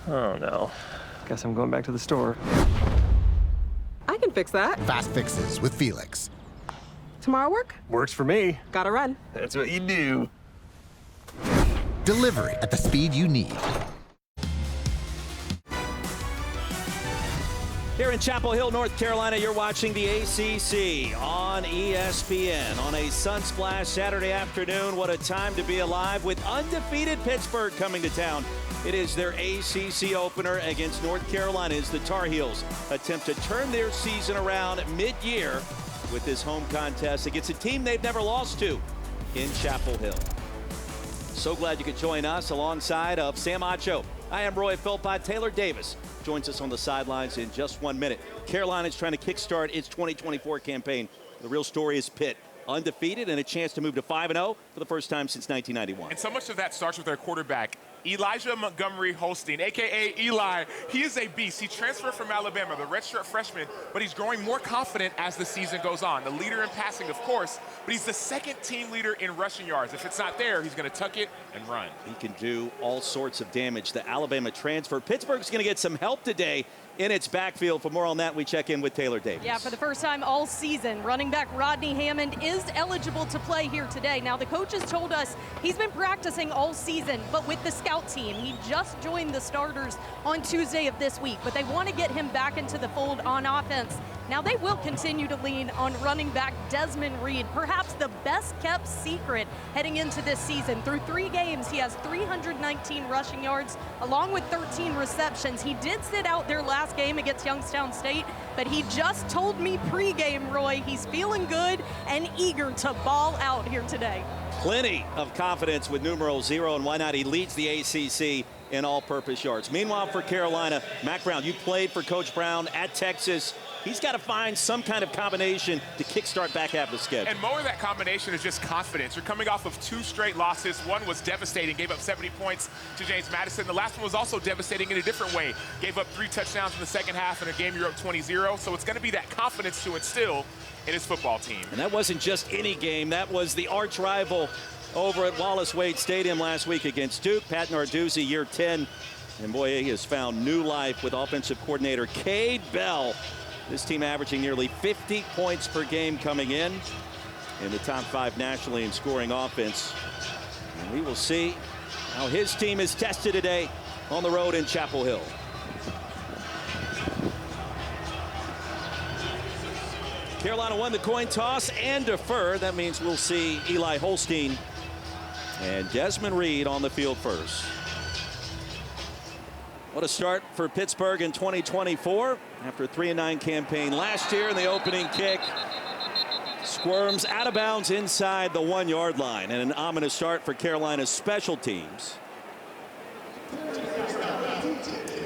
Oh no. Guess I'm going back to the store. I can fix that. Fast fixes with Felix. Tomorrow work? Works for me. Gotta run. That's what you do. Delivery at the speed you need. Here in Chapel Hill, North Carolina, you're watching the ACC on ESPN on a Sunsplash Saturday afternoon. What a time to be alive with undefeated Pittsburgh coming to town. It is their ACC opener against North Carolina as the Tar Heels attempt to turn their season around mid-year with this home contest against a team they've never lost to in Chapel Hill. So glad you could join us alongside of Sam Acho. I am Roy Philpott. Taylor Davis joins us on the sidelines in just 1 minute. Carolina's trying to kickstart its 2024 campaign. The real story is Pitt, undefeated and a chance to move to 5-0 for the first time since 1991. And so much of that starts with their quarterback, Elijah Montgomery Holstein, a.k.a. Eli. He is a beast. He transferred from Alabama, the redshirt freshman, but he's growing more confident as the season goes on. The leader in passing, of course, but he's the second team leader in rushing yards. If it's not there, he's going to tuck it and run. He can do all sorts of damage. The Alabama transfer. Pittsburgh's going to get some help today in its backfield. For more on that, we check in with Taylor Davis. Yeah, for the first time all season, running back Rodney Hammond is eligible to play here today. Now, the coaches told us he's been practicing all season, but with the scout team. He just joined the starters on Tuesday of this week, but they want to get him back into the fold on offense. Now, they will continue to lean on running back Desmond Reed, perhaps the best-kept secret heading into this season. Through 3 games, he has 319 rushing yards, along with 13 receptions. He did sit out their last game against Youngstown State, but he just told me pregame, Roy, he's feeling good and eager to ball out here today. Plenty of confidence with numero 0, and why not? He leads the ACC in all-purpose yards. Meanwhile, for Carolina, Mack Brown, you played for Coach Brown at Texas. He's got to find some kind of combination to kickstart back half the schedule. And more of that combination is just confidence. You're coming off of 2 straight losses. One was devastating, gave up 70 points to James Madison. The last one was also devastating in a different way. Gave up 3 touchdowns in the second half in a game you're up 20-0. So it's going to be that confidence to instill in his football team. And that wasn't just any game. That was the arch rival over at Wallace Wade Stadium last week against Duke. Pat Narduzzi, year 10. And boy, he has found new life with offensive coordinator Cade Bell. This team averaging nearly 50 points per game coming in the top 5 nationally in scoring offense. And we will see how his team is tested today on the road in Chapel Hill. Carolina won the coin toss and defer. That means we'll see Eli Holstein and Desmond Reed on the field first. What a start for Pittsburgh in 2024 after a 3-9 campaign last year. In the opening kick, squirms out of bounds inside the 1-yard line, and an ominous start for Carolina's special teams.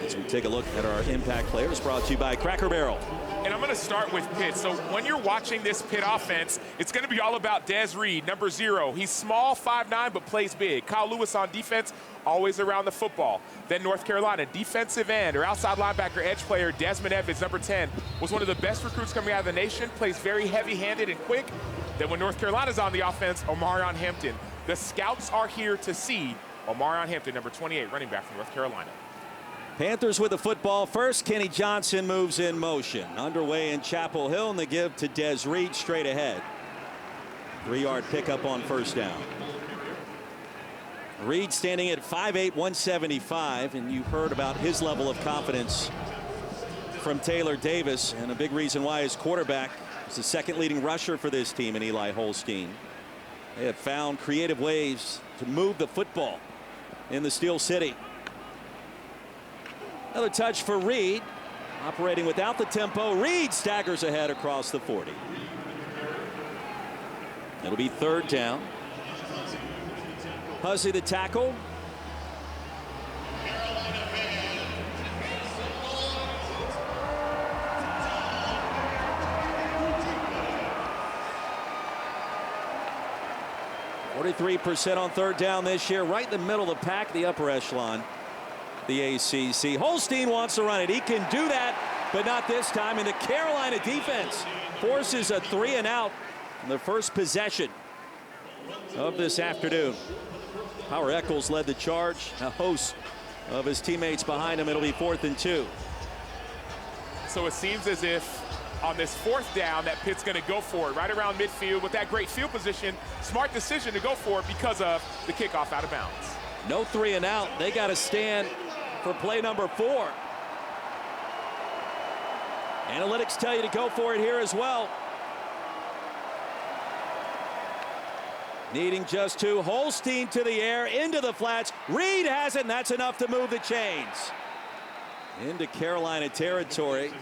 As we take a look at our impact players, brought to you by Cracker Barrel. And I'm going to start with Pitt. So when you're watching this Pitt offense, it's going to be all about Des Reed, number 0. He's small, 5'9", but plays big. Kyle Lewis on defense, always around the football. Then North Carolina, defensive end or outside linebacker edge player Desmond Evans, number 10, was one of the best recruits coming out of the nation, plays very heavy-handed and quick. Then when North Carolina's on the offense, Omarion Hampton. The scouts are here to see Omarion Hampton, number 28, running back from North Carolina. Panthers with the football first. Kenny Johnson moves in motion. Underway in Chapel Hill, and the give to Des Reed straight ahead. 3-yard pickup on first down. Reed standing at 5'8", 175, and you heard about his level of confidence from Taylor Davis, and a big reason why his quarterback is the second leading rusher for this team in Eli Holstein. They have found creative ways to move the football in the Steel City. Another touch for Reed, operating without the tempo. Reed staggers ahead across the 40. It'll be 3rd down. Hussey the tackle. %43% on 3rd down this year, right in the middle of the pack, the upper echelon, the ACC. Holstein wants to run it. He can do that, but not this time. And the Carolina defense forces a 3-and-out on the first possession of this afternoon. Howard Eccles led the charge. A host of his teammates behind him. It'll be 4th and 2. So it seems as if on this 4th down that Pitt's going to go for it right around midfield with that great field position. Smart decision to go for it because of the kickoff out of bounds. No 3 and out. They got to stand for play number 4. Analytics tell you to go for it here as well. Needing just 2. Holstein to the air, into the flats. Reed has it, and that's enough to move the chains. Into Carolina territory.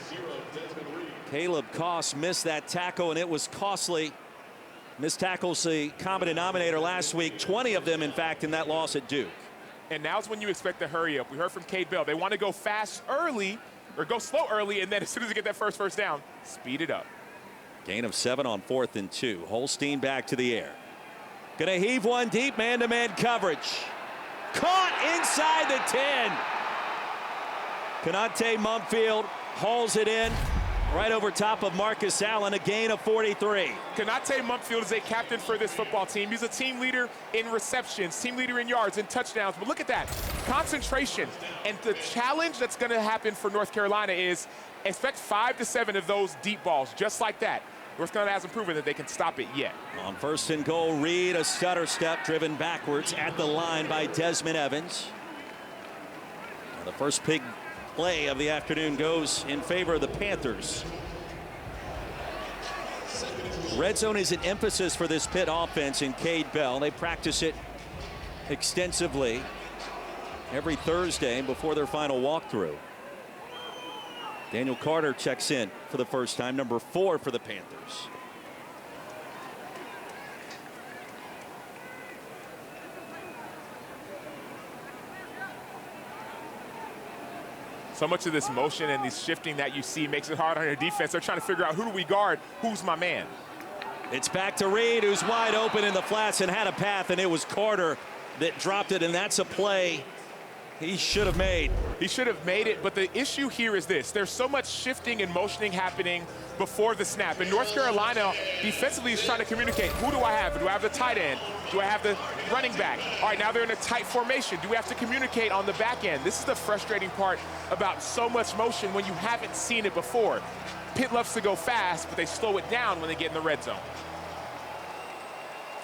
Caleb Koss missed that tackle, and it was costly. Missed tackles the common denominator last week. 20 of them, in fact, in that loss at Duke. And now's when you expect to hurry up. We heard from Cade Bell. They want to go fast early, or go slow early, and then as soon as they get that first down, speed it up. Gain of 7 on 4th and 2. Holstein back to the air. Gonna heave one deep, man-to-man coverage. Caught inside the 10. Konate Mumfield hauls it in right over top of Marcus Allen, a gain of 43. Konate Mumfield is a captain for this football team. He's a team leader in receptions, team leader in yards and touchdowns. But look at that, concentration. And the challenge that's gonna happen for North Carolina is expect 5 to 7 of those deep balls, just like that. North Carolina hasn't proven that they can stop it yet. On 1st and goal, Reed, a stutter step driven backwards at the line by Desmond Evans. The first big play of the afternoon goes in favor of the Panthers. Red zone is an emphasis for this Pitt offense in Cade Bell. They practice it extensively every Thursday before their final walkthrough. Daniel Carter checks in for the first time, number 4 for the Panthers. So much of this motion and this shifting that you see makes it hard on your defense. They're trying to figure out, who do we guard? Who's my man? It's back to Reed, who's wide open in the flats and had a path, and it was Carter that dropped it, and that's a play he should have made. He should have made it, but the issue here is this. There's so much shifting and motioning happening before the snap. And North Carolina defensively is trying to communicate, who do I have? Do I have the tight end? Do I have the running back? All right, now they're in a tight formation. Do we have to communicate on the back end? This is the frustrating part about so much motion when you haven't seen it before. Pitt loves to go fast, but they slow it down when they get in the red zone.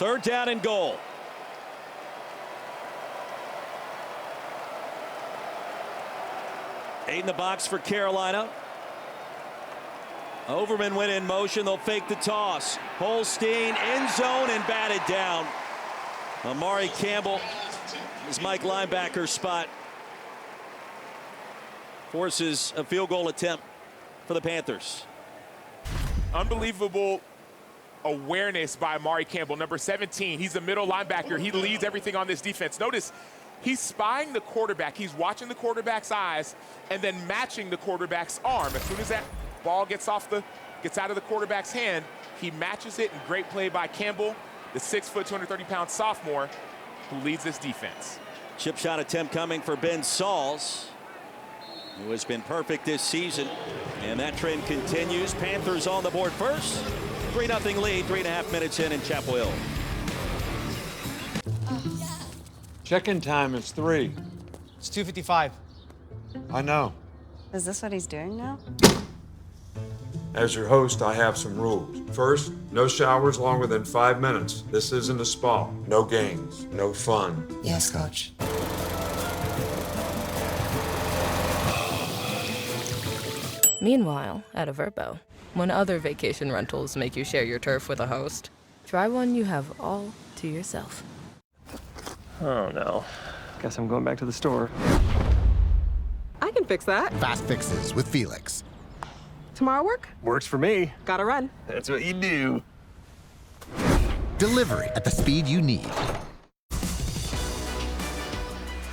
3rd down and goal. Eight in the box for Carolina. Overman went in motion. They'll fake the toss. Holstein end zone and batted down. Amari Campbell, his Mike linebacker spot, forces a field goal attempt for the Panthers. Unbelievable awareness by Amari Campbell, number 17. He's a middle linebacker. He leads everything on this defense. Notice, he's spying the quarterback. He's watching the quarterback's eyes and then matching the quarterback's arm. As soon as that ball gets out of the quarterback's hand, he matches it. And great play by Campbell, the 6', 230-pound sophomore who leads this defense. Chip shot attempt coming for Ben Sauls, who has been perfect this season. And that trend continues. Panthers on the board first. 3-0 lead, 3.5 minutes in Chapel Hill. Check-in time is 3. It's 2:55. I know. Is this what he's doing now? As your host, I have some rules. First, no showers longer than 5 minutes. This isn't a spa. No games, no fun. Yes, Coach. Meanwhile, at a Verbo, when other vacation rentals make you share your turf with a host, try one you have all to yourself. Oh no. Guess I'm going back to the store. I can fix that. Fast fixes with Felix. Tomorrow work? Works for me. Gotta run. That's what you do. Delivery at the speed you need.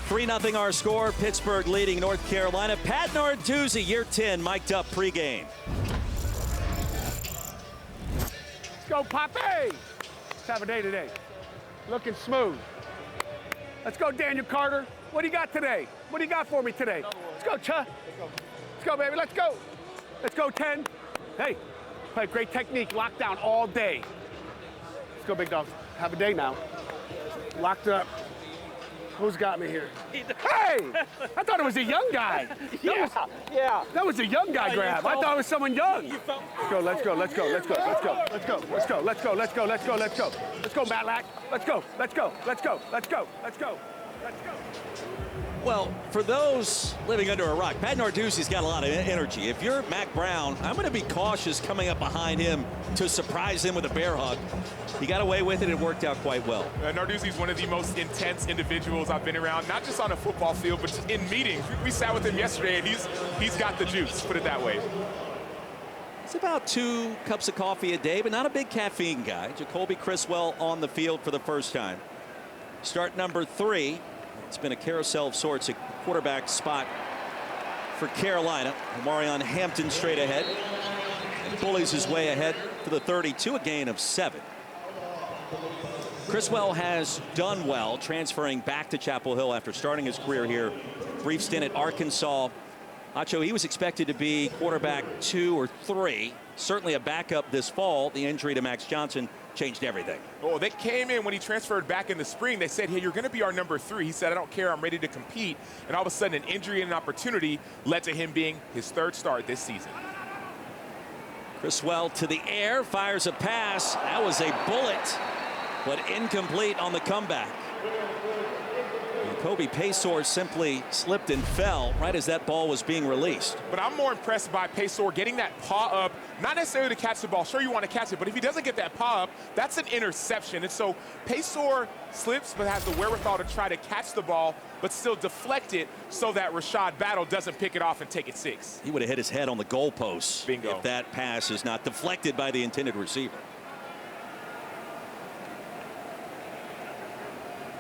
3-0 our score. Pittsburgh leading North Carolina. Pat Narduzzi, year 10, mic'd up pregame. Let's go, Poppy! Let's have a day today. Looking smooth. Let's go, Daniel Carter. What do you got today? What do you got for me today? Let's go, Chuh. Let's go, baby. Let's go. Let's go, 10. Hey, play great technique. Lockdown all day. Let's go, big dog. Have a day now. Locked up. Who's got me here? Hey! I thought it was a young guy. Yeah. That was a young guy grab. I thought it was someone young. Let's go. Let's go, Matlack. Let's go. Well, for those living under a rock, Pat Narduzzi's got a lot of energy. If you're Mac Brown, I'm going to be cautious coming up behind him to surprise him with a bear hug. He got away with it. It worked out quite well. Narduzzi's one of the most intense individuals I've been around, not just on a football field, but just in meetings. We sat with him yesterday, and he's got the juice, put it that way. It's about 2 cups of coffee a day, but not a big caffeine guy. Jacoby Criswell on the field for the first time. Start number 3. It's been a carousel of sorts at quarterback spot for Carolina. Omarion Hampton straight ahead. And bullies his way ahead to the 32, a gain of 7. Criswell has done well transferring back to Chapel Hill after starting his career here. Brief stint at Arkansas. Acho, he was expected to be quarterback 2 or 3. Certainly a backup this fall. The injury to Max Johnson changed everything. Oh, they came in when he transferred back in the spring. They said, hey, you're going to be our number 3. He said, I don't care. I'm ready to compete. And all of a sudden, an injury and an opportunity led to him being his 3rd start this season. Criswell to the air, fires a pass. That was a bullet, but incomplete on the comeback. Kobe Paysor simply slipped and fell right as that ball was being released. But I'm more impressed by Paysor getting that paw up, not necessarily to catch the ball. Sure, you want to catch it, but if he doesn't get that paw up, that's an interception. And so Paysor slips but has the wherewithal to try to catch the ball, but still deflect it so that Rashad Battle doesn't pick it off and take it 6. He would have hit his head on the goalpost. Bingo. If that pass is not deflected by the intended receiver.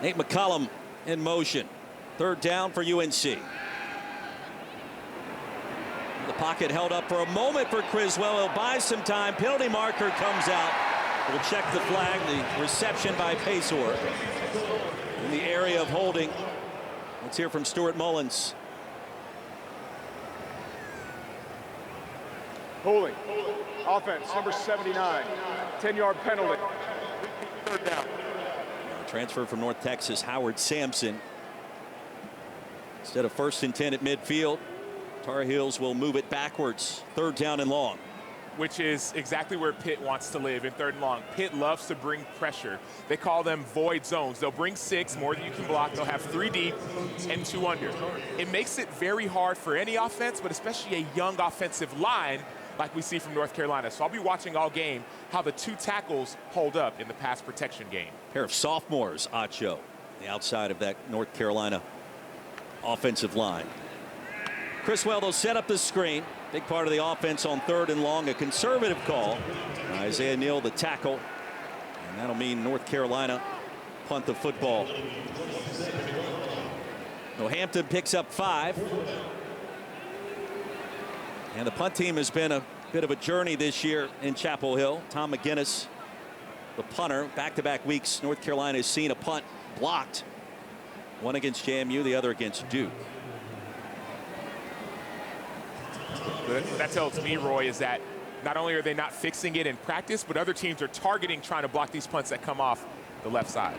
Nate McCollum in motion. 3rd down for UNC. The pocket held up for a moment for Criswell. He'll buy some time. Penalty marker comes out. We'll check the flag. The reception by Paysor in the area of holding. Let's hear from Stuart Mullins. Holding. Offense, number 79. 10-yard penalty. 3rd down. Transfer from North Texas, Howard Sampson. Instead of 1st and 10 at midfield, Tar Heels will move it backwards. 3rd down and long. Which is exactly where Pitt wants to live in 3rd and long. Pitt loves to bring pressure. They call them void zones. They'll bring 6, more than you can block. They'll have 3 deep and 2 under. It makes it very hard for any offense, but especially a young offensive line like we see from North Carolina. So I'll be watching all game how the 2 tackles hold up in the pass protection game. Pair of sophomores, Acho, the outside of that North Carolina offensive line. Criswell, they'll set up the screen. Big part of the offense on 3rd and long. A conservative call. Isaiah Neal, the tackle. And that'll mean North Carolina punt the football. Hampton picks up 5. And the punt team has been a bit of a journey this year in Chapel Hill. Tom McGinnis, the punter. Back-to-back weeks, North Carolina has seen a punt blocked. One against JMU, the other against Duke. What that tells me, Roy, is that not only are they not fixing it in practice, but other teams are targeting trying to block these punts that come off the left side.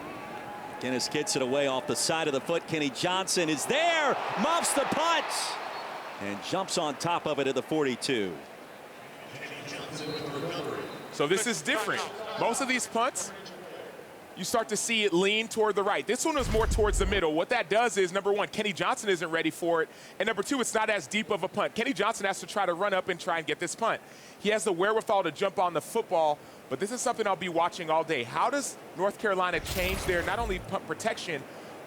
McGinnis gets it away off the side of the foot. Kenny Johnson is there, muffs the punt, and jumps on top of it at the 42. So this is different. Most of these punts, you start to see it lean toward the right. This one was more towards the middle. What that does is, number 1, Kenny Johnson isn't ready for it. And number 2, it's not as deep of a punt. Kenny Johnson has to try to run up and try and get this punt. He has the wherewithal to jump on the football, but this is something I'll be watching all day. How does North Carolina change their not only punt protection,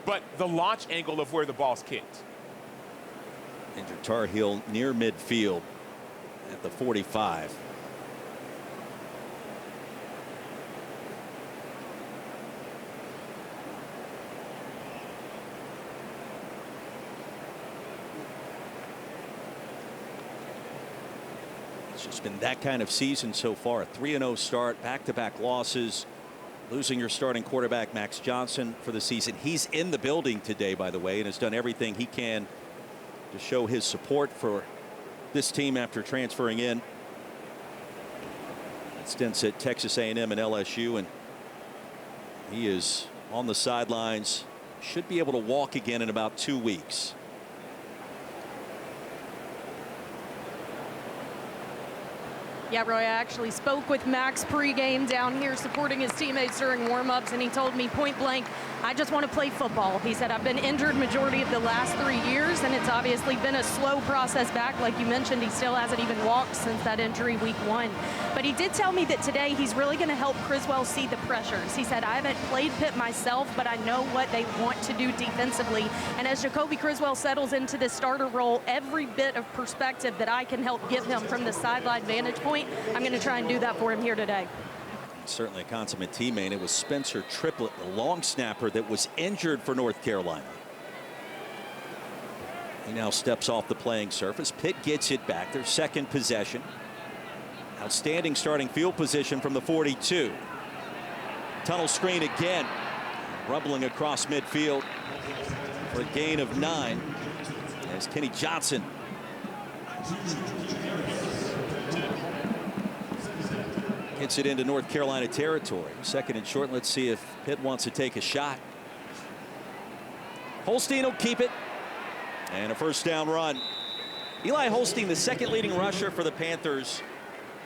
but the launch angle of where the ball's kicked? Injured Tar Heel near midfield at the 45. It's just been that kind of season so far. A 3-0 start, back-to-back losses, losing your starting quarterback Max Johnson for the season. He's in the building today, by the way, and has done everything he can to show his support for this team after transferring in. Stints at Texas A&M and LSU, and he is on the sidelines Should be able to walk again in about 2 weeks. Yeah, Roy, I actually spoke with Max pregame down here supporting his teammates during warm-ups, and he told me point blank, I just want to play football. He said, I've been injured majority of the last 3 years, and it's obviously been a slow process back. Like you mentioned, he still hasn't even walked since that injury week 1. But he did tell me that today he's really going to help Criswell see the pressures. He said, I haven't played Pitt myself, but I know what they want to do defensively. And as Jacoby Criswell settles into this starter role, every bit of perspective that I can help give him from the sideline vantage point, I'm going to try and do that for him here today. Certainly a consummate teammate. It was Spencer Triplett, the long snapper, that was injured for North Carolina. He now steps off the playing surface. Pitt gets it back. Their second possession. Outstanding starting field position from the 42. Tunnel screen again. Rumbling across midfield for a gain of 9. As Kenny Johnson gets it into North Carolina territory. Second and short. Let's see if Pitt wants to take a shot. Holstein will keep it. And a first down run. Eli Holstein, the second leading rusher for the Panthers.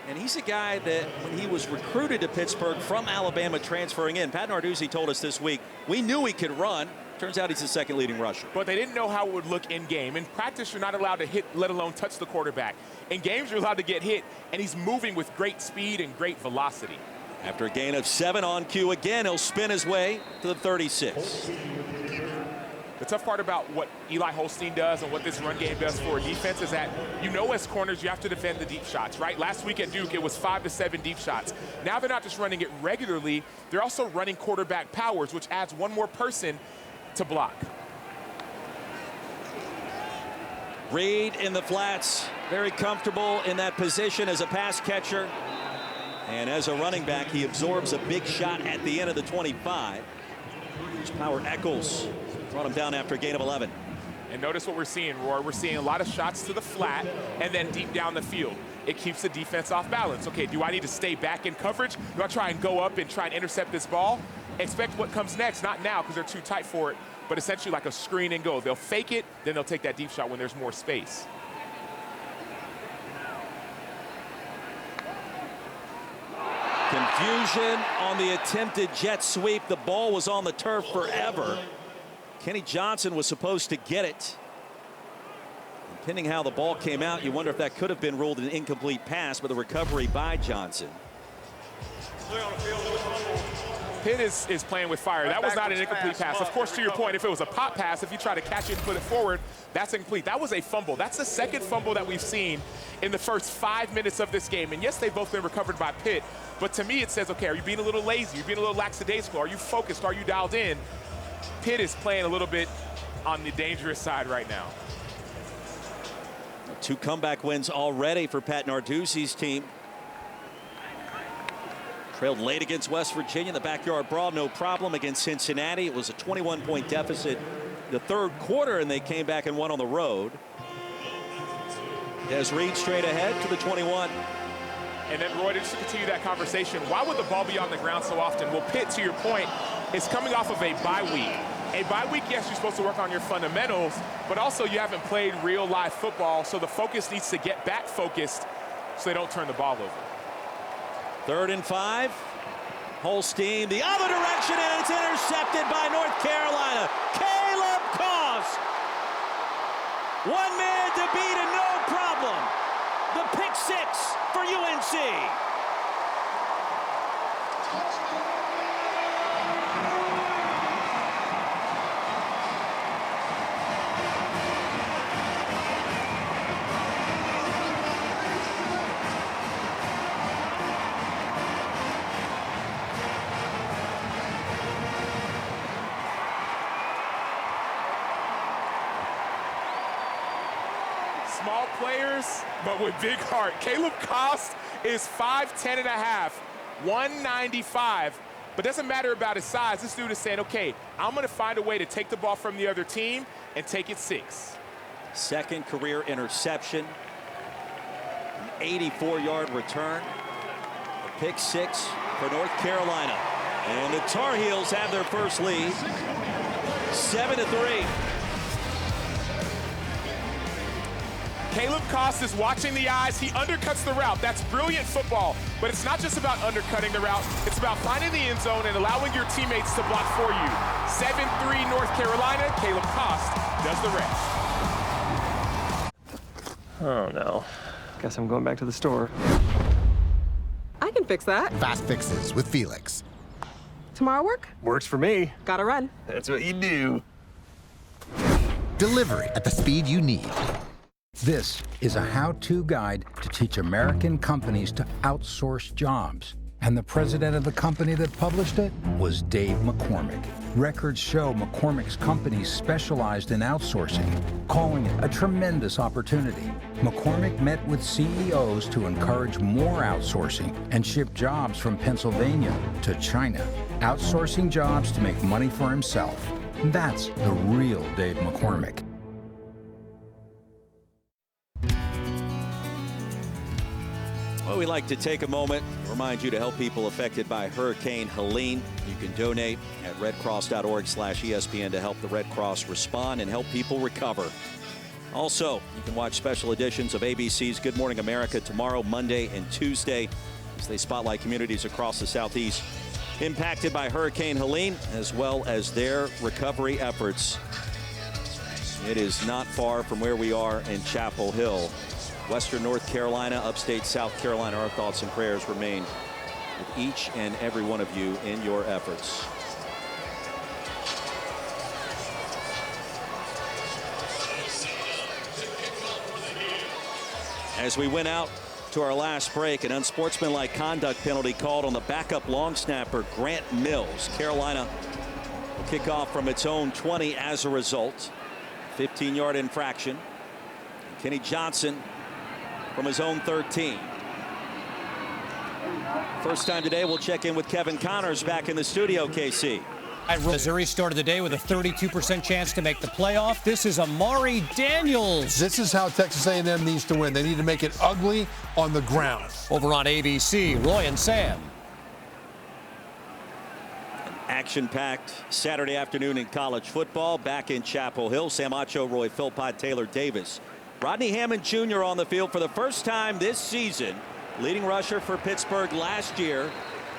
And he's a guy that when he was recruited to Pittsburgh from Alabama transferring in, Pat Narduzzi told us this week, we knew he could run. Turns out he's the second leading rusher. But they didn't know how it would look in game. In practice, you're not allowed to hit, let alone touch the quarterback. In games, you're allowed to get hit, and he's moving with great speed and great velocity. After a gain of 7 on cue again, he'll spin his way to the 36. The tough part about what Eli Holstein does and what this run game does for a defense is that, you know, as corners, you have to defend the deep shots, right? Last week at Duke, it was 5 to 7 deep shots. Now they're not just running it regularly, they're also running quarterback powers, which adds one more person to block. Reed in the flats, very comfortable in that position as a pass catcher. And as a running back, he absorbs a big shot at the end of the 25. His power Eccles brought him down after a gain of 11. And notice what we're seeing, Roy. We're seeing a lot of shots to the flat and then deep down the field. It keeps the defense off balance. Okay, do I need to stay back in coverage? Do I try and go up and try and intercept this ball? Expect what comes next, not now because they're too tight for it, but essentially like a screen and go. They'll fake it, then they'll take that deep shot when there's more space. Confusion on the attempted jet sweep. The ball was on the turf forever. Kenny Johnson was supposed to get it. Depending how the ball came out, you wonder if that could have been ruled an incomplete pass, but the recovery by Johnson. Pitt is playing with fire. That was not an incomplete pass. Of course, to your point, if it was a pop pass, if you try to catch it and put it forward, that's incomplete. That was a fumble. That's the second fumble that we've seen in the first 5 minutes of this game. And yes, they've both been recovered by Pitt, but to me it says, okay, are you being a little lazy? Are you being a little lackadaisical? Are you focused? Are you dialed in? Pitt is playing a little bit on the dangerous side right now. 2 comeback wins already for Pat Narduzzi's team. Trailed late against West Virginia. The backyard brawl, no problem against Cincinnati. It was a 21-point deficit the third quarter, and they came back and won on the road. Des Reed straight ahead to the 21. And then, Roy, just to continue that conversation, why would the ball be on the ground so often? Well, Pitt, to your point, is coming off of a bye week. A bye week, yes, you're supposed to work on your fundamentals, but also you haven't played real live football, so the focus needs to get back focused so they don't turn the ball over. 3rd and 5. Holstein the other direction, and it's intercepted by North Carolina. Caleb Koss. 1 man to beat and no problem. The pick 6 for UNC. Small players, but with big heart. Caleb Koss is 5'10 and a half, 195. But doesn't matter about his size. This dude is saying, okay, I'm going to find a way to take the ball from the other team and take it 6. Second career interception. An 84-yard return. A pick 6 for North Carolina. And the Tar Heels have their first lead. 7-3. Caleb Koss is watching the eyes. He undercuts the route. That's brilliant football. But it's not just about undercutting the route. It's about finding the end zone and allowing your teammates to block for you. 7-3 North Carolina. Caleb Koss does the rest. Oh no. Guess I'm going back to the store. I can fix that. Fast fixes with Felix. Tomorrow work? Works for me. Gotta run. That's what you do. Delivery at the speed you need. This is a how-to guide to teach American companies to outsource jobs. And the president of the company that published it was Dave McCormick. Records show McCormick's companies specialized in outsourcing, calling it a tremendous opportunity. McCormick met with CEOs to encourage more outsourcing and ship jobs from Pennsylvania to China. Outsourcing jobs to make money for himself. That's the real Dave McCormick. Well, we like to take a moment, remind you to help people affected by Hurricane Helene. You can donate at redcross.org/ESPN to help the Red Cross respond and help people recover. Also, you can watch special editions of ABC's Good Morning America tomorrow, Monday, and Tuesday as they spotlight communities across the Southeast impacted by Hurricane Helene, as well as their recovery efforts. It is not far from where we are in Chapel Hill. Western North Carolina, upstate South Carolina, our thoughts and prayers remain with each and every one of you in your efforts. As we went out to our last break, an unsportsmanlike conduct penalty called on the backup long snapper Grant Mills. Carolina will kick off from its own 20 as a result. 15-yard infraction. Kenny Johnson from his own 13. First time today, we'll check in with Kevin Connors back in the studio, KC. Missouri started the day with a 32% chance to make the playoff. This is Amari Daniels. This is how Texas A&M needs to win. They need to make it ugly on the ground. Over on ABC, Roy and Sam. Action-packed Saturday afternoon in college football. Back in Chapel Hill, Sam Acho, Roy Philpott, Taylor Davis. Rodney Hammond Jr. on the field for the first time this season. Leading rusher for Pittsburgh last year.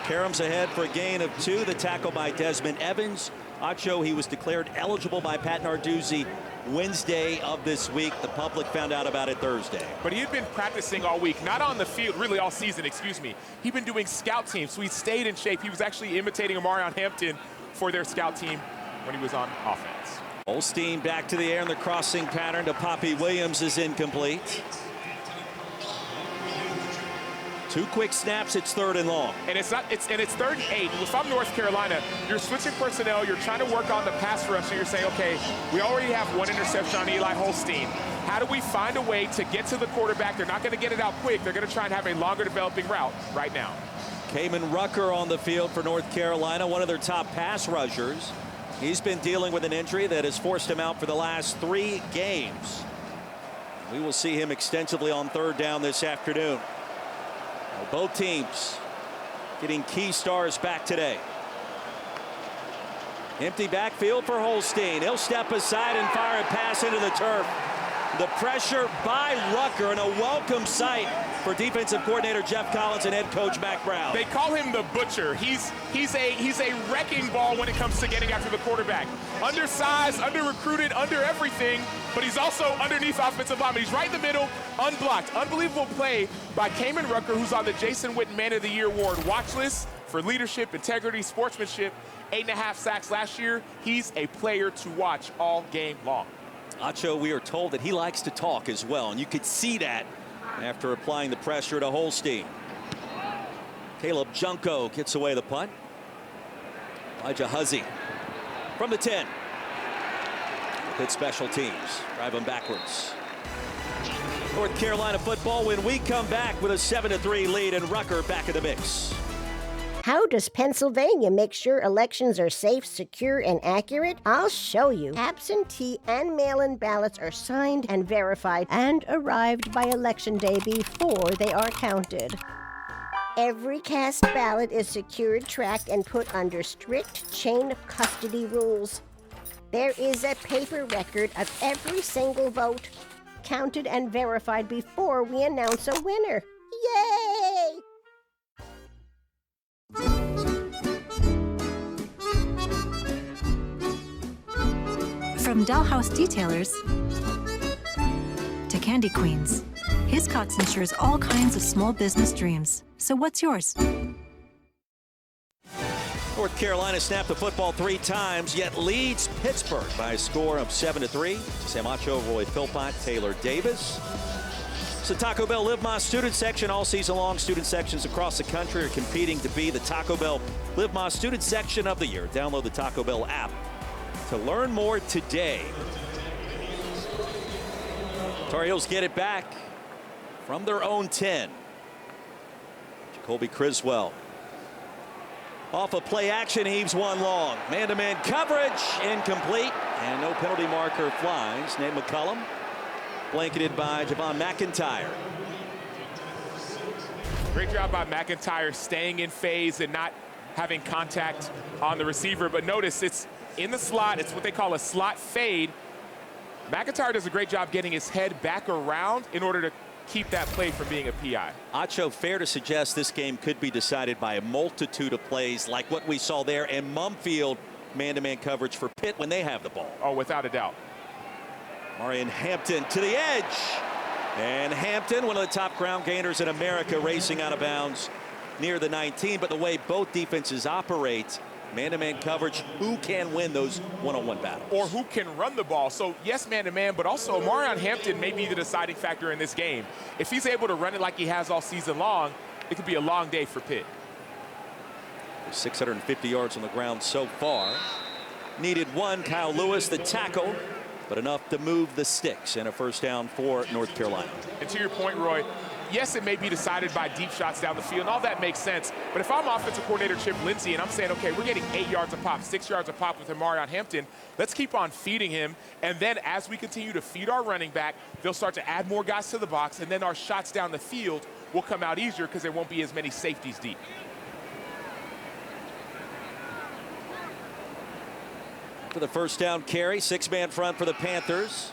Karams ahead for a gain of 2. The tackle by Desmond Evans. Acho, he was declared eligible by Pat Narduzzi Wednesday of this week. The public found out about it Thursday. But he had been practicing all week, not on the field, really all season, excuse me. He'd been doing scout teams, so he stayed in shape. He was actually imitating Amarion Hampton for their scout team when he was on offense. Holstein back to the air in the crossing pattern to Poppy Williams is incomplete. 2 quick snaps, it's 3rd and long. And it's 3rd and 8. If I'm North Carolina, you're switching personnel, you're trying to work on the pass rush, so you're saying, okay, we already have 1 interception on Eli Holstein. How do we find a way to get to the quarterback? They're not going to get it out quick. They're going to try and have a longer developing route right now. Kamen Rucker on the field for North Carolina, one of their top pass rushers. He's been dealing with an injury that has forced him out for the last 3 games. We will see him extensively on 3rd down this afternoon. Both teams getting key stars back today. Empty backfield for Holstein. He'll step aside and fire a pass into the turf. The pressure by Rucker, and a welcome sight for defensive coordinator Jeff Collins and head coach Mack Brown. They call him the butcher. He's a wrecking ball when it comes to getting after the quarterback. Undersized, under-recruited, under everything, but he's also underneath offensive lineman. He's right in the middle, unblocked. Unbelievable play by Kamen Rucker, who's on the Jason Witten Man of the Year award watch list for leadership, integrity, sportsmanship. 8.5 sacks last year. He's a player to watch all game long. Acho, we are told that he likes to talk as well, and you could see that after applying the pressure to Holstein. Caleb Junko gets away the punt. Elijah Huzzy from the 10. Hit special teams, drive them backwards. North Carolina football when we come back with a 7-3 lead and Rucker back in the mix. How does Pennsylvania make sure elections are safe, secure, and accurate? I'll show you. Absentee and mail-in ballots are signed and verified and arrived by Election Day before they are counted. Every cast ballot is secured, tracked, and put under strict chain of custody rules. There is a paper record of every single vote, counted and verified before we announce a winner. Yay! From Dollhouse Detailers to Candy Queens, Hiscox ensures all kinds of small business dreams. So what's yours? North Carolina snapped the football 3 times, yet leads Pittsburgh by a score of 7-3. Sam Acho, Roy Philpott, Taylor Davis. It's the Taco Bell Live Más student section all season long. Student sections across the country are competing to be the Taco Bell Live Más student section of the year. Download the Taco Bell app to learn more today. Tar Heels get it back from their own 10. Jacoby Criswell off of play action, heaves one long. Man-to-man coverage, incomplete, and no penalty marker flies. Nate McCullum blanketed by Javon McIntyre. Great job by McIntyre staying in phase and not having contact on the receiver. But notice it's in the slot. It's what they call a slot fade. McIntyre does a great job getting his head back around in order to keep that play from being a PI. Acho, fair to suggest this game could be decided by a multitude of plays like what we saw there in Mumfield man-to-man coverage for Pitt when they have the ball. Oh, without a doubt. Marion Hampton to the edge. And Hampton, one of the top ground gainers in America, racing out of bounds near the 19. But the way both defenses operate, man-to-man coverage, who can win those one-on-one battles? Or who can run the ball. So, yes, man-to-man, but also Marion Hampton may be the deciding factor in this game. If he's able to run it like he has all season long, it could be a long day for Pitt. 650 yards on the ground so far. Needed one, Kyle Lewis, the tackle, but enough to move the sticks and a first down for North Carolina. And to your point, Roy, yes, it may be decided by deep shots down the field, and all that makes sense. But if I'm offensive coordinator Chip Lindsey and I'm saying, okay, we're getting 8 yards a pop, 6 yards a pop with Marion Hampton, let's keep on feeding him. And then as we continue to feed our running back, they'll start to add more guys to the box, and then our shots down the field will come out easier because there won't be as many safeties deep. For the first down carry, 6-man front for the Panthers.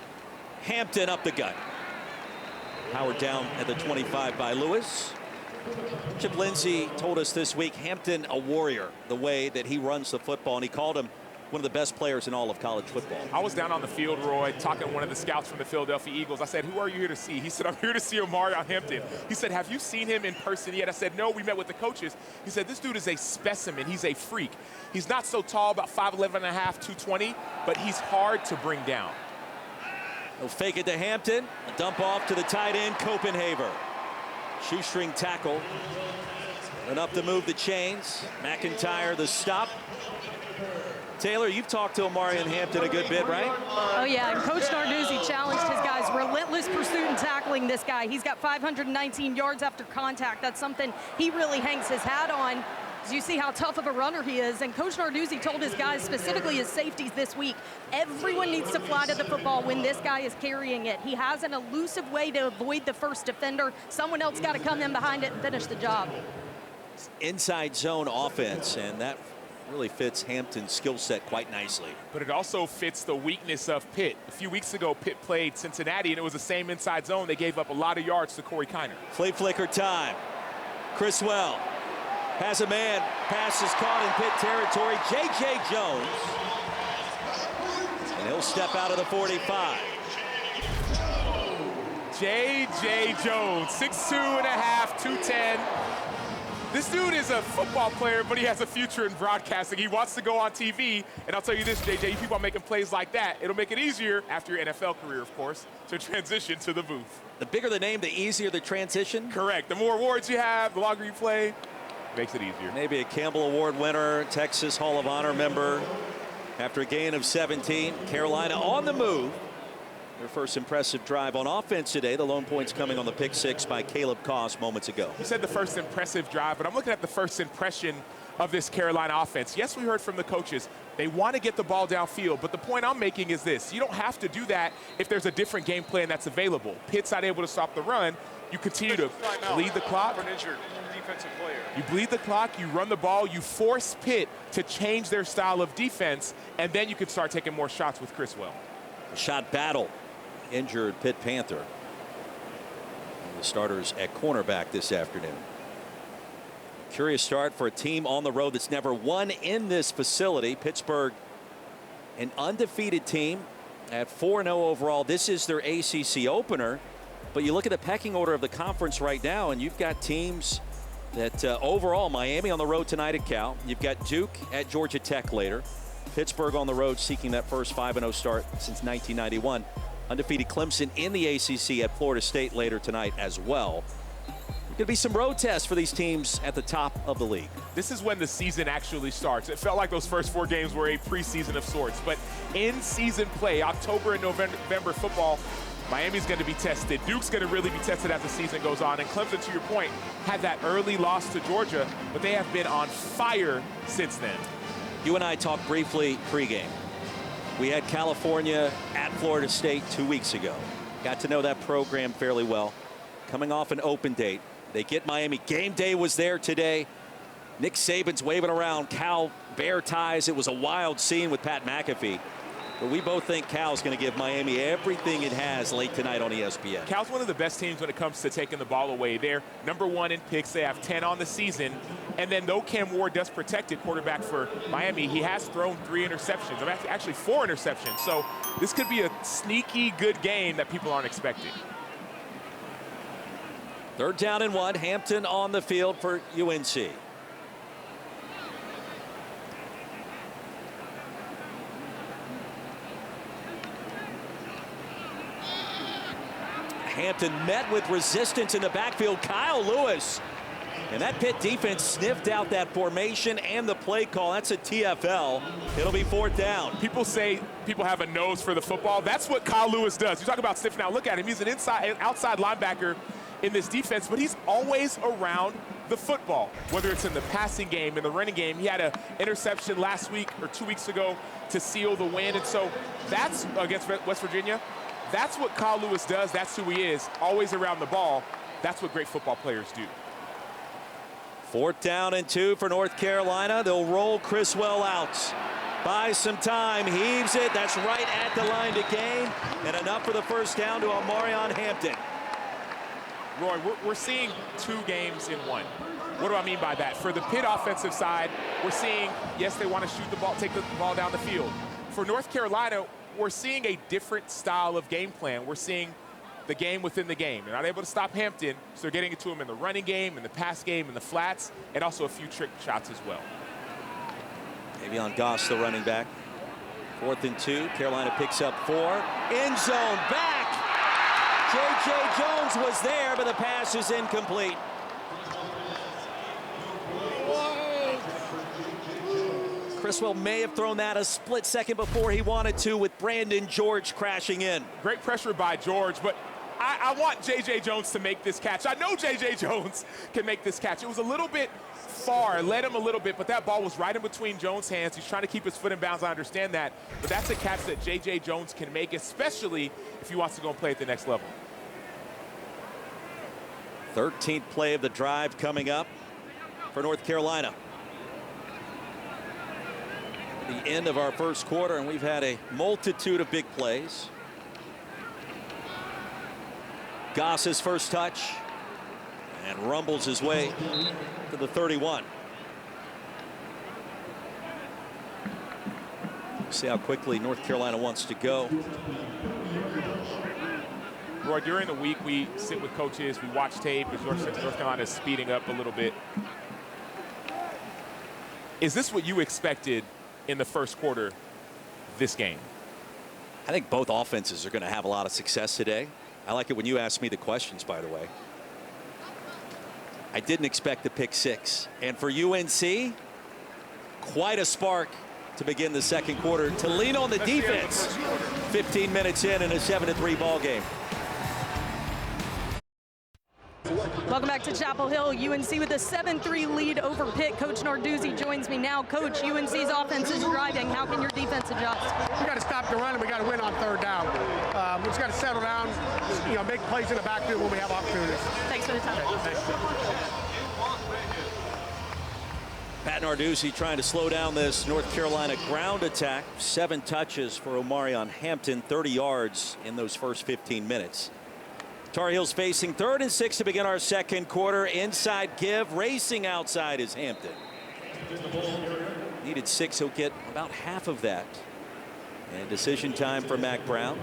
Hampton up the gut. Howard down at the 25 by Lewis. Chip Lindsey told us this week, Hampton a warrior, the way that he runs the football, and he called him one of the best players in all of college football. I was down on the field, Roy, talking to one of the scouts from the Philadelphia Eagles. I said, who are you here to see? He said, I'm here to see Marion Hampton. He said, have you seen him in person yet? I said, no, we met with the coaches. He said, this dude is a specimen. He's a freak. He's not so tall, about 5'11 and a half, 220, but he's hard to bring down. He'll fake it to Hampton. A dump off to the tight end, Copenhaver. Shoestring tackle. Enough to move the chains. McIntyre the stop. Taylor, you've talked to Marion Hampton a good bit, right? Oh, yeah. And Coach Narduzzi challenged his guys. Relentless pursuit and tackling this guy. He's got 519 yards after contact. That's something he really hangs his hat on. As you see how tough of a runner he is. And Coach Narduzzi told his guys, specifically his safeties this week, everyone needs to fly to the football when this guy is carrying it. He has an elusive way to avoid the first defender. Someone else got to come in behind it and finish the job. Inside zone offense, and that really fits Hampton's skill set quite nicely. But it also fits the weakness of Pitt. A few weeks ago, Pitt played Cincinnati, and it was the same inside zone. They gave up a lot of yards to Corey Kiner. Flea flicker time. Criswell has a man. Pass is caught in Pitt territory. J.J. Jones. And he'll step out of the 45. J.J. Jones, 6'2 and a half, 210. This dude is a football player, but he has a future in broadcasting. He wants to go on TV, and I'll tell you this, JJ, you keep on making plays like that, it'll make it easier after your NFL career, of course, to transition to the booth. The bigger the name, the easier the transition? Correct. The more awards you have, the longer you play, makes it easier. Maybe a Campbell Award winner, Texas Hall of Honor member. After a gain of 17, Carolina on the move. Their first impressive drive on offense today. The lone points coming on the pick six by Caleb Koss moments ago. You said the first impressive drive, but I'm looking at the first impression of this Carolina offense. Yes, we heard from the coaches. They want to get the ball downfield, but the point I'm making is this. You don't have to do that if there's a different game plan that's available. Pitt's not able to stop the run. You continue to lead the clock. defensive player. You bleed the clock, you run the ball, you force Pitt to change their style of defense, and then you can start taking more shots with Criswell. A shot battle. Injured Pitt Panther. The starters at cornerback this afternoon. Curious start for a team on the road that's never won in this facility. Pittsburgh, an undefeated team at 4-0 overall. This is their ACC opener. But you look at the pecking order of the conference right now, and you've got teams that overall, Miami on the road tonight at Cal. You've got Duke at Georgia Tech later. Pittsburgh on the road seeking that first 5-0 start since 1991. Undefeated Clemson in the ACC at Florida State later tonight as well. Could be some road tests for these teams at the top of the league. This is when the season actually starts. It felt like those first 4 games were a preseason of sorts, but in season play, October and November football, Miami's going to be tested. Duke's going to really be tested as the season goes on. And Clemson, to your point, had that early loss to Georgia, but they have been on fire since then. You and I talked briefly pregame. We had California at Florida State 2 weeks ago. Got to know that program fairly well. Coming off an open date. They get Miami. Game day was there today. Nick Saban's waving around Cal bear ties. It was a wild scene with Pat McAfee. But we both think Cal's going to give Miami everything it has late tonight on ESPN. Cal's one of the best teams when it comes to taking the ball away. They're #1 in picks. They have 10 on the season. And then though Cam Ward does protect it, quarterback for Miami, he has thrown 3 interceptions. Actually 4 interceptions. So this could be a sneaky good game that people aren't expecting. 3rd down and 1. Hampton on the field for UNC. Hampton met with resistance in the backfield. Kyle Lewis. And that Pitt defense sniffed out that formation and the play call. That's a TFL. It'll be 4th down. People say people have a nose for the football. That's what Kyle Lewis does. You talk about sniffing out. Look at him. He's an outside linebacker in this defense, but he's always around the football, whether it's in the passing game, in the running game. He had an interception last week or 2 weeks ago to seal the win. And so that's against West Virginia. That's what Kyle Lewis does. That's who he is, always around the ball. That's what great football players do. 4th down and 2 for North Carolina. They'll roll Criswell out. Buys some time, heaves it. That's right at the line to gain. And enough for the 1st down to Amarion Hampton. Roy, we're seeing 2 games in 1. What do I mean by that? For the Pitt offensive side, we're seeing, yes, they want to shoot the ball, take the ball down the field. For North Carolina, we're seeing a different style of game plan. We're seeing the game within the game. They're not able to stop Hampton, so they're getting it to him in the running game, in the pass game, in the flats, and also a few trick shots as well. Davion Goss, the running back. 4th and 2. Carolina picks up 4. End zone, back. J.J. Jones was there, but the pass is incomplete. Criswell may have thrown that a split second before he wanted to, with Brandon George crashing in. Great pressure by George, but I want J.J. Jones to make this catch. I know J.J. Jones can make this catch. It was a little bit far, led him a little bit, but that ball was right in between Jones' hands. He's trying to keep his foot in bounds. I understand that, but that's a catch that J.J. Jones can make, especially if he wants to go and play at the next level. 13th play of the drive coming up for North Carolina. The end of our 1st quarter, and we've had a multitude of big plays. Goss's first touch, and rumbles his way to the 31. See how quickly North Carolina wants to go. Roy, during the week, we sit with coaches, we watch tape, as North Carolina is speeding up a little bit. Is this what you expected in the 1st quarter this game? I think both offenses are going to have a lot of success today. I like it when you ask me the questions, by the way. I didn't expect the pick 6. And for UNC, quite a spark to begin the 2nd quarter to lean on the defense. 15 minutes in a 7-3 ball game. Welcome back to Chapel Hill. UNC with a 7-3 lead over Pitt. Coach Narduzzi joins me now. Coach, UNC's offense is driving. How can your defense adjust? We got to stop the run, and we got to win on 3rd down. We just got to settle down, make plays in the backfield when we have opportunities. Thanks for the time. Thanks. Pat Narduzzi trying to slow down this North Carolina ground attack. 7 touches for Omarion Hampton, 30 yards in those first 15 minutes. Tar Heels facing 3rd and 6 to begin our second quarter. Inside give, racing outside is Hampton. Needed 6, he'll get about half of that. And decision time for Mac Brown.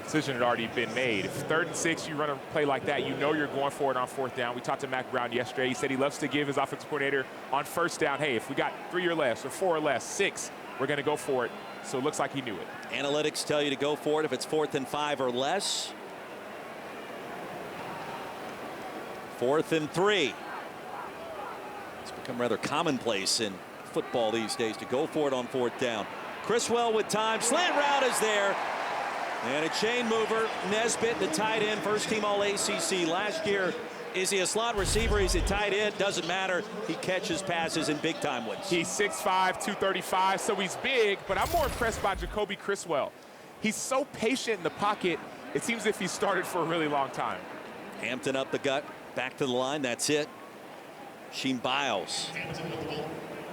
Decision had already been made. If 3rd and 6, you run a play like that, you know you're going for it on 4th down. We talked to Mac Brown yesterday. He said he loves to give his offensive coordinator on 1st down, hey, if we got 3 or less or 4 or less, 6, we're going to go for it. So it looks like he knew it. Analytics tell you to go for it if it's 4th and 5 or less. 4th and 3. It's become rather commonplace in football these days to go for it on 4th down. Criswell with time. Slant route is there. And a chain mover. Nesbitt, the tight end, first team All-ACC last year. Is he a slot receiver? Is he tight end? Doesn't matter. He catches passes in big time ones. He's 6'5", 235, so he's big, but I'm more impressed by Jacoby Criswell. He's so patient in the pocket, it seems as if he started for a really long time. Hampton up the gut, back to the line, that's it. Sheen Biles,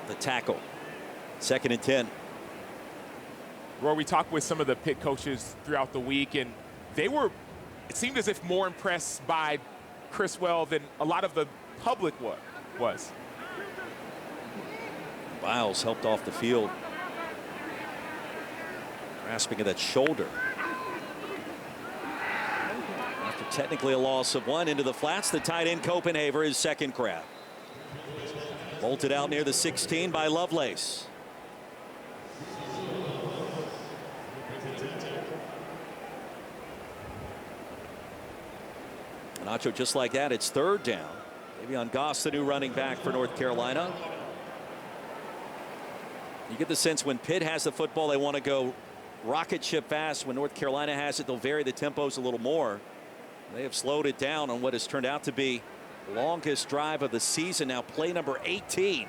the tackle. 2nd and 10. Roy, we talked with some of the Pitt coaches throughout the week, and they were, it seemed as if more impressed by Criswell than a lot of the public was. Biles helped off the field. Grasping at that shoulder. After technically a loss of 1 into the flats, the tight end Copenhaver is 2nd grab. Bolted out near the 16 by Lovelace. Nacho just like that. It's 3rd down. Maybe on Goss, the new running back for North Carolina. You get the sense when Pitt has the football, they want to go rocket ship fast. When North Carolina has it, they'll vary the tempos a little more. They have slowed it down on what has turned out to be the longest drive of the season. Now play number 18.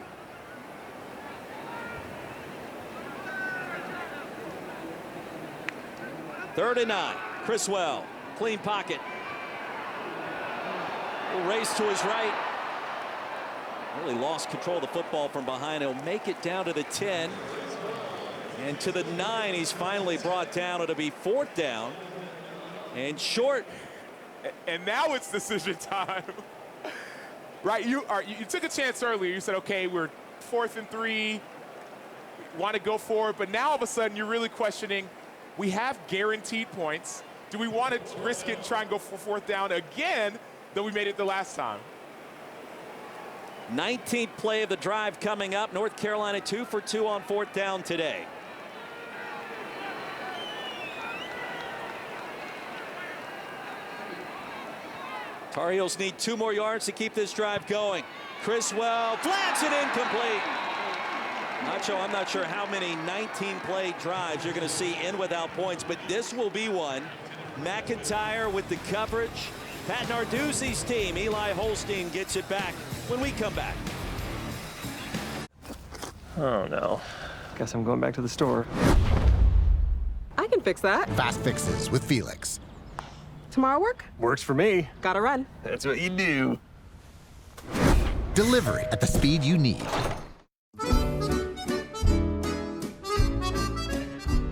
Third and 9. Criswell, clean pocket. Race to his right. Really lost control of the football from behind. He'll make it down to the 10. And to the 9, he's finally brought down. It'll be 4th down. And short. And now it's decision time. Right, you took a chance earlier. You said, okay, we're 4th and 3. Want to go for it. But now all of a sudden you're really questioning, we have guaranteed points. Do we want to risk it and try and go for 4th down again? Though we made it the last time. 19th play of the drive coming up. North Carolina 2 for 2 on 4th down today. Tar Heels need 2 more yards to keep this drive going. Criswell flats it incomplete. Nacho, I'm not sure how many 19-play drives you're going to see in without points, but this will be one. McIntyre with the coverage. Pat Narduzzi's team, Eli Holstein, gets it back when we come back. Oh no. Guess I'm going back to the store. I can fix that. Fast fixes with Felix. Tomorrow work? Works for me. Gotta run. That's what you do. Delivery at the speed you need.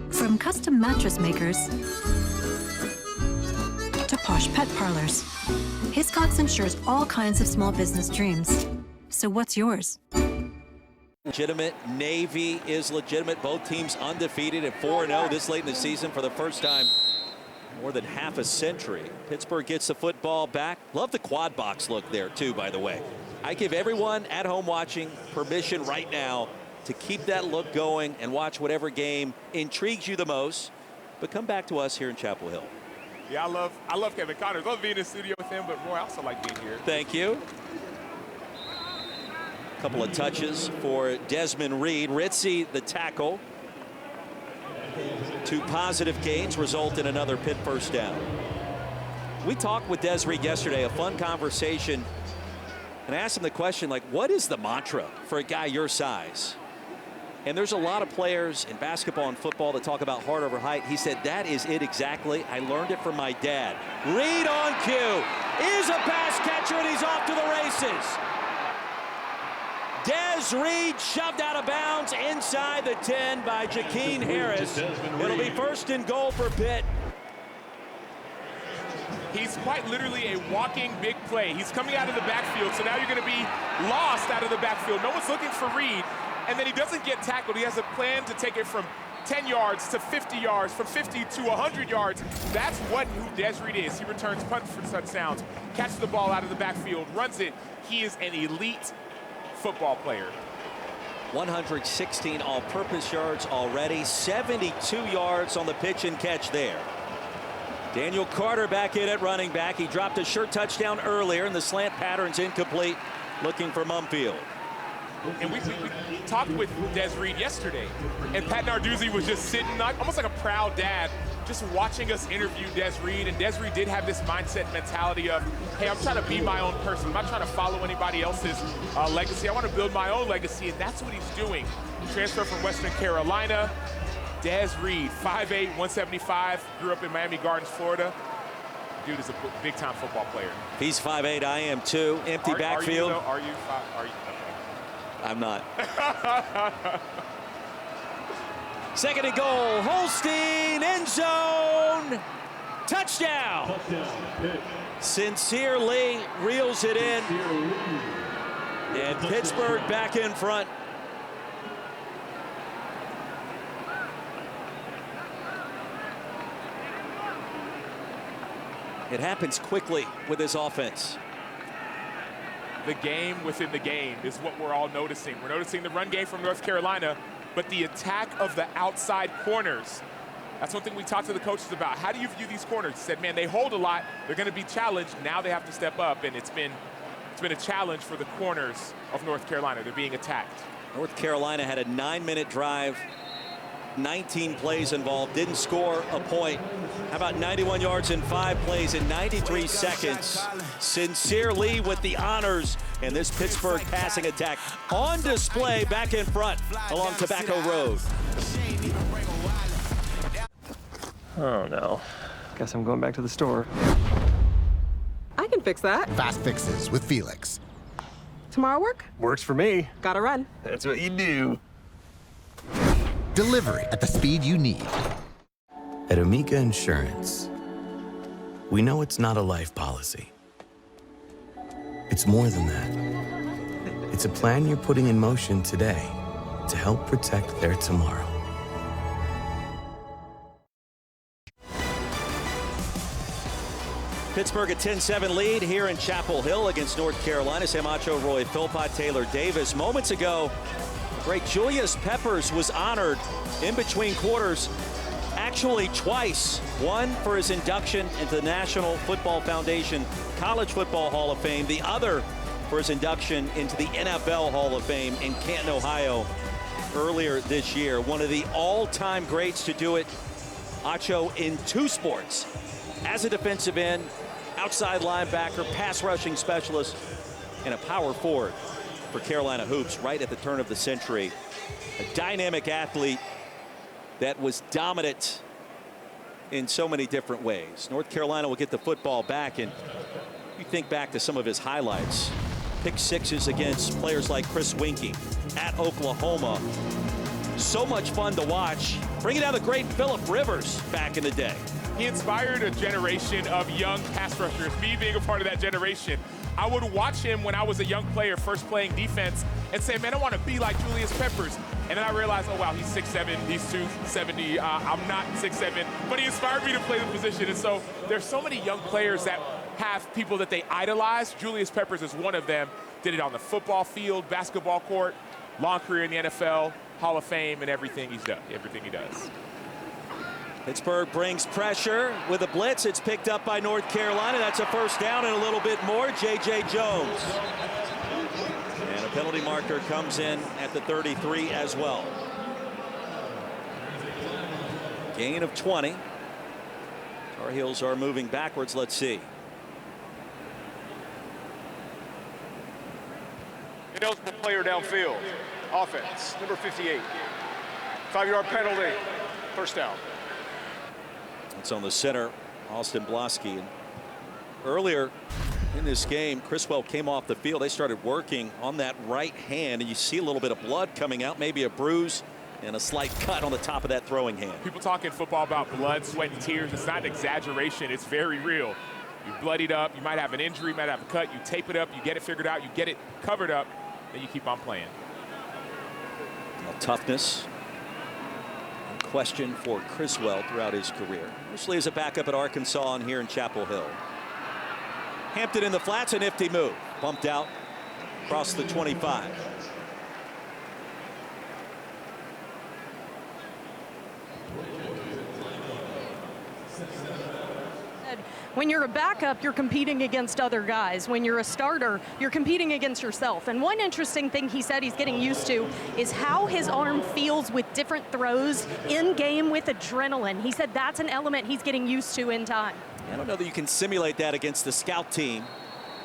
From custom mattress makers to posh pet parlors, Hiscox ensures all kinds of small business dreams. So what's yours? Legitimate. Navy is legitimate. Both teams undefeated at 4-0 this late in the season for the first time more than half a century. Pittsburgh gets the football back. Love the quad box look there too, by the way. I give everyone at home watching permission right now to keep that look going and watch whatever game intrigues you the most. But come back to us here in Chapel Hill. Yeah, I love Kevin Connors. Love being in the studio with him, but Roy, I also like being here. Thank you. A couple of touches for Desmond Reed. Ritzy, the tackle. 2 positive gains result in another Pitt first down. We talked with Des Reed yesterday, a fun conversation, and I asked him the question, like, what is the mantra for a guy your size? And there's a lot of players in basketball and football that talk about heart over height. He said, that is it exactly. I learned it from my dad. Reed on cue. is a pass catcher, and he's off to the races. Des Reed shoved out of bounds inside the 10 by Jakeem Harris. It'll be first and goal for Pitt. He's quite literally a walking big play. He's coming out of the backfield, so now you're going to be lost out of the backfield. No one's looking for Reed, and then he doesn't get tackled. He has a plan to take it from 10 yards to 50 yards, from 50 to 100 yards. That's who Des Reed is. He returns punts for touchdowns, catches the ball out of the backfield, runs it. He is an elite football player. 116 all-purpose yards already, 72 yards on the pitch and catch there. Daniel Carter back in at running back. He dropped a short touchdown earlier, and the slant pattern's incomplete, looking for Mumfield. And we talked with Des Reed yesterday, and Pat Narduzzi was just sitting, almost like a proud dad, just watching us interview Des Reed. And Des Reed did have this mindset mentality of, hey, I'm trying to be my own person. I'm not trying to follow anybody else's legacy. I want to build my own legacy, and that's what he's doing. Transfer from Western Carolina. Des Reed, 5'8", 175, grew up in Miami Gardens, Florida. Dude is a big-time football player. He's 5'8", I am too. Empty backfield. Are you? Okay. I'm not. Second and goal. Holstein, end zone. Touchdown. Sincere Lee reels it in. And Pittsburgh back in front. It happens quickly with this offense. The game within the game is what we're all noticing. We're noticing the run game from North Carolina, but the attack of the outside corners. That's one thing we talked to the coaches about. How do you view these corners? He said, man, they hold a lot. They're going to be challenged. Now they have to step up, and it's been a challenge for the corners of North Carolina. They're being attacked. North Carolina had a 9-minute drive, 19 plays involved, didn't score a point. How about 91 yards in 5 plays in 93 seconds? Sincere Lee with the honors, and this Pittsburgh passing attack on display back in front along Tobacco Road. Oh no. Guess I'm going back to the store. I can fix that. Fast fixes with Felix. Tomorrow work? Works for me. Gotta run. That's what you do. Delivery at the speed you need. At Amica Insurance, we know it's not a life policy. It's more than that. It's a plan you're putting in motion today to help protect their tomorrow. Pittsburgh a 10-7 lead here in Chapel Hill against North Carolina. Samacho, Roy Philpott, Taylor Davis. Moments ago, great Julius Peppers was honored in between quarters, actually twice. One for his induction into the National Football Foundation College Football Hall of Fame. The other for his induction into the NFL Hall of Fame in Canton, Ohio earlier this year. One of the all-time greats to do it, Acho, in 2 sports. As a defensive end, outside linebacker, pass rushing specialist, and a power forward for Carolina Hoops right at the turn of the century. A dynamic athlete that was dominant in so many different ways. North Carolina will get the football back, and you think back to some of his highlights. Pick sixes against players like Chris Winkie at Oklahoma. So much fun to watch. Bringing out the great Phillip Rivers back in the day. He inspired a generation of young pass rushers, me being a part of that generation. I would watch him when I was a young player, first playing defense, and say, man, I want to be like Julius Peppers. And then I realized, oh, wow, he's 6'7", he's 270. I'm not 6'7", but he inspired me to play the position. And so there's so many young players that have people that they idolize. Julius Peppers is one of them. Did it on the football field, basketball court, long career in the NFL, Hall of Fame, and everything he's done, everything he does. Pittsburgh brings pressure with a blitz. It's picked up by North Carolina. That's a first down and a little bit more. J.J. Jones. And a penalty marker comes in at the 33 as well. Gain of 20. Tar Heels are moving backwards. Let's see. Ineligible player downfield. Offense, number 58. 5-yard penalty. First down. It's on the center, Austin Blosky. And earlier, in this game. Criswell came off the field. They started working on that right hand, and you see a little bit of blood coming out, maybe a bruise and a slight cut on the top of that throwing hand. People talking football about blood, sweat, and tears. It's not an exaggeration. It's very real. You're bloodied up. You might have an injury, you might have a cut. You tape it up. You get it figured out. You get it covered up. Then you keep on playing. Well, toughness in question for Criswell throughout his career. Mostly as a backup at Arkansas and here in Chapel Hill. Hampton in the flats, a nifty move. Bumped out across the 25. When you're a backup, you're competing against other guys. When you're a starter, you're competing against yourself. And one interesting thing he said he's getting used to is how his arm feels with different throws in game with adrenaline. He said that's an element he's getting used to in time. I don't know that you can simulate that against the scout team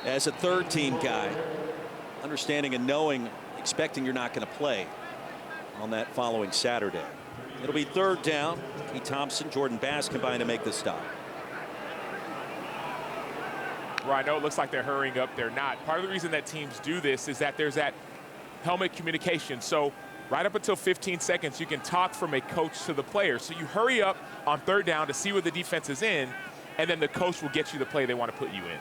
as a third team guy. Understanding and knowing, expecting you're not going to play on that following Saturday. It'll be third down. Key Thompson, Jordan Bass combined to make the stop. Well, I know it looks like they're hurrying up. They're not. Part of the reason that teams do this is that there's that helmet communication. So right up until 15 seconds, you can talk from a coach to the player. So you hurry up on third down to see where the defense is in, and then the coach will get you the play they want to put you in.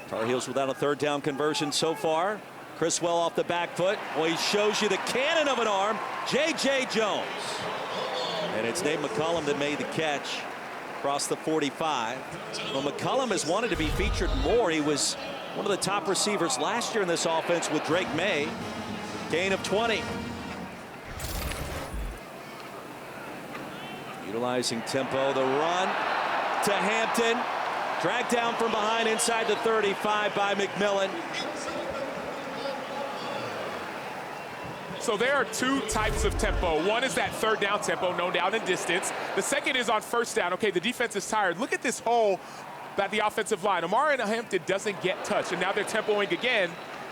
Tar Heels without a third down conversion so far. Criswell off the back foot. Well, he shows you the cannon of an arm. J.J. Jones. And it's Dave McCollum that made the catch across the 45. Well, McCollum has wanted to be featured more. He was one of the top receivers last year in this offense with Drake May. Gain of 20. Utilizing tempo, the run to Hampton. Dragged down from behind inside the 35 by McMillan. So there are two types of tempo. One is that third down tempo, no down and distance. The second is on first down. Okay, the defense is tired. Look at this hole that the offensive line. Amari and Hampton doesn't get touched, and now they're tempoing again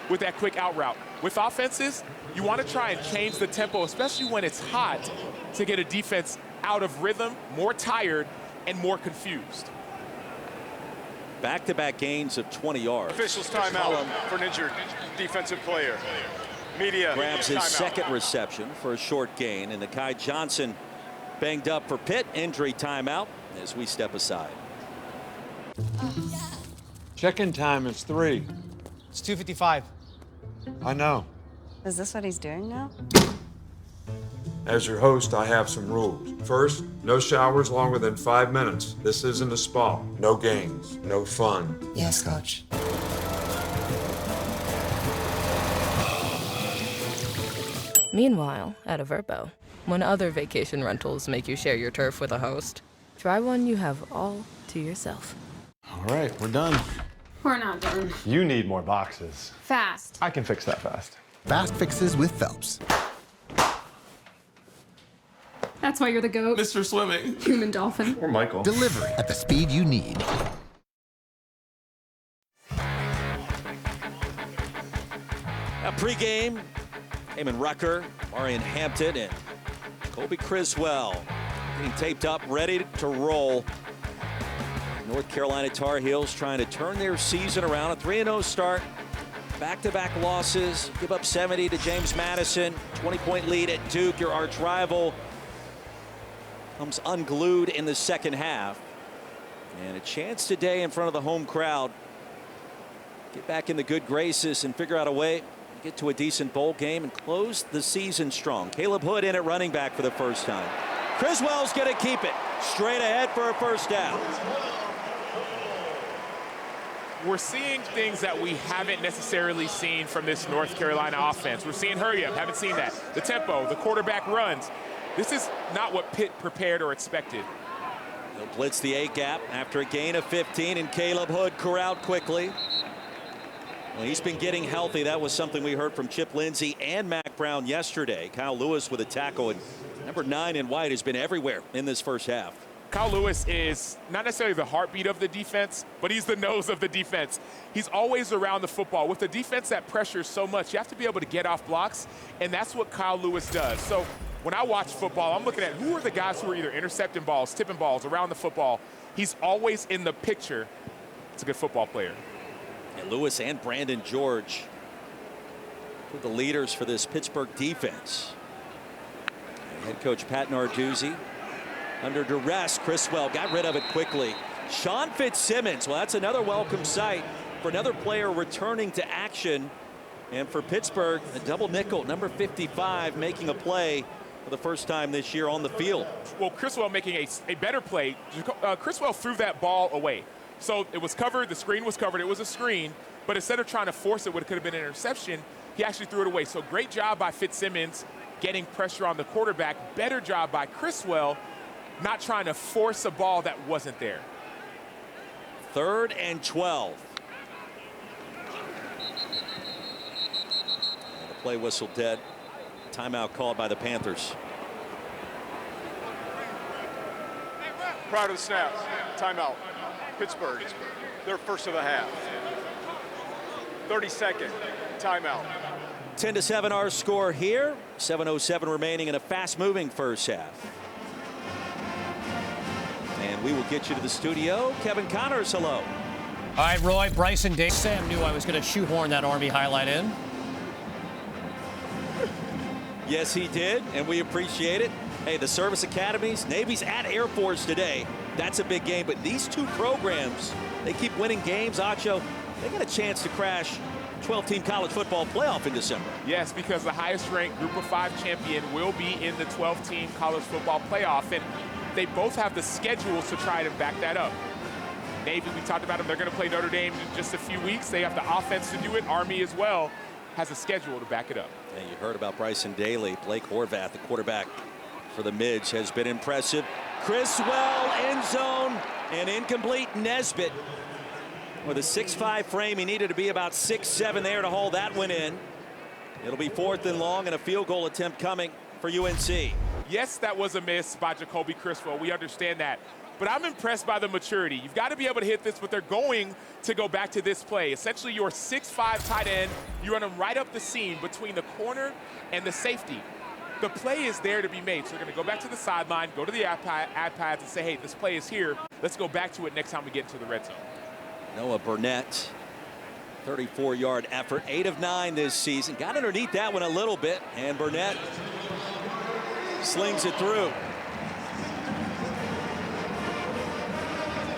with that quick out route. With offenses, you want to try and change the tempo, especially when it's hot, to get a defense out of rhythm, more tired, and more confused. Back-to-back gains of 20 yards. Officials timeout for an injured defensive player. Media grabs his timeout. Second reception for a short gain, and Nakai Johnson banged up for Pitt. Injury timeout as we step aside. Check-in time is 3. It's 2:55. I know. Is this what he's doing now? As your host, I have some rules. First, no showers longer than 5 minutes. This isn't a spa. No games, no fun. Yes, Coach. Meanwhile, at a Verbo, when other vacation rentals make you share your turf with a host, try one you have all to yourself. All right, we're done. We're not done. You need more boxes. Fast. I can fix that fast. Fast fixes with Phelps. That's why you're the GOAT. Mr. Swimming. Human dolphin. Or Michael. Delivery at the speed you need. A pregame, Eamon Rucker, Marion Hampton, and Kobe Criswell getting taped up, ready to roll. North Carolina Tar Heels trying to turn their season around. A 3-0 start. Back-to-back losses. Give up 70 to James Madison. 20-point lead at Duke, your arch rival. Comes unglued in the second half. And a chance today in front of the home crowd. Get back in the good graces and figure out a way to get to a decent bowl game and close the season strong. Caleb Hood in at running back for the first time. Criswell's going to keep it straight ahead for a first down. We're seeing things that we haven't necessarily seen from this North Carolina offense. We're seeing hurry up, haven't seen that. The tempo, the quarterback runs. This is not what Pitt prepared or expected. They'll blitz the A gap after a gain of 15, and Caleb Hood corralled quickly. Well, he's been getting healthy. That was something we heard from Chip Lindsey and Mac Brown yesterday. Kyle Lewis with a tackle, and number 9 in white has been everywhere in this first half. Kyle Lewis is not necessarily the heartbeat of the defense, but he's the nose of the defense. He's always around the football. With a defense that pressures so much, you have to be able to get off blocks, and that's what Kyle Lewis does. So when I watch football, I'm looking at who are the guys who are either intercepting balls, tipping balls around the football. He's always in the picture, It's a good football player. And Lewis and Brandon George, two of the leaders for this Pittsburgh defense. And head coach Pat Narduzzi under duress. Criswell got rid of it quickly. Sean Fitzsimmons, well, that's another welcome sight for another player returning to action. And for Pittsburgh, a double nickel, number 55, making a play for the first time this year on the field. Well, Criswell making a better play. Criswell threw that ball away. So it was covered, the screen was covered, it was a screen, but instead of trying to force it, what could have been an interception, he actually threw it away. So great job by Fitzsimmons getting pressure on the quarterback. Better job by Criswell not trying to force a ball that wasn't there. 3rd and 12. And the play whistle dead. Timeout called by the Panthers. Prior to the snap, timeout. Pittsburgh, their first of the half. 30-second timeout. 10-7 our score here. 7:07 remaining in a fast-moving first half. And we will get you to the studio. Kevin Connors, hello. All right, Roy, Bryson Day. Sam knew I was going to shoehorn that Army highlight in. Yes, he did, and we appreciate it. Hey, the service academies, Navy's at Air Force today. That's a big game, but these two programs, they keep winning games. Acho, they got a chance to crash 12-team college football playoff in December. Yes, because the highest-ranked Group of 5 champion will be in the 12-team college football playoff, and they both have the schedules to try to back that up. Navy, we talked about them. They're going to play Notre Dame in just a few weeks. They have the offense to do it. Army as well has a schedule to back it up. And you heard about Bryson Daly. Blake Horvath, the quarterback for the Mids, has been impressive. Criswell, end zone, and incomplete. Nesbitt with a 6'5" frame. He needed to be about 6'7" there to haul that one in. It'll be 4th and long and a field goal attempt coming for UNC. Yes, that was a miss by Jacoby Criswell. We understand that. But I'm impressed by the maturity. You've got to be able to hit this, but they're going to go back to this play. Essentially, your 6'5" tight end, you run him right up the seam between the corner and the safety. The play is there to be made. So they're going to go back to the sideline, go to the ad pads and say, hey, this play is here. Let's go back to it next time we get into the red zone. Noah Burnett, 34-yard effort, 8 of 9 this season. Got underneath that one a little bit, and Burnett slings it through.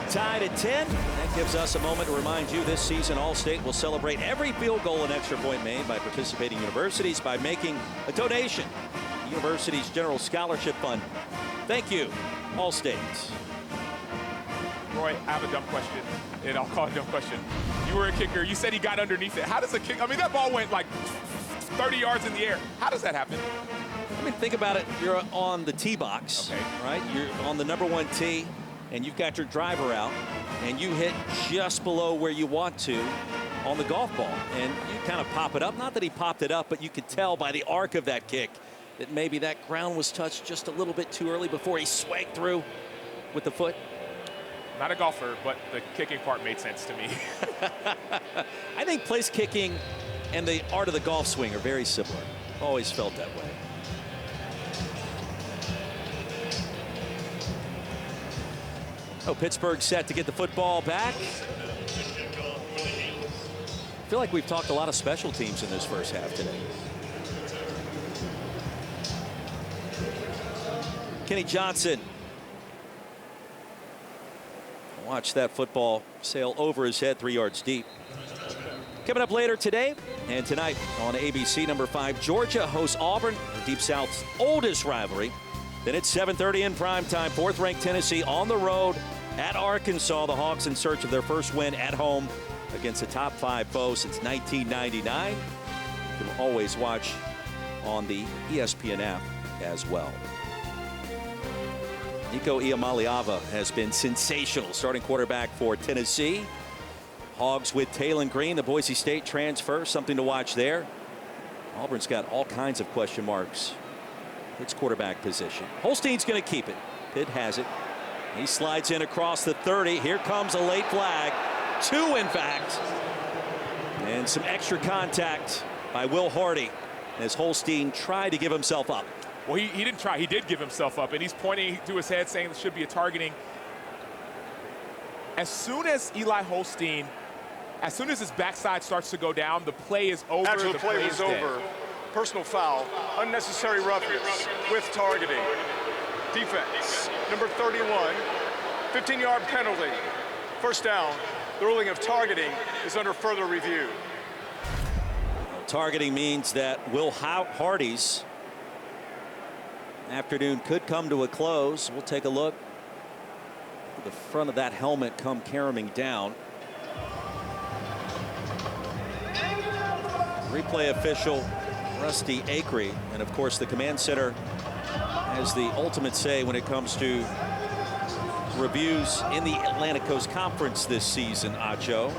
Tied at 10. That gives us a moment to remind you this season Allstate will celebrate every field goal and extra point made by participating universities by making a donation to the university's General Scholarship Fund. Thank you, Allstate. Roy, I have a dumb question, and I'll call it a dumb question. You were a kicker. You said he got underneath it. How does a kick? I mean, that ball went like 30 yards in the air. How does that happen? I mean, think about it. You're on the tee box, okay, right? You're on the number 1 tee, and you've got your driver out, and you hit just below where you want to on the golf ball, and you kind of pop it up. Not that he popped it up, but you could tell by the arc of that kick that maybe that ground was touched just a little bit too early before he swagged through with the foot. Not a golfer, but the kicking part made sense to me. I think place kicking and the art of the golf swing are very similar. Always felt that way. Oh, Pittsburgh set to get the football back. I feel like we've talked a lot of special teams in this first half today. Kenny Johnson. Watch that football sail over his head 3 yards deep. Coming up later today and tonight on ABC, number 5, Georgia hosts Auburn, the Deep South's oldest rivalry. Then it's 7:30 in primetime, 4th-ranked Tennessee on the road at Arkansas. The Hawks in search of their first win at home against a top 5 foe since 1999. You can always watch on the ESPN app as well. Nico Iamaleava has been sensational, starting quarterback for Tennessee. Hogs with Taylon Green, the Boise State transfer, something to watch there. Auburn's got all kinds of question marks. Its quarterback position. Holstein's going to keep it. Pitt has it. He slides in across the 30. Here comes a late flag. 2, in fact. And some extra contact by Will Hardy as Holstein tried to give himself up. Well, he didn't try. He did give himself up, and he's pointing to his head saying there should be a targeting. As soon as Eli Holstein, as soon as his backside starts to go down, the play is over. After the play was over, personal foul, unnecessary roughness with targeting. Defense, number 31, 15-yard penalty. First down. The ruling of targeting is under further review. Targeting means that Will Hardy's afternoon could come to a close. We'll take a look. The front of that helmet come caroming down. Replay official Rusty Acree, and of course the command center has the ultimate say when it comes to reviews in the Atlantic Coast Conference this season, Acho.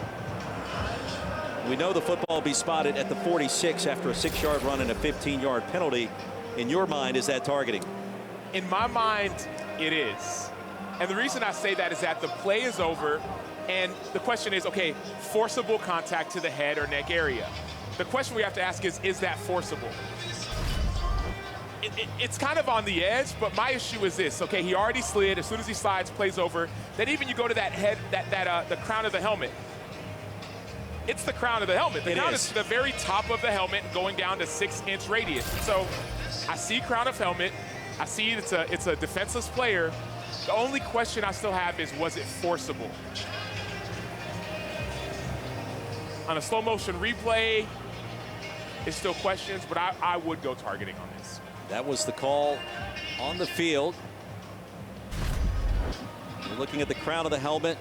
We know the football will be spotted at the 46 after a 6-yard run and a 15-yard penalty. In your mind, is that targeting? In my mind, it is. And the reason I say that is that the play is over, and the question is, okay, forcible contact to the head or neck area. The question we have to ask is that forcible? It's kind of on the edge, but my issue is this. Okay, he already slid. As soon as he slides, plays over. Then even you go to that head, the crown of the helmet. It's the crown of the helmet. The crown is the very top of the helmet going down to 6-inch radius. So I see crown of helmet. I see it's a defenseless player. The only question I still have is, was it forcible? On a slow motion replay, it's still questions, but I would go targeting on this. That was the call on the field. You're looking at the crown of the helmet,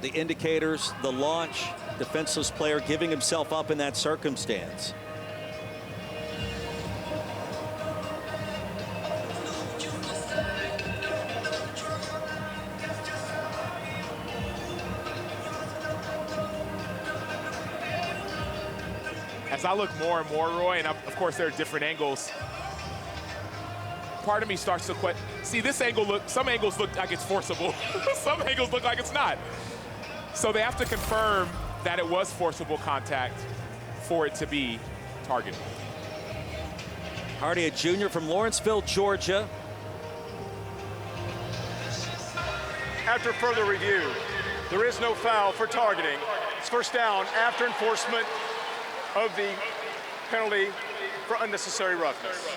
the indicators, the launch, defenseless player giving himself up in that circumstance. As I look more and more, Roy, and of course there are different angles, part of me starts to question. See, this angle some angles look like it's forcible. Some angles look like it's not. So they have to confirm that it was forcible contact for it to be targeted. Hardy, a junior from Lawrenceville, Georgia. After further review, there is no foul for targeting. It's first down after enforcement of the penalty for unnecessary roughness.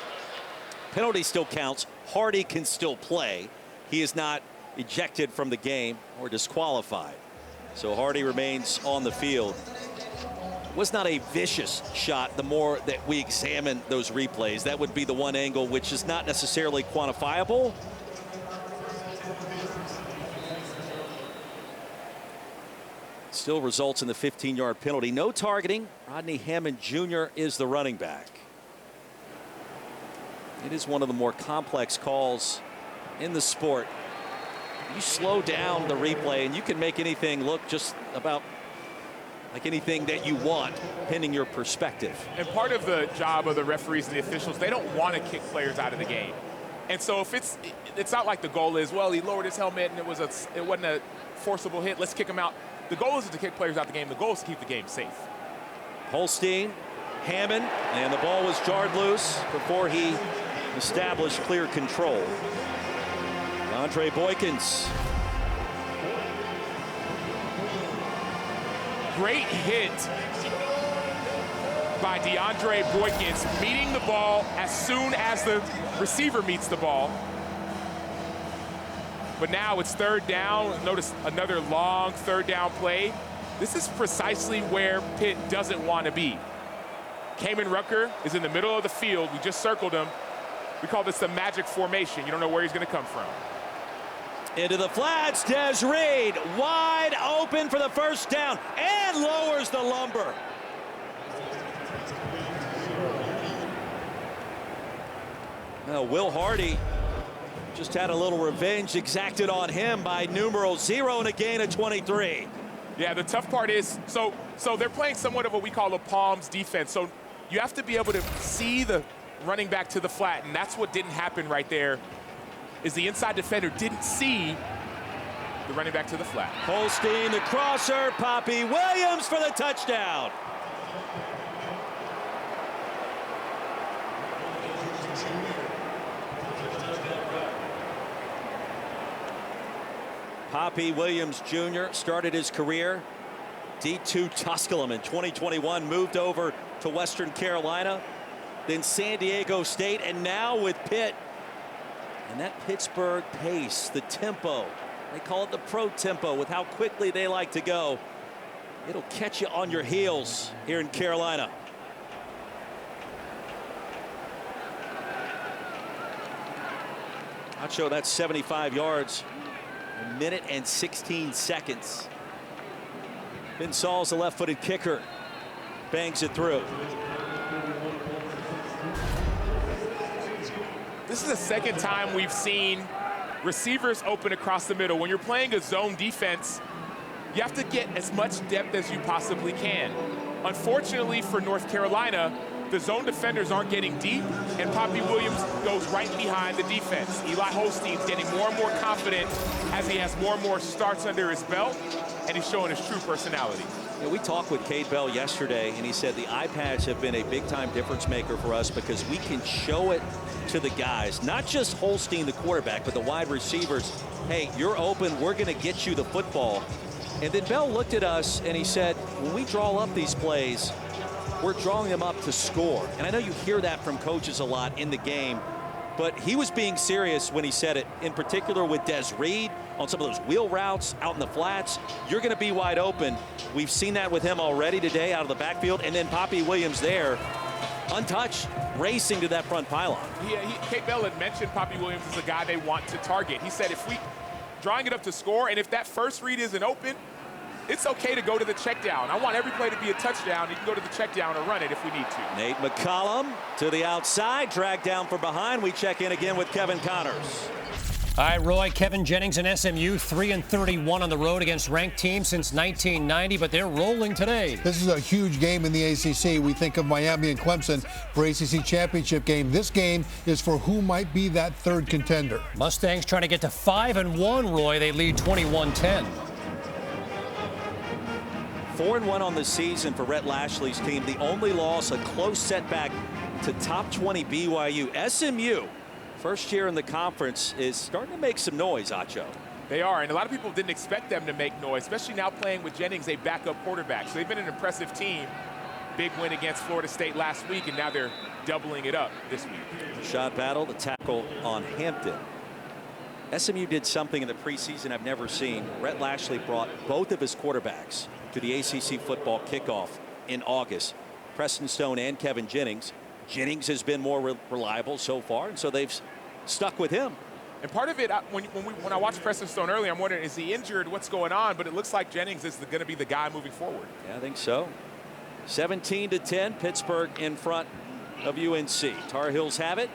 Penalty still counts. Hardy can still play. He is not ejected from the game or disqualified. So Hardy remains on the field. Was not a vicious shot. The more that we examine those replays, that would be the one angle which is not necessarily quantifiable. Still results in the 15-yard penalty. No targeting. Rodney Hammond Jr. is the running back. It is one of the more complex calls in the sport. You slow down the replay and you can make anything look just about like anything that you want, pending your perspective. And part of the job of the referees and the officials, they don't want to kick players out of the game. And so if it's not like the goal is, well, he lowered his helmet and it wasn't a forcible hit, let's kick him out. The goal isn't to kick players out of the game. The goal is to keep the game safe. Holstein, Hammond, and the ball was jarred loose before he established clear control. Andre Boykins. Great hit by DeAndre Boykins, meeting the ball as soon as the receiver meets the ball. But now it's third down. Notice another long third down play. This is precisely where Pitt doesn't want to be. Kamen Rucker is in the middle of the field. We just circled him. We call this the magic formation. You don't know where he's going to come from. Into the flats, Des Reed, wide open for the first down, and lowers the lumber. Well, Will Hardy just had a little revenge exacted on him by numero 0 and a gain of 23. Yeah, the tough part is, so they're playing somewhat of what we call a palms defense. So you have to be able to see the running back to the flat, and that's what didn't happen right there, is the inside defender didn't see the running back to the flat. Holstein, the crosser, Poppy Williams for the touchdown. Poppy Williams Jr. started his career D2 Tusculum in 2021, moved over to Western Carolina, then San Diego State, and now with Pitt. And that Pittsburgh pace, the tempo, they call it the pro tempo, with how quickly they like to go. It'll catch you on your heels here in Carolina. I'll show that 75 yards, a minute and 16 seconds. Ben Saul's the left-footed kicker, bangs it through. This is the second time we've seen receivers open across the middle. When you're playing a zone defense, you have to get as much depth as you possibly can. Unfortunately for North Carolina, the zone defenders aren't getting deep, and Poppy Williams goes right behind the defense. Eli Holstein's getting more and more confident as he has more and more starts under his belt, and he's showing his true personality. Yeah, we talked with Cade Bell yesterday, and he said the eye pads have been a big-time difference maker for us because we can show it to the guys, not just Holstein, the quarterback, but the wide receivers. Hey, you're open. We're going to get you the football. And then Bell looked at us, and he said, when we draw up these plays, we're drawing them up to score. And I know you hear that from coaches a lot in the game, but he was being serious when he said it, in particular with Des Reed on some of those wheel routes out in the flats. You're going to be wide open. We've seen that with him already today out of the backfield. And then Poppy Williams there, untouched, racing to that front pylon. Cade Bell had mentioned Poppy Williams is a guy they want to target. He said if we drawing it up to score, and if that first read isn't open, it's okay to go to the check down. I want every play to be a touchdown. You can go to the check down or run it if we need to. Nate McCollum to the outside, dragged down from behind. We check in again with Kevin Connors. All right, Roy, Kevin Jennings and SMU 3-31 on the road against ranked teams since 1990, but they're rolling today. This is a huge game in the ACC. We think of Miami and Clemson for ACC championship game. This game is for who might be that third contender. Mustangs trying to get to 5-1, Roy. They lead 21-10. 4-1 on the season for Rhett Lashley's team. The only loss, a close setback to top 20 BYU. SMU, first year in the conference, is starting to make some noise, Acho. They are, and a lot of people didn't expect them to make noise, especially now playing with Jennings, a backup quarterback. So they've been an impressive team. Big win against Florida State last week, and now they're doubling it up this week. Shot battle, the tackle on Hampton. SMU did something in the preseason I've never seen. Rhett Lashley brought both of his quarterbacks to the ACC football kickoff in August. Preston Stone and Kevin Jennings. Jennings has been more reliable so far, and so they've stuck with him. And part of it, when I watched Preston Stone earlier, I'm wondering, is he injured? What's going on? But it looks like Jennings is going to be the guy moving forward. Yeah, I think so. 17-10, Pittsburgh in front of UNC. Tar Heels have it.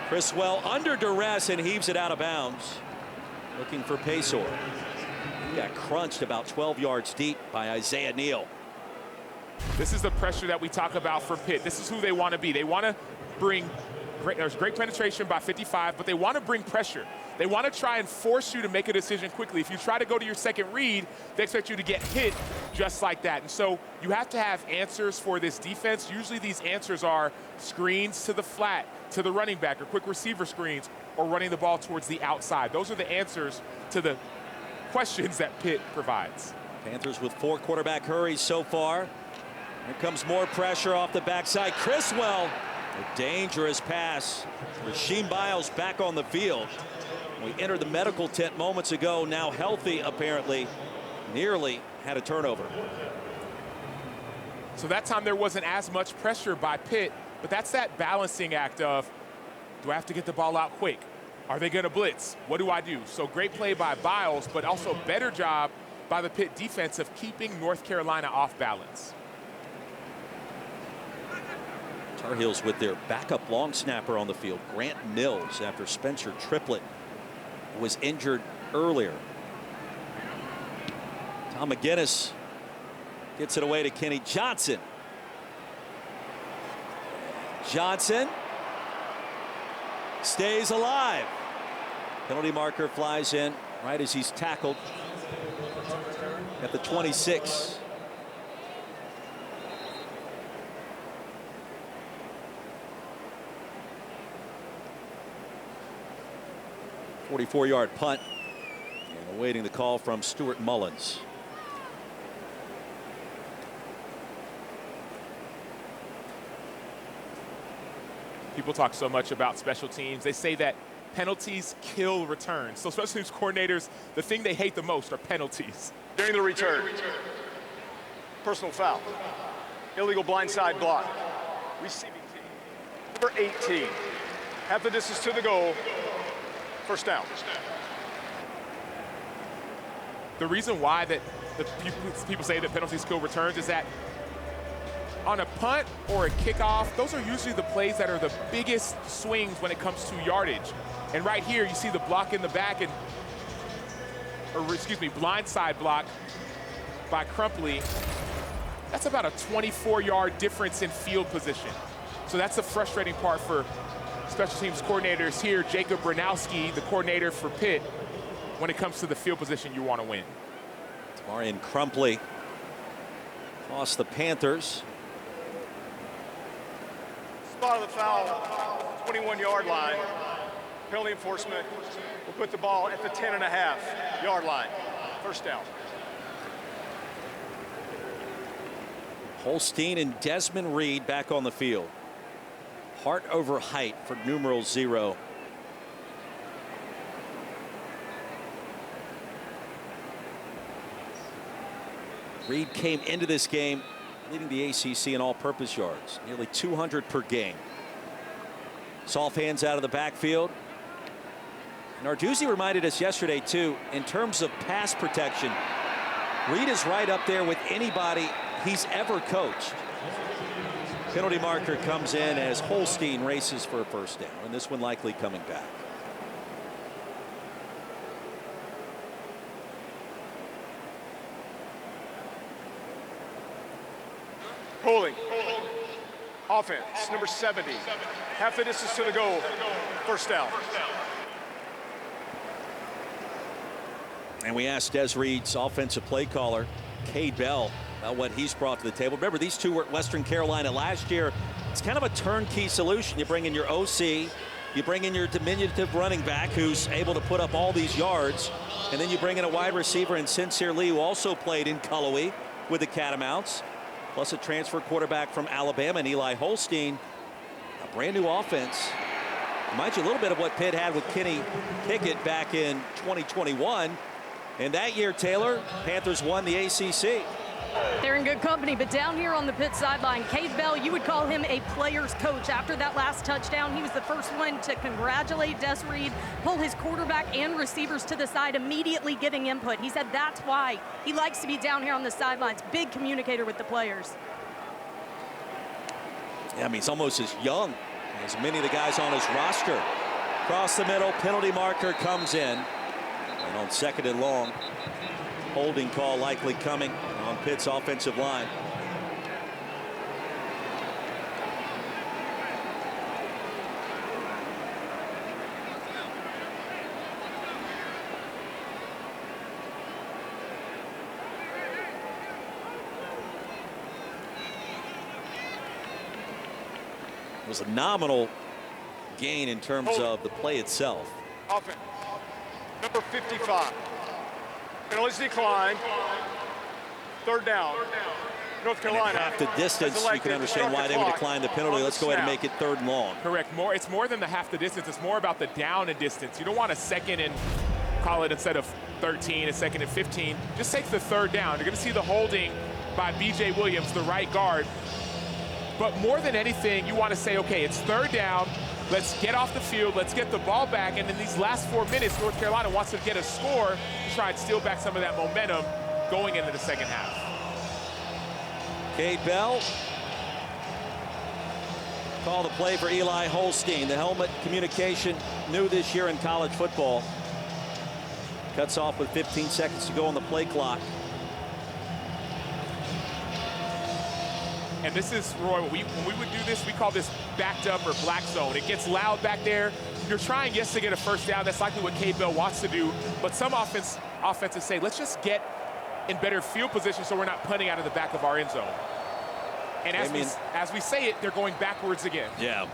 Criswell under duress and heaves it out of bounds. Looking for Paysour. He got crunched about 12 yards deep by Isaiah Neal. This is the pressure that we talk about for Pitt. This is who they want to be. They want to bring there's great penetration by 55, but they want to bring pressure. They want to try and force you to make a decision quickly. If you try to go to your second read, they expect you to get hit just like that. And so you have to have answers for this defense. Usually these answers are screens to the flat, to the running back, or quick receiver screens, or running the ball towards the outside. Those are the answers to the questions that Pitt provides. Panthers with 4 quarterback hurries so far. Here comes more pressure off the backside. Criswell, a dangerous pass. Rasheem Biles back on the field. We entered the medical tent moments ago, now healthy apparently. Nearly had a turnover. So that time there wasn't as much pressure by Pitt, but that's that balancing act of, do I have to get the ball out quick? Are they going to blitz? What do I do? So great play by Biles, but also better job by the Pitt defense of keeping North Carolina off balance. Tar Heels with their backup long snapper on the field, Grant Mills, after Spencer Triplett was injured earlier. Tom McGinnis gets it away to Kenny Johnson. Johnson stays alive. Penalty marker flies in right as he's tackled at the 26. .44-yard punt. And Awaiting the call from Stuart Mullins. People talk so much about special teams. They say that penalties kill returns. So special teams coordinators, the thing they hate the most are penalties. During the return, personal foul, illegal blindside block, receiving team, number 18, half the distance to the goal, first down. The reason why that people say that penalties kill returns is that on a punt or a kickoff, those are usually the plays that are the biggest swings when it comes to yardage. And right here, you see the block in the back, blindside block by Crumpley. That's about a 24-yard difference in field position. So that's the frustrating part for special teams coordinators here. Jacob Branowski, the coordinator for Pitt, when it comes to the field position you want to win. Marion Crumpley across the Panthers. Spot of the foul, 21-yard line. Penalty enforcement will put the ball at the 10.5-yard line. First down. Holstein and Desmond Reed back on the field. Heart over height for numeral 0. Reed came into this game leading the ACC in all-purpose yards, nearly 200 per game. Soft hands out of the backfield. And Narduzzi reminded us yesterday, too, in terms of pass protection, Reed is right up there with anybody he's ever coached. Penalty marker comes in as Holstein races for a first down, and this one likely coming back. Holding. Offense, number 70. Half the distance to the goal. First down. And we asked Des Reed's offensive play caller, Cade Bell, about what he's brought to the table. Remember, these two were at Western Carolina last year. It's kind of a turnkey solution. You bring in your OC, you bring in your diminutive running back who's able to put up all these yards, and then you bring in a wide receiver in Sincere Lee, who also played in Cullowhee with the Catamounts, plus a transfer quarterback from Alabama, and Eli Holstein. A brand new offense. Reminds you a little bit of what Pitt had with Kenny Pickett back in 2021. And that year, Taylor, Panthers won the ACC. They're in good company, but down here on the Pitt sideline, Cade Bell, you would call him a player's coach. After that last touchdown, he was the first one to congratulate Des Reed, pull his quarterback and receivers to the side, immediately giving input. He said that's why he likes to be down here on the sidelines. Big communicator with the players. Yeah, I mean, he's almost as young as many of the guys on his roster. Across the middle, penalty marker comes in. And on 2nd and long, holding call likely coming on Pitt's offensive line. It was a nominal gain in terms of the play itself. Offense. Number 55. Penalties decline. Third down. North Carolina. Half the distance, you can understand why they would decline the penalty. Let's go ahead and make it 3rd and long. Correct. It's more than the half the distance. It's more about the down and distance. You don't want a second and call it instead of 13, a second and 15. Just take the 3rd down. You're going to see the holding by B.J. Williams, the right guard. But more than anything, you want to say, okay, it's 3rd down. Let's get off the field. Let's get the ball back. And in these last 4 minutes, North Carolina wants to get a score to try and steal back some of that momentum going into the second half. Cade Bell. Call the play for Eli Holstein. The helmet communication new this year in college football. Cuts off with 15 seconds to go on the play clock. And this is, Roy, when we would do this, we call this backed up or black zone. It gets loud back there. You're trying, yes, to get a first down. That's likely what Cade Bell wants to do. But some offenses say, let's just get in better field position so we're not punting out of the back of our end zone. And as we say it, they're going backwards again. Yeah.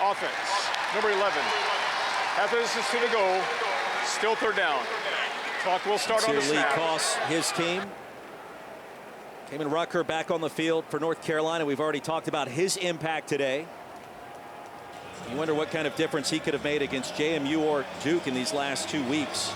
Offense, number 11. Half the distance to the goal, still third down. Clock will start on the snap. Lee costs his team. Kamen Rucker back on the field for North Carolina. We've already talked about his impact today. You wonder what kind of difference he could have made against JMU or Duke in these last 2 weeks.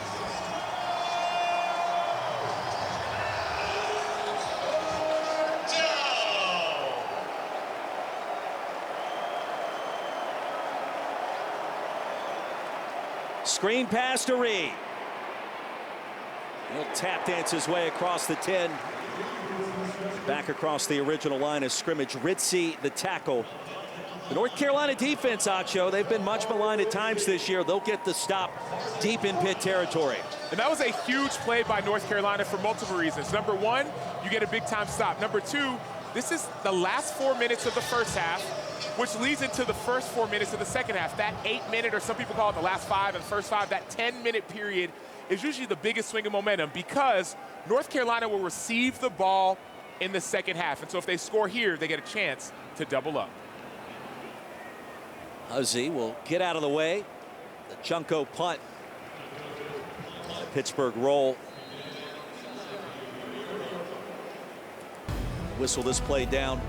Screen pass to Reed. He'll tap dance his way across the 10. Back across the original line of scrimmage. Ritzy, the tackle. The North Carolina defense, Acho, they've been much maligned at times this year. They'll get the stop deep in Pitt territory. And that was a huge play by North Carolina for multiple reasons. Number one, you get a big-time stop. Number two, this is the last 4 minutes of the first half, which leads into the first 4 minutes of the second half. That 8-minute, or some people call it the last 5 and first 5, that 10-minute period is usually the biggest swing of momentum because North Carolina will receive the ball in the second half. And so if they score here, they get a chance to double up. Huzzy will get out of the way. The Junko punt. Pittsburgh roll. Whistle this play down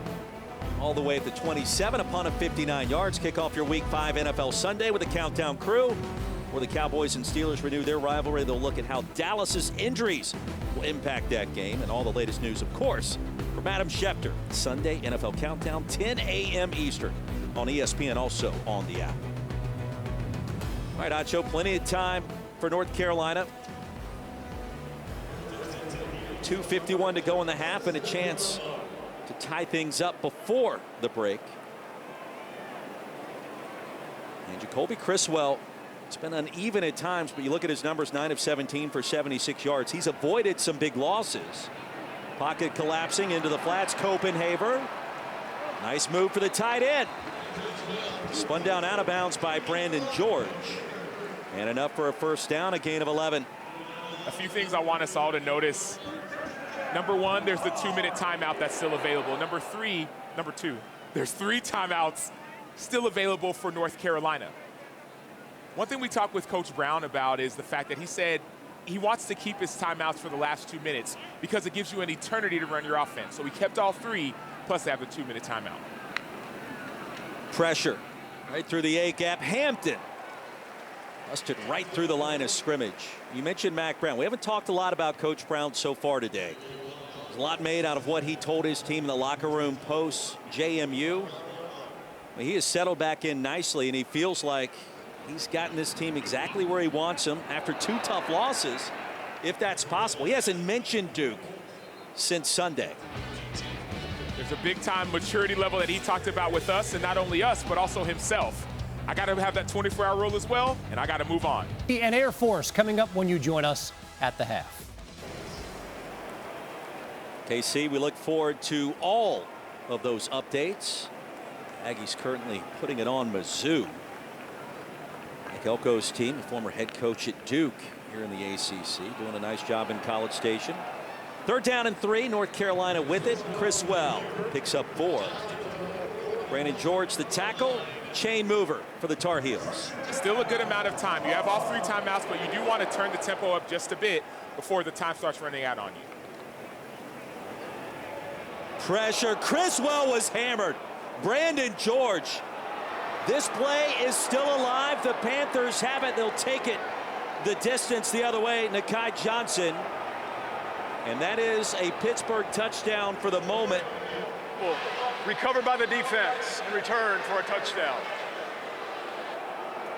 all the way at the 27. A punt of 59 yards. Kick off your Week 5 NFL Sunday with the Countdown Crew, where the Cowboys and Steelers renew their rivalry. They'll look at how Dallas's injuries will impact that game and all the latest news, of course, from Adam Schefter. Sunday NFL Countdown, 10 a.m. Eastern on ESPN, also on the app. All right, Acho, plenty of time for North Carolina. 2:51 to go in the half and a chance to tie things up before the break. And Jacoby Criswell, it's been uneven at times, but you look at his numbers, 9 of 17 for 76 yards. He's avoided some big losses. Pocket collapsing into the flats. Copenhaver. Nice move for the tight end. Spun down out of bounds by Brandon George. And enough for a first down, a gain of 11. A few things I want us all to notice. Number one, there's the 2-minute timeout that's still available. Number two, there's 3 timeouts still available for North Carolina. One thing we talked with Coach Brown about is the fact that he said he wants to keep his timeouts for the last 2 minutes because it gives you an eternity to run your offense. So we kept all 3, plus they have the 2-minute timeout. Pressure right through the A-gap. Hampton busted right through the line of scrimmage. You mentioned Mack Brown. We haven't talked a lot about Coach Brown so far today. There's a lot made out of what he told his team in the locker room post JMU. Well, he has settled back in nicely, and he feels like he's gotten this team exactly where he wants them after 2 tough losses, if that's possible. He hasn't mentioned Duke since Sunday. There's a big-time maturity level that he talked about with us, and not only us, but also himself. I got to have that 24-hour rule as well, and I got to move on. And Air Force coming up when you join us at the half. KC, we look forward to all of those updates. Aggies currently putting it on Mizzou. Mike Elko's team, a former head coach at Duke here in the ACC, doing a nice job in College Station. 3rd down and 3, North Carolina with it. Criswell picks up 4. Brandon George, the tackle, chain mover for the Tar Heels. Still a good amount of time. You have all 3 timeouts, but you do want to turn the tempo up just a bit before the time starts running out on you. Pressure. Criswell was hammered. Brandon George. This play is still alive. The Panthers have it. They'll take it the distance the other way. Nakai Johnson. And that is a Pittsburgh touchdown for the moment. Well, recovered by the defense and returned for a touchdown.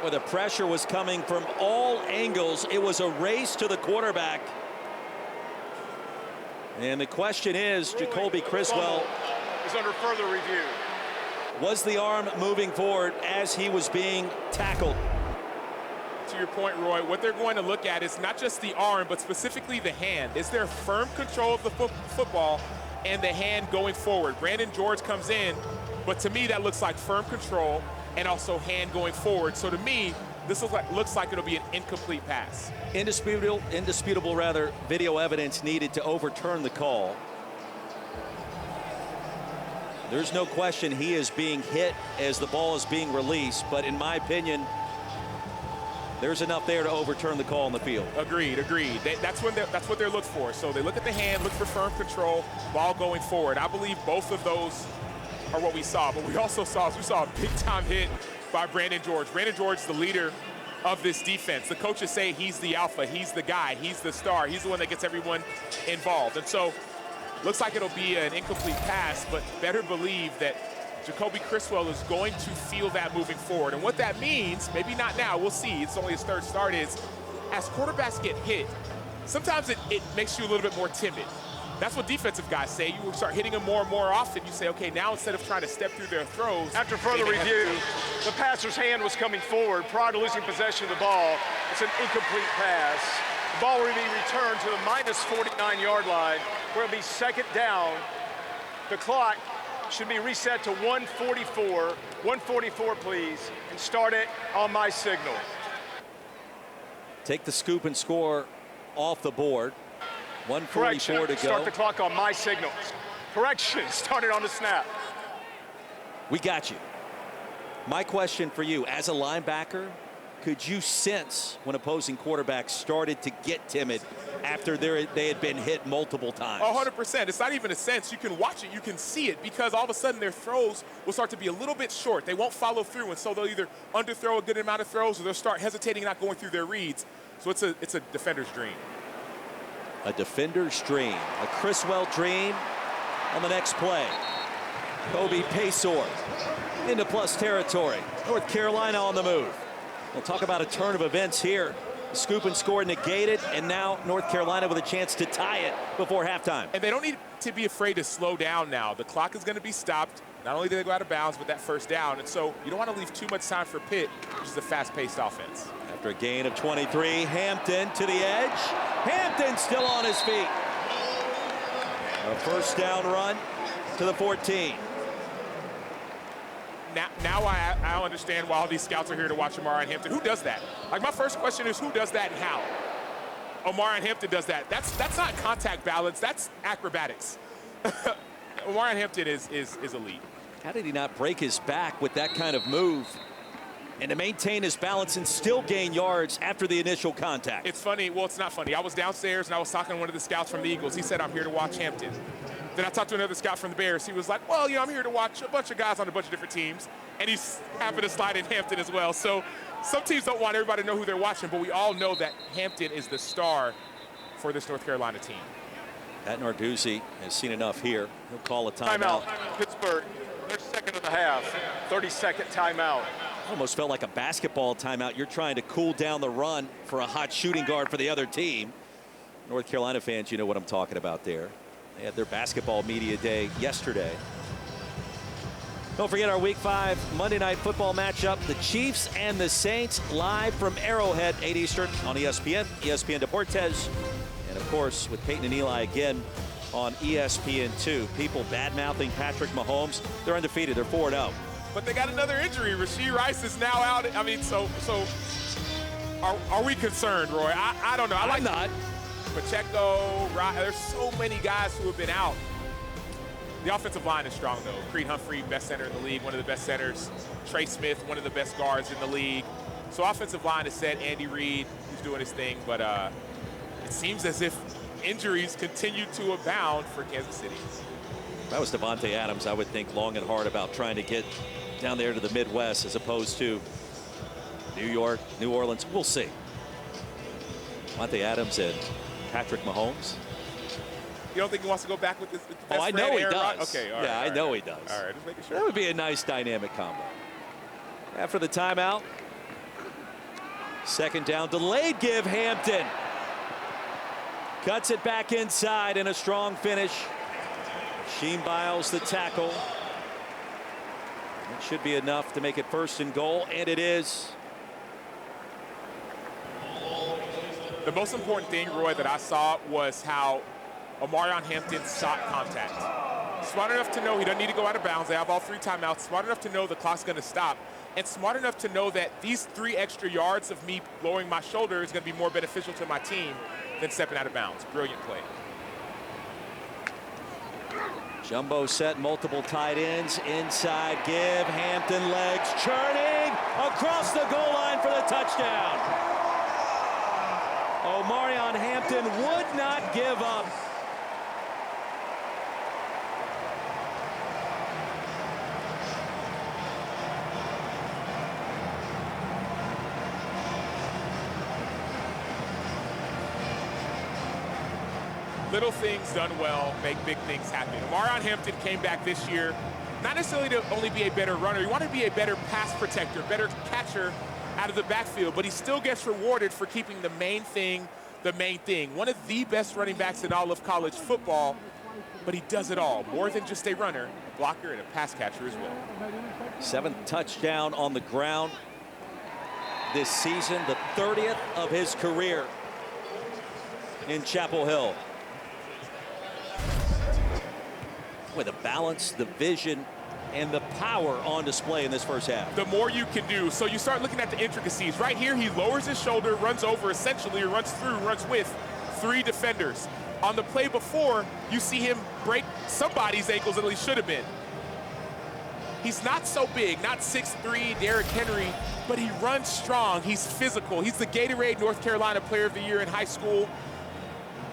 Where the pressure was coming from all angles. It was a race to the quarterback. And the question is, Jacoby Criswell is under further review. Was the arm moving forward as he was being tackled? To your point, Roy, what they're going to look at is not just the arm, but specifically the hand. Is there firm control of the football and the hand going forward? Brandon George comes in, but to me that looks like firm control and also hand going forward. So to me, this looks like it'll be an incomplete pass. Indisputable video evidence needed to overturn the call. There's no question he is being hit as the ball is being released, but in my opinion, there's enough there to overturn the call on the field. Agreed. That's what they're looking for. So they look at the hand, look for firm control, ball going forward. I believe both of those are what we saw. But we also saw a big-time hit by Brandon George. Brandon George is the leader of this defense. The coaches say he's the alpha, he's the guy, he's the star, he's the one that gets everyone involved. And so looks like it'll be an incomplete pass, but better believe that Jacoby Criswell is going to feel that moving forward. And what that means, maybe not now, we'll see, it's only his third start, is as quarterbacks get hit, sometimes it makes you a little bit more timid. That's what defensive guys say. You start hitting them more and more often. You say, okay, now instead of trying to step through their throws. After further review, the passer's hand was coming forward prior to losing possession of the ball. It's an incomplete pass. The ball will be returned to the minus 49-yard line, where it'll be second down. The clock should be reset to 1:44. 1:44, please, and start it on my signal. Take the scoop and score off the board. 1:44 to go. Start the clock on my signal. Correction, started on the snap. We got you. My question for you, as a linebacker, could you sense when opposing quarterbacks started to get timid after they had been hit multiple times? 100%. It's not even a sense. You can watch it. You can see it, because all of a sudden their throws will start to be a little bit short. They won't follow through, and so they'll either underthrow a good amount of throws, or they'll start hesitating, not going through their reads. So it's a defender's dream. A defender's dream. A Criswell dream on the next play. Kobe Paysour into plus territory. North Carolina on the move. We'll talk about a turn of events here. Scoop and score negated, and now North Carolina with a chance to tie it before halftime. And they don't need to be afraid to slow down now. The clock is going to be stopped. Not only do they go out of bounds, but that first down. And so you don't want to leave too much time for Pitt, which is a fast-paced offense. After a gain of 23, Hampton to the edge. Hampton still on his feet. A first down run to the 14. Now I understand why all these scouts are here to watch Omarion Hampton. Who does that? Like, my first question is, who does that and how? Omarion Hampton does that. That's not contact balance. That's acrobatics. Omarion Hampton is elite. How did he not break his back with that kind of move and to maintain his balance and still gain yards after the initial contact? It's funny. Well, it's not funny. I was downstairs and I was talking to one of the scouts from the Eagles. He said, I'm here to watch Hampton. Then I talked to another scout from the Bears. He was like, well, I'm here to watch a bunch of guys on a bunch of different teams. And he's happy to slide in Hampton as well. So some teams don't want everybody to know who they're watching, but we all know that Hampton is the star for this North Carolina team. Pat Narduzzi has seen enough here. He'll call a timeout. Pittsburgh, their second of the half, 30-second timeout. Almost felt like a basketball timeout. You're trying to cool down the run for a hot shooting guard for the other team. North Carolina fans, you know what I'm talking about there. They had their basketball media day yesterday. Don't forget our Week 5 Monday Night Football matchup. The Chiefs and the Saints live from Arrowhead, 8 Eastern on ESPN, ESPN Deportes. And, of course, with Peyton and Eli again on ESPN2. People bad-mouthing Patrick Mahomes. They're undefeated. They're 4-0. But they got another injury. Rashee Rice is now out. I mean, so are we concerned, Roy? I don't know. I'm not. Pacheco, there's so many guys who have been out. The offensive line is strong, though. Creed Humphrey, best center in the league, one of the best centers. Trey Smith, one of the best guards in the league. So offensive line is set. Andy Reid, who's doing his thing. But it seems as if injuries continue to abound for Kansas City. If that was Devontae Adams, I would think long and hard about trying to get down there to the Midwest as opposed to New York, New Orleans. We'll see. Devontae Adams and Patrick Mahomes. You don't think he wants to go back with his best friend? Oh, I know he does. Okay, all right. Yeah, I know he does. All right, just making sure. That would be a nice dynamic combo. After the timeout, second down, delayed give, Hampton. Cuts it back inside in a strong finish. Sheen Biles the tackle. It should be enough to make it first and goal, and it is. The most important thing, Roy, that I saw was how Omarion Hampton sought contact. Smart enough to know he doesn't need to go out of bounds. They have all 3 timeouts. Smart enough to know the clock's going to stop. And smart enough to know that these 3 extra yards of me lowering my shoulder is going to be more beneficial to my team than stepping out of bounds. Brilliant play. Jumbo set, multiple tight ends, inside give, Hampton legs churning, across the goal line for the touchdown. Omarion Hampton would not give up. Little things done well make big things happen. Omarion Hampton came back this year, not necessarily to only be a better runner. He wanted to be a better pass protector, better catcher out of the backfield, but he still gets rewarded for keeping the main thing the main thing. One of the best running backs in all of college football, but he does it all. More than just a runner, a blocker, and a pass catcher as well. 7th touchdown on the ground this season, the 30th of his career in Chapel Hill. With the balance, the vision, and the power on display in this first half. The more you can do. So you start looking at the intricacies. Right here, he lowers his shoulder, runs over essentially, or runs through, runs with 3 defenders. On the play before, you see him break somebody's ankles that he should have been. He's not so big, not 6'3", Derrick Henry, but he runs strong. He's physical. He's the Gatorade North Carolina Player of the Year in high school.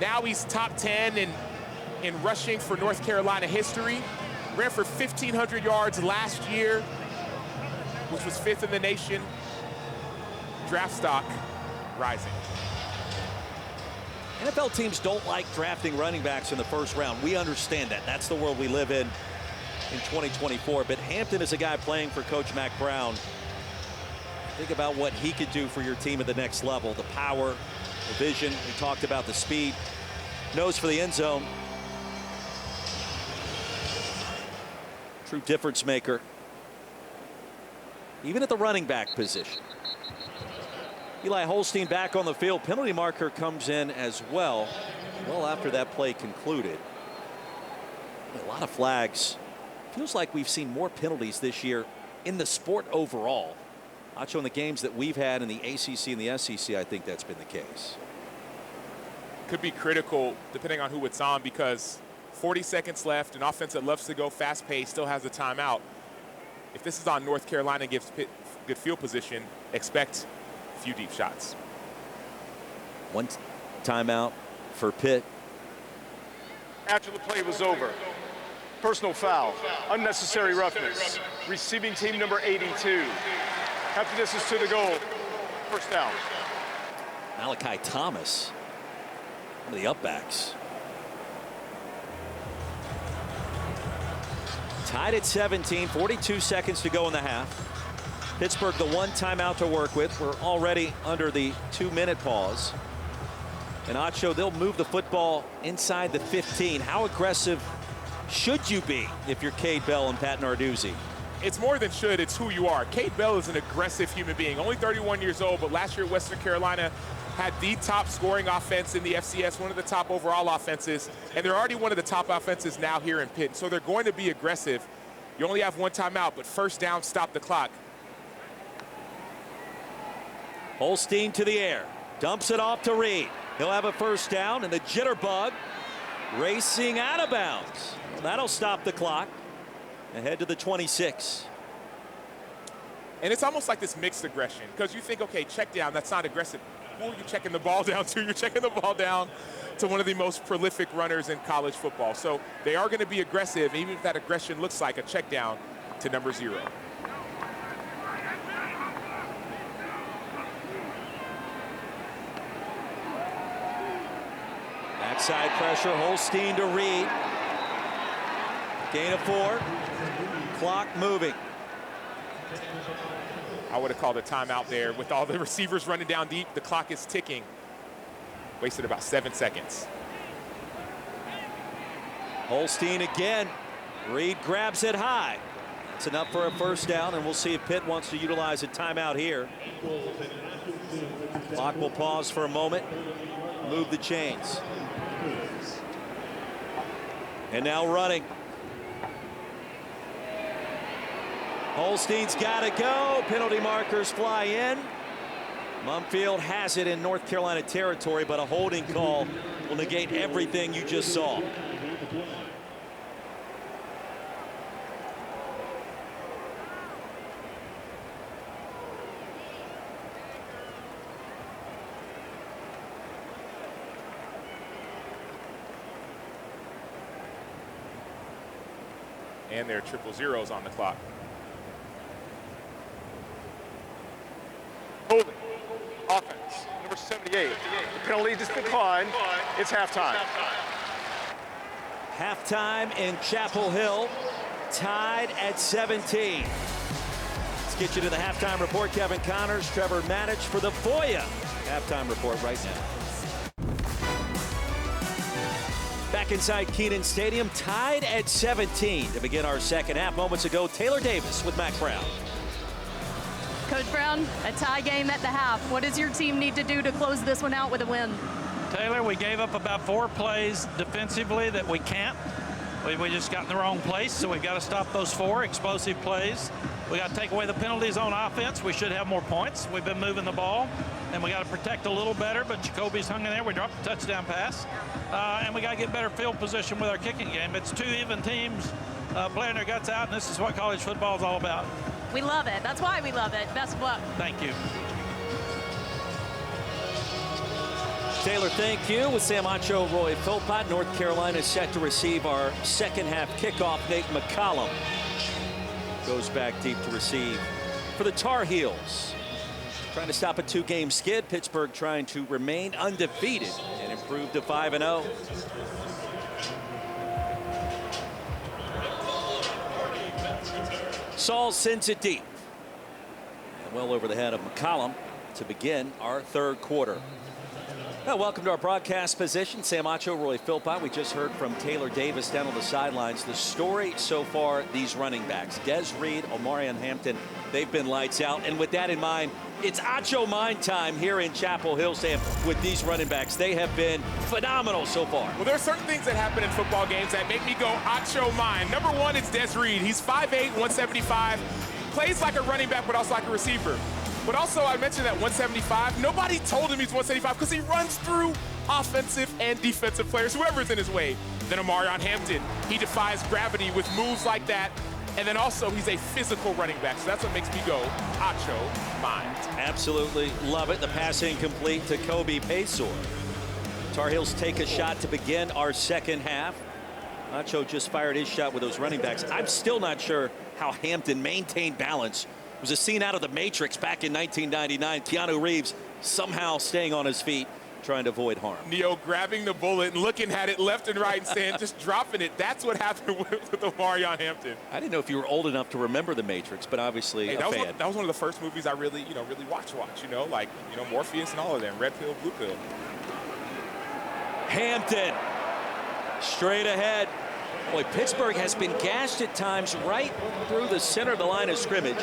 Now he's top 10 in rushing for North Carolina history. Ran for 1,500 yards last year, which was 5th in the nation. Draft stock rising. NFL teams don't like drafting running backs in the first round. We understand that. That's the world we live in 2024. But Hampton is a guy playing for Coach Mack Brown. Think about what he could do for your team at the next level. The power, the vision. We talked about the speed. Nose for the end zone. True difference maker. Even at the running back position. Eli Holstein back on the field. Penalty marker comes in as well. Well after that play concluded. A lot of flags. Feels like we've seen more penalties this year in the sport overall. Acho, in the games that we've had in the ACC and the SEC, I think that's been the case. Could be critical depending on who it's on, because 40 seconds left, an offense that loves to go fast paced still has a timeout. If this is on North Carolina, gives Pitt good field position, expect a few deep shots. 1 timeout for Pitt. After the play was over, personal foul, unnecessary roughness, receiving team number 82. After this is to the goal, first down. Malachi Thomas, one of the upbacks. Tied at 17, 42 seconds to go in the half. Pittsburgh the 1 timeout to work with. We're already under the 2-minute pause. And Acho, they'll move the football inside the 15. How aggressive should you be if you're Cade Bell and Pat Narduzzi? It's more than should, it's who you are. Cade Bell is an aggressive human being, only 31 years old, but last year at Western Carolina had the top scoring offense in the FCS, one of the top overall offenses, and they're already one of the top offenses now here in Pitt. So they're going to be aggressive. You only have 1 timeout, but first down, stop the clock. Holstein to the air, dumps it off to Reed. He'll have a first down, and the jitterbug racing out of bounds. Well, that'll stop the clock. Ahead to the 26. And it's almost like this mixed aggression, because you think, okay, check down, that's not aggressive. Who are you checking the ball down to? You're checking the ball down to one of the most prolific runners in college football. So they are going to be aggressive, even if that aggression looks like a check down to number 0. Backside pressure, Holstein to Reed. Gain of 4. Clock moving. I would have called a timeout there. With all the receivers running down deep, the clock is ticking. Wasted about 7 seconds. Holstein again. Reed grabs it high. It's enough for a first down, and we'll see if Pitt wants to utilize a timeout here. Clock will pause for a moment. Move the chains. And now running. Holstein's got to go. Penalty markers fly in. Mumfield has it in North Carolina territory, but a holding call will negate everything you just saw. and their 000s on the clock. Holding. Offense. Number 78. The penalty just declined. It's halftime. Halftime in Chapel Hill, tied at 17. Let's get you to the halftime report. Kevin Connors, Trevor Maddich for the FOIA halftime report right now. Back inside Kenan Stadium, tied at 17 to begin our second half. Moments ago, Taylor Davis with Mac Brown. Coach Brown, a tie game at the half. What does your team need to do to close this one out with a win? Taylor, we gave up about 4 plays defensively that we can't. We just got in the wrong place, so we've got to stop those 4 explosive plays. We got to take away the penalties on offense. We should have more points. We've been moving the ball, and we got to protect a little better, but Jacoby's hung in there. We dropped a touchdown pass, and we got to get better field position with our kicking game. It's 2 even teams playing their guts out, and this is what college football is all about. We love it. That's why we love it. Best of luck. Thank you. Taylor, thank you. With Sam Acho, Roy Philpott, North Carolina set to receive our second half kickoff. Nate McCollum goes back deep to receive for the Tar Heels. Trying to stop a 2-game skid. Pittsburgh trying to remain undefeated and improve to 5-0. Saul sends it deep. And well over the head of McCollum to begin our third quarter. Well, welcome to our broadcast position. Sam Acho, Roy Philpott. We just heard from Taylor Davis down on the sidelines. The story so far, these running backs, Des Reed, Omarion Hampton, they've been lights out. And with that in mind, it's Acho Mind time here in Chapel Hill, Sam, with these running backs. They have been phenomenal so far. Well, there are certain things that happen in football games that make me go Acho Mind. Number one is Des Reed. He's 5'8", 175, plays like a running back, but also like a receiver. But also, I mentioned that 175, nobody told him he's 175 because he runs through offensive and defensive players, whoever's in his way. Then Omarion Hampton, he defies gravity with moves like that. And then also, he's a physical running back. So that's what makes me go Acho Mind. Absolutely love it. The pass incomplete to Kobe Paysour. Tar Heels take a shot to begin our second half. Acho just fired his shot with those running backs. I'm still not sure how Hampton maintained balance. It was a scene out of The Matrix back in 1999. Keanu Reeves somehow staying on his feet, trying to avoid harm. Neo grabbing the bullet and looking at it left and right and saying, just dropping it. That's what happened with Omarion Hampton. I didn't know if you were old enough to remember The Matrix, but obviously a fan. That was one of the first movies I really watch, like, Morpheus and all of them, Red Pill, Blue Pill. Hampton, straight ahead. Boy, Pittsburgh has been gashed at times right through the center of the line of scrimmage.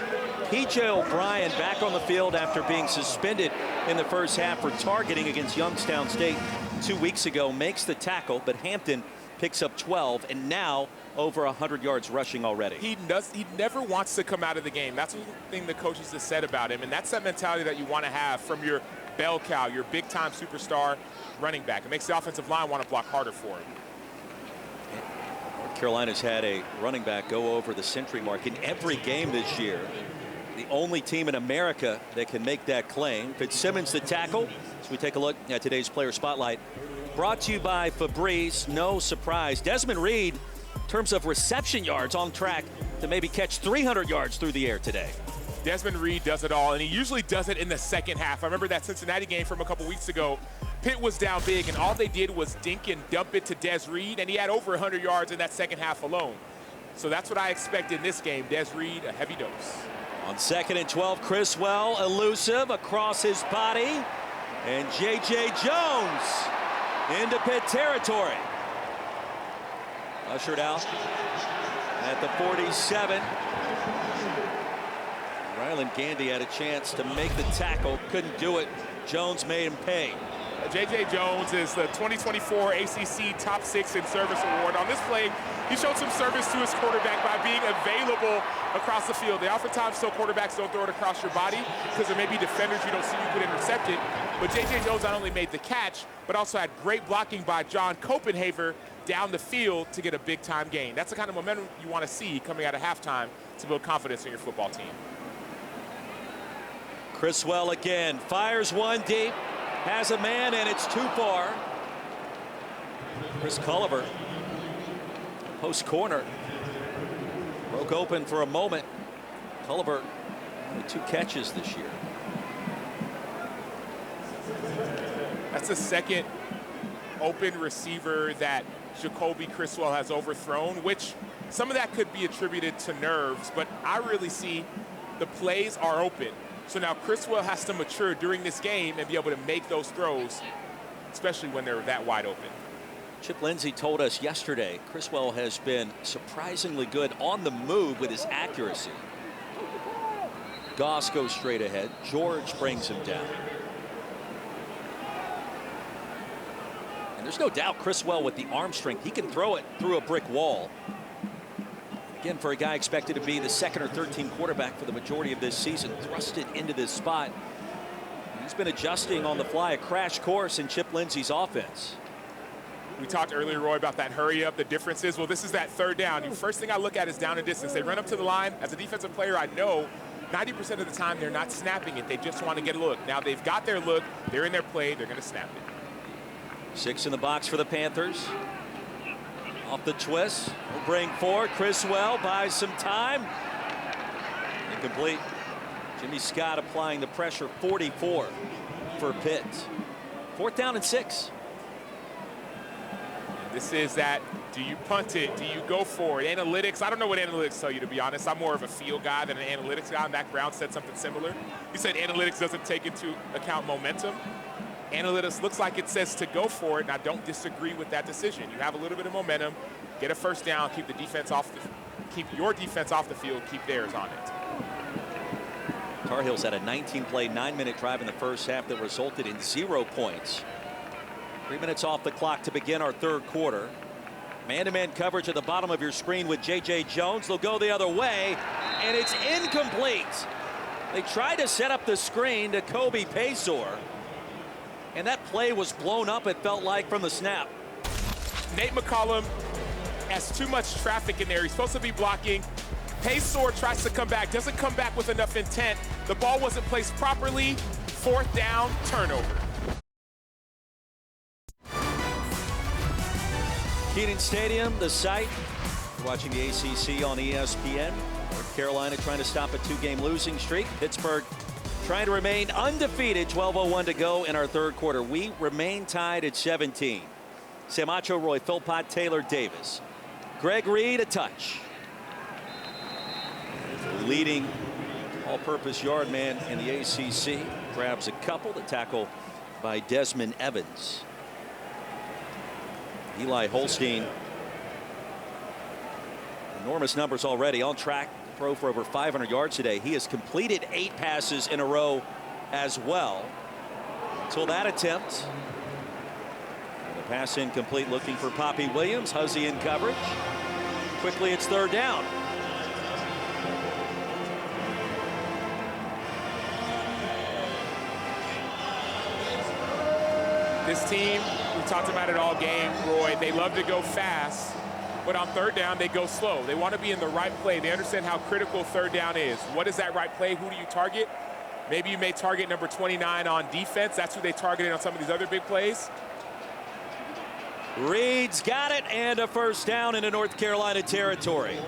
P.J. O'Brien back on the field after being suspended in the first half for targeting against Youngstown State 2 weeks ago. Makes the tackle, but Hampton picks up 12 and now over 100 yards rushing already. He never wants to come out of the game. That's one thing the coaches have said about him, and that's that mentality that you want to have from your bell cow, your big-time superstar running back. It makes the offensive line want to block harder for him. North Carolina's had a running back go over the century mark in every game this year. The only team in America that can make that claim. Fitzsimmons the tackle. As we take a look at today's player spotlight, brought to you by Febreze. No surprise. Desmond Reed, in terms of reception yards, on track to maybe catch 300 yards through the air today. Desmond Reed does it all, and he usually does it in the second half. I remember that Cincinnati game from a couple weeks ago. Pitt was down big, and all they did was dink and dump it to Des Reed, and he had over 100 yards in that second half alone. So that's what I expect in this game. Des Reed, a heavy dose. On 2nd and 12, Criswell elusive across his body, and J.J. Jones into Pitt territory. Ushered out at the 47. Ryland Gandy had a chance to make the tackle, couldn't do it. Jones made him pay. J.J. Jones is the 2024 ACC Top 6 in Service Award. On this play, he showed some service to his quarterback by being available across the field. They oftentimes tell quarterbacks don't throw it across your body because there may be defenders you don't see you could intercept it. But J.J. Jones not only made the catch, but also had great blocking by John Copenhaver down the field to get a big-time gain. That's the kind of momentum you want to see coming out of halftime to build confidence in your football team. Criswell again, fires one deep, has a man, and it's too far. Chris Culliver, post corner. Broke open for a moment. Culliver only 2 catches this year. That's the second open receiver that Jacoby Criswell has overthrown, which some of that could be attributed to nerves, but I really see the plays are open. So now Criswell has to mature during this game and be able to make those throws, especially when they're that wide open. Chip Lindsey told us yesterday Criswell has been surprisingly good on the move with his accuracy. Goss goes straight ahead. George brings him down. And there's no doubt Criswell with the arm strength, he can throw it through a brick wall. Again, for a guy expected to be the 2nd or 3rd team quarterback for the majority of this season, thrusted into this spot. He's been adjusting on the fly, a crash course in Chip Lindsey's offense. We talked earlier, Roy, about that hurry up, the differences. Well, this is that 3rd down. The first thing I look at is down and distance. They run up to the line. As a defensive player, I know 90% of the time they're not snapping it. They just want to get a look. Now they've got their look. They're in their play. They're going to snap it. 6 in the box for the Panthers. Off the twist. Will bring 4. Criswell buys some time. Incomplete. Jimmy Scott applying the pressure. 44 for Pitt. 4th down and 6. This is that, do you punt it? Do you go for it? Analytics, I don't know what analytics tell you, to be honest. I'm more of a feel guy than an analytics guy. Mac Brown said something similar. He said analytics doesn't take into account momentum. Analytics looks like it says to go for it, and I don't disagree with that decision. You have a little bit of momentum, get a 1st down, keep your defense off the field, keep theirs on it. Tar Heels had a 19-play, 9-minute drive in the first half that resulted in 0 points. 3 minutes off the clock to begin our 3rd quarter. Man-to-man coverage at the bottom of your screen with J.J. Jones. They'll go the other way, and it's incomplete. They tried to set up the screen to Kobe Paysour, and that play was blown up, it felt like, from the snap. Nate McCollum has too much traffic in there. He's supposed to be blocking. Paysour tries to come back, doesn't come back with enough intent. The ball wasn't placed properly. 4th down, turnover. Kenan Stadium, the site. You're watching the ACC on ESPN. North Carolina trying to stop a 2-game losing streak. Pittsburgh trying to remain undefeated. 12:01 to go in our 3rd quarter. We remain tied at 17. Samacho, Roy Philpott, Taylor Davis. Greg Reed, a touch. Leading all-purpose yard man in the ACC. Grabs a couple. The tackle by Desmond Evans. Eli Holstein, enormous numbers already, on track to throw for over 500 yards today. He has completed 8 passes in a row as well. Until that attempt. And the pass incomplete, looking for Poppy Williams. Huzzy in coverage. Quickly it's 3rd down. This team, we talked about it all game, Roy. They love to go fast, but on 3rd down, they go slow. They want to be in the right play. They understand how critical 3rd down is. What is that right play? Who do you target? Maybe you may target number 29 on defense. That's who they targeted on some of these other big plays. Reed's got it, and a 1st down into North Carolina territory.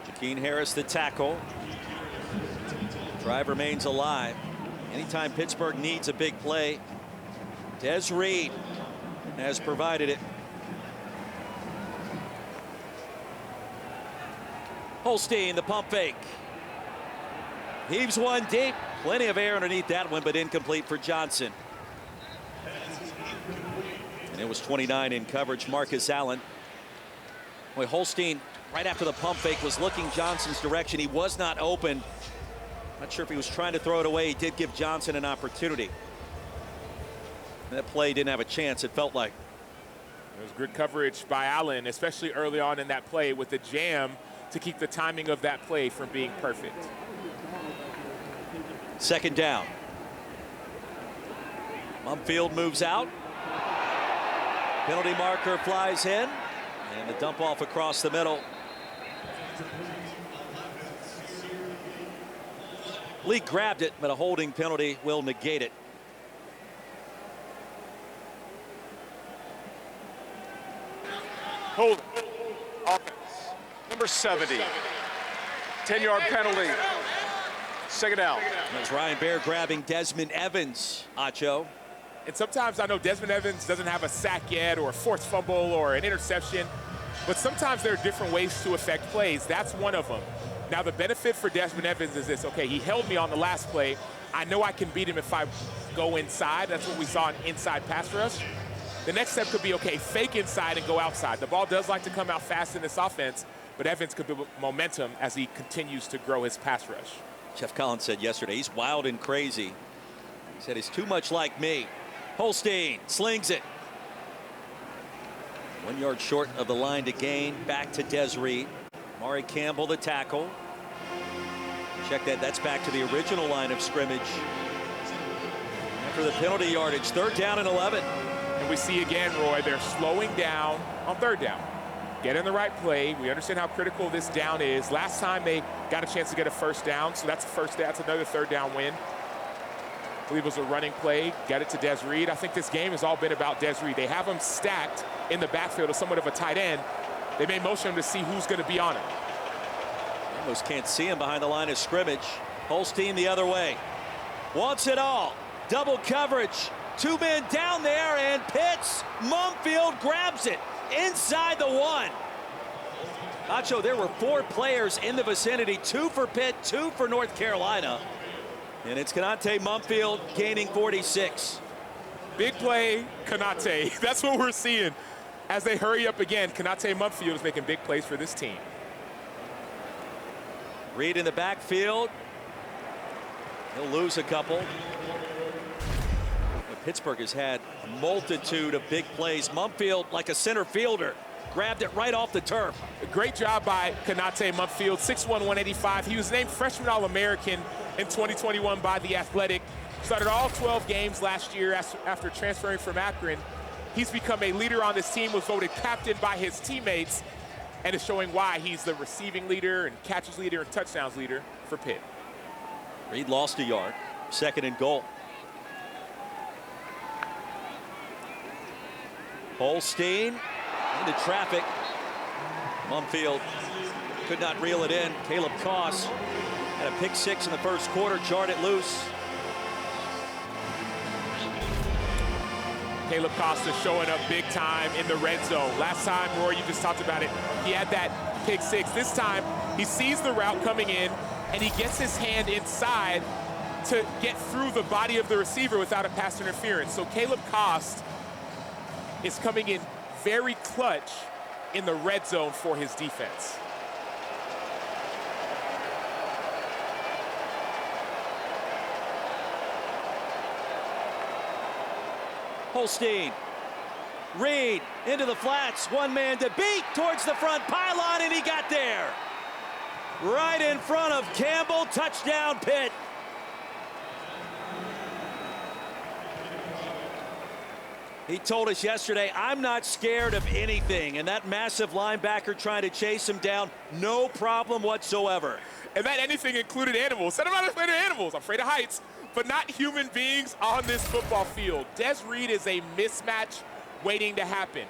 Jakeem Harris, the tackle. Drive remains alive. Anytime Pittsburgh needs a big play, Des Reed has provided it. Holstein, the pump fake. Heaves one deep. Plenty of air underneath that one, but incomplete for Johnson. And it was 29 in coverage. Marcus Allen. Boy, Holstein, right after the pump fake, was looking Johnson's direction. He was not open. Not sure if he was trying to throw it away. He did give Johnson an opportunity. That play didn't have a chance, it felt like. It was good coverage by Allen, especially early on in that play with the jam to keep the timing of that play from being perfect. 2nd down. Mumfield moves out. Penalty marker flies in, and the dump off across the middle. Lee grabbed it, but a holding penalty will negate it. Hold. Offense. Number number 70. 10-yard penalty. Second down. That's Ryan Baer grabbing Desmond Evans, Acho. And sometimes I know Desmond Evans doesn't have a sack yet or a forced fumble or an interception, but sometimes there are different ways to affect plays. That's one of them. Now, the benefit for Desmond Evans is this. Okay, he held me on the last play. I know I can beat him if I go inside. That's what we saw in inside pass rush. The next step could be, okay, fake inside and go outside. The ball does like to come out fast in this offense, but Evans could build momentum as he continues to grow his pass rush. Jeff Collins said yesterday, he's wild and crazy. He said he's too much like me. Holstein slings it. 1 yard short of the line to gain. Back to Des Reed. Maury Campbell the tackle. Check that. That's back to the original line of scrimmage. After the penalty yardage, 3rd down and 11. And we see again, Roy, they're slowing down on 3rd down. Get in the right play. We understand how critical this down is. Last time they got a chance to get a 1st down, so that's another 3rd down win. I believe it was a running play. Get it to Des Reed. I think this game has all been about Des Reed. They have him stacked in the backfield as somewhat of a tight end. They may motion him to see who's going to be on him. Almost can't see him behind the line of scrimmage. Holstein the other way. Wants it all. Double coverage. 2 men down there, and Pitts. Mumfield grabs it inside the 1. Nacho, there were 4 players in the vicinity. 2 for Pitt, 2 for North Carolina. And it's Konate Mumfield gaining 46. Big play, Konate. That's what we're seeing. As they hurry up again, Konate Mumfield is making big plays for this team. Reed in the backfield. He'll lose a couple. But Pittsburgh has had a multitude of big plays. Mumfield, like a center fielder, grabbed it right off the turf. Great job by Konate Mumfield, 6'1", 185. He was named Freshman All-American in 2021 by The Athletic. Started all 12 games last year after transferring from Akron. He's become a leader on this team, was voted captain by his teammates, and is showing why he's the receiving leader and catches leader and touchdowns leader for Pitt. Reed lost a yard. 2nd and goal. Holstein into traffic. Mumfield could not reel it in. Caleb Koss had a pick 6 in the 1st quarter, jarred it loose. Caleb Costa showing up big time in the red zone. Last time, Roy, you just talked about it, he had that pick 6. This time, he sees the route coming in, and he gets his hand inside to get through the body of the receiver without a pass interference. So Caleb Costa is coming in very clutch in the red zone for his defense. Holstein. Reed into the flats. 1 man to beat towards the front pylon, and he got there. Right in front of Campbell. Touchdown, Pitt. He told us yesterday, I'm not scared of anything. And that massive linebacker trying to chase him down, no problem whatsoever. And that anything included animals. Said I'm not afraid of animals. I'm afraid of heights, but not human beings on this football field. Des Reed is a mismatch waiting to happen.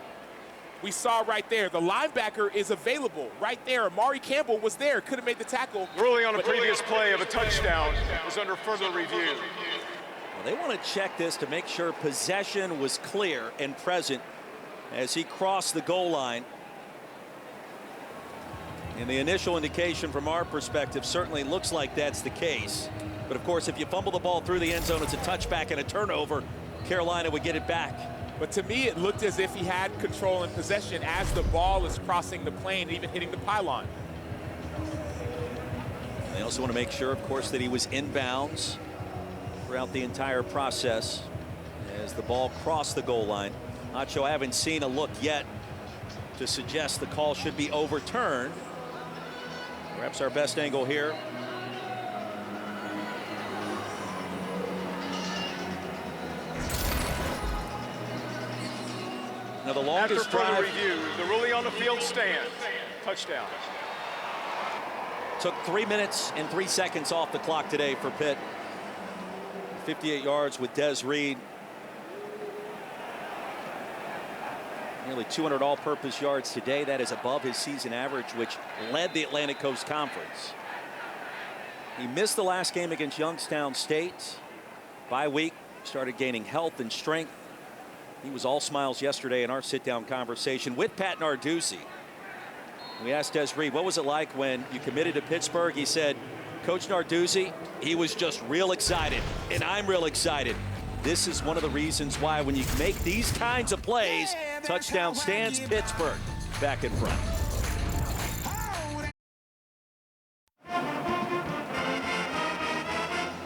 We saw right there, the linebacker is available right there. Amari Campbell was there, could have made the tackle. Ruling on a previous play of a touchdown is under further review. Well, they want to check this to make sure possession was clear and present as he crossed the goal line. And the initial indication from our perspective certainly looks like that's the case. But of course, if you fumble the ball through the end zone, it's a touchback and a turnover. Carolina would get it back. But to me, it looked as if he had control and possession as the ball is crossing the plane, even hitting the pylon. They also want to make sure, of course, that he was inbounds throughout the entire process as the ball crossed the goal line. Nacho, I haven't seen a look yet to suggest the call should be overturned. Perhaps our best angle here. Now the longest After further drive review, the ruling on the field stands. Touchdown. took 3 minutes and 3 seconds off the clock today for Pitt. 58 yards with Des Reed. Nearly 200 all-purpose yards today. That is above his season average, which led the Atlantic Coast Conference. He missed the last game against Youngstown State. Bye week, started gaining health and strength. He was all smiles yesterday in our sit-down conversation with Pat Narduzzi. We asked Des Reed, what was it like when you committed to Pittsburgh? He said, Coach Narduzzi, he was just real excited, and I'm real excited. This is one of the reasons why when you make these kinds of plays, touchdown stands Pittsburgh back in front.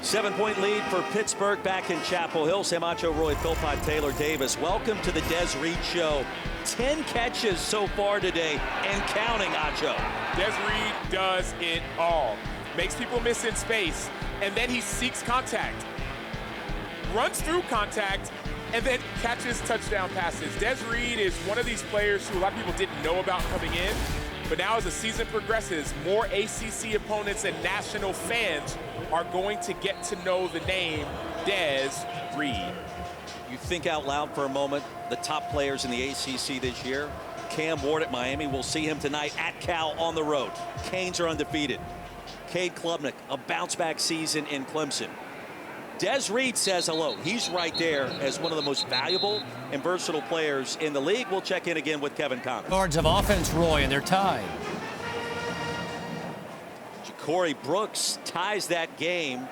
Seven-point lead for Pittsburgh back in Chapel Hill. Sam Acho, Roy Philpott, Taylor Davis. Welcome to the Des Reed Show. 10 catches so far today and counting, Acho. Des Reed does it all. Makes people miss in space, and then he seeks contact. Runs through contact, and then catches touchdown passes. Des Reed is one of these players who a lot of people didn't know about coming in, but now as the season progresses, more ACC opponents and national fans are going to get to know the name Des Reed. You think out loud for a moment, the top players in the ACC this year. Cam Ward at Miami, we'll see him tonight at Cal on the road. Canes are undefeated. Cade Klubnik, a bounce-back season in Clemson. Des Reed says hello. He's right there as one of the most valuable and versatile players in the league. We'll check in again with Kevin Connors. Yards of offense, Roy, and they're tied. Ja'Cory Brooks ties that game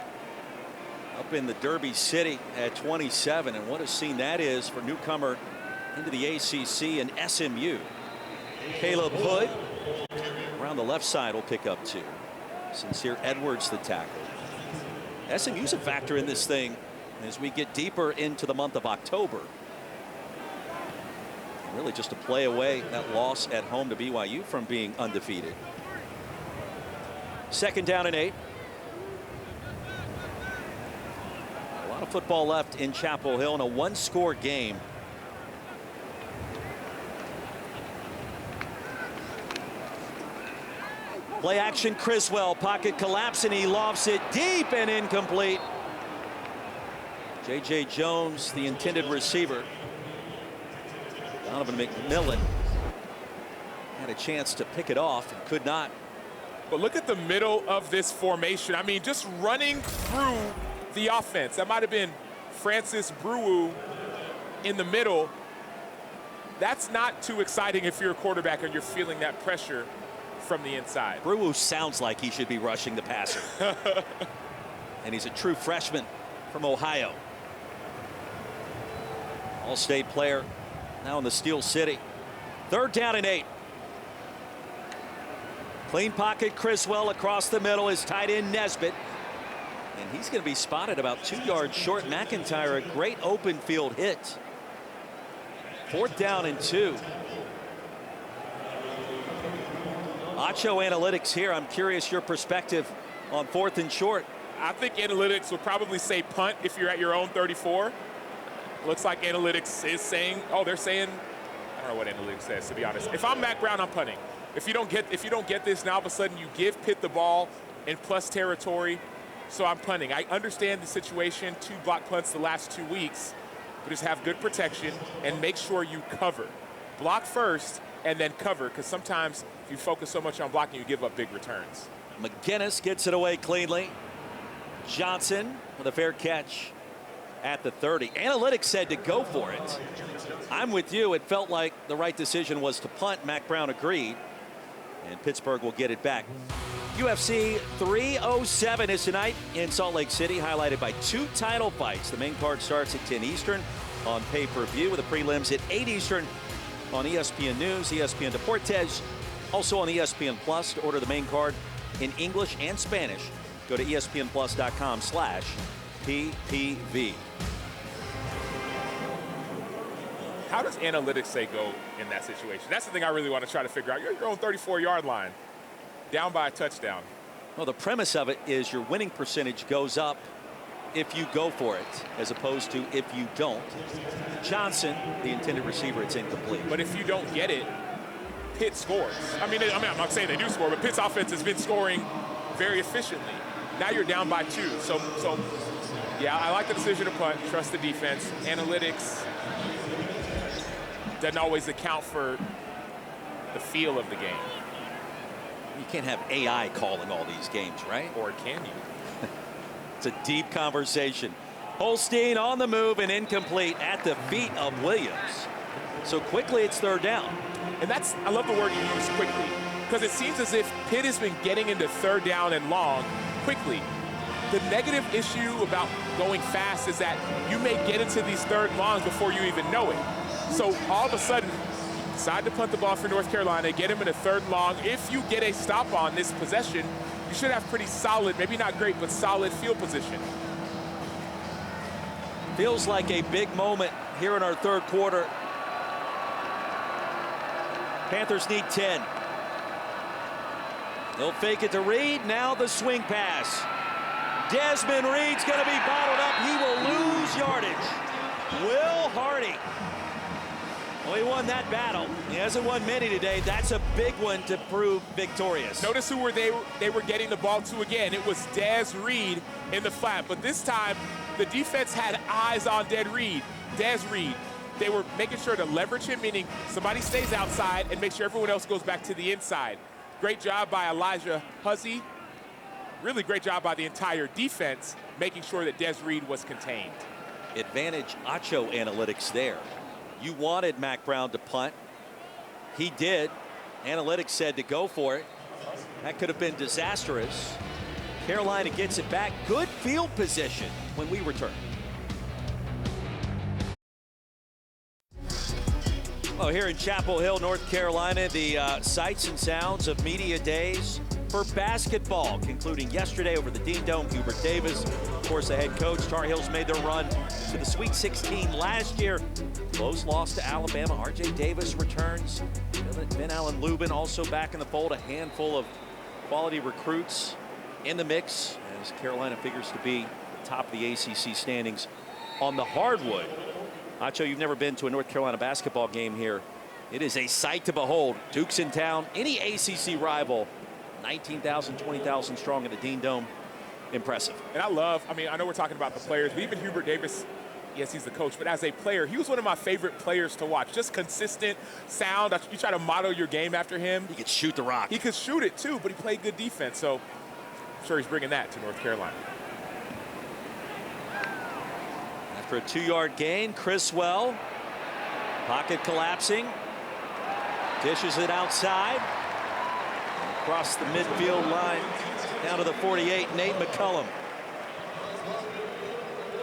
up in the Derby City at 27. And what a scene that is for newcomer into the ACC and SMU. Caleb Hood around the left side will pick up 2. Sincere Edwards the tackle. SMU's a factor in this thing as we get deeper into the month of October. Really just to play away that loss at home to BYU from being undefeated. 2nd down and 8. A lot of football left in Chapel Hill in a one-score game. Play action, Criswell, pocket collapse, and he lofts it deep and incomplete. J.J. Jones, the intended receiver. Donovan McMillan had a chance to pick it off and could not. But look at the middle of this formation. I mean, just running through the offense. That might have been Francis Brewu in the middle. That's not too exciting if you're a quarterback and you're feeling that pressure from the inside. Brewu sounds like he should be rushing the passer. And he's a true freshman from Ohio. All-state player now in the Steel City. 3rd down and 8. Clean pocket, Criswell across the middle is tight end Nesbitt. And he's going to be spotted about 2 yards short. McIntyre, a great open field hit. 4th down and 2. Acho analytics here. I'm curious your perspective on 4th and short. I think analytics would probably say punt if you're at your own 34. Looks like analytics is saying, oh, they're saying, I don't know what analytics says, to be honest. If I'm Mac Brown, I'm punting. If you don't get this, now all of a sudden you give Pitt the ball in plus territory, so I'm punting. I understand the situation, 2 block punts the last 2 weeks, but just have good protection and make sure you cover. Block first and then cover, because sometimes if you focus so much on blocking, you give up big returns. McGinnis gets it away cleanly. Johnson with a fair catch at the 30. Analytics said to go for it. I'm with you. It felt like the right decision was to punt. Mac Brown agreed, and Pittsburgh will get it back. UFC 307 is tonight in Salt Lake City, highlighted by 2 title fights. The main card starts at 10 Eastern on pay-per-view, with the prelims at 8 Eastern on ESPN News, ESPN Deportes, also on ESPN Plus. To order the main card in English and Spanish, go to ESPNplus.com/PPV. How does analytics say go in that situation? That's the thing I really want to try to figure out. You're your own 34-yard line, down by a touchdown. Well, the premise of it is your winning percentage goes up if you go for it, as opposed to if you don't. Johnson, the intended receiver, it's incomplete. But if you don't get it, Pitt scores. I mean, I'm not saying they do score, but Pitt's offense has been scoring very efficiently. Now you're down by 2. So yeah, I like the decision to punt, trust the defense. Analytics, doesn't always account for the feel of the game. You can't have AI calling all these games, right? Or can you? It's a deep conversation. Holstein on the move and incomplete at the feet of Williams. So quickly it's third down. And that's, I love the word you use, quickly, because it seems as if Pitt has been getting into third down and long quickly. The negative issue about going fast is that you may get into these third and longs before you even know it. So all of a sudden, you decide to punt the ball for North Carolina, get him in a third and long. If you get a stop on this possession, you should have pretty solid, maybe not great, but solid field position. Feels like a big moment here in our third quarter. Panthers need 10. They'll fake it to Reed. Now the swing pass. Desmond Reed's going to be bottled up. He will lose yardage. Will Hardy. Well, he won that battle. He hasn't won many today. That's a big one to prove victorious. Notice who they were getting the ball to again. It was Des Reed in the flat. But this time, the defense had eyes on Des Reed. They were making sure to leverage him, meaning somebody stays outside and make sure everyone else goes back to the inside. Great job by Elijah Huzzy. Really great job by the entire defense, making sure that Des Reed was contained. Advantage Acho analytics there. You wanted Mac Brown to punt. He did. Analytics said to go for it. That could have been disastrous. Carolina gets it back. Good field position when we return. Well, here in Chapel Hill, North Carolina, the sights and sounds of media days for basketball, concluding yesterday over the Dean Dome. Hubert Davis, of course, the head coach. Tar Heels made their run to the Sweet 16 last year. Close loss to Alabama. R.J. Davis returns. Ben Allen Lubin also back in the fold. A handful of quality recruits in the mix as Carolina figures to be top of the ACC standings on the hardwood. Acho, you've never been to a North Carolina basketball game here. It is a sight to behold. Duke's in town. Any ACC rival, 19,000, 20,000 strong in the Dean Dome. Impressive. And I know we're talking about the players, but even Hubert Davis, yes, he's the coach, but as a player, he was one of my favorite players to watch. Just consistent, sound. You try to model your game after him. He could shoot the rock. He could shoot it, too, but he played good defense. So I'm sure he's bringing that to North Carolina. For a 2-yard gain, Criswell, pocket collapsing, dishes it outside, across the midfield line, down to the 48, Nate McCullum.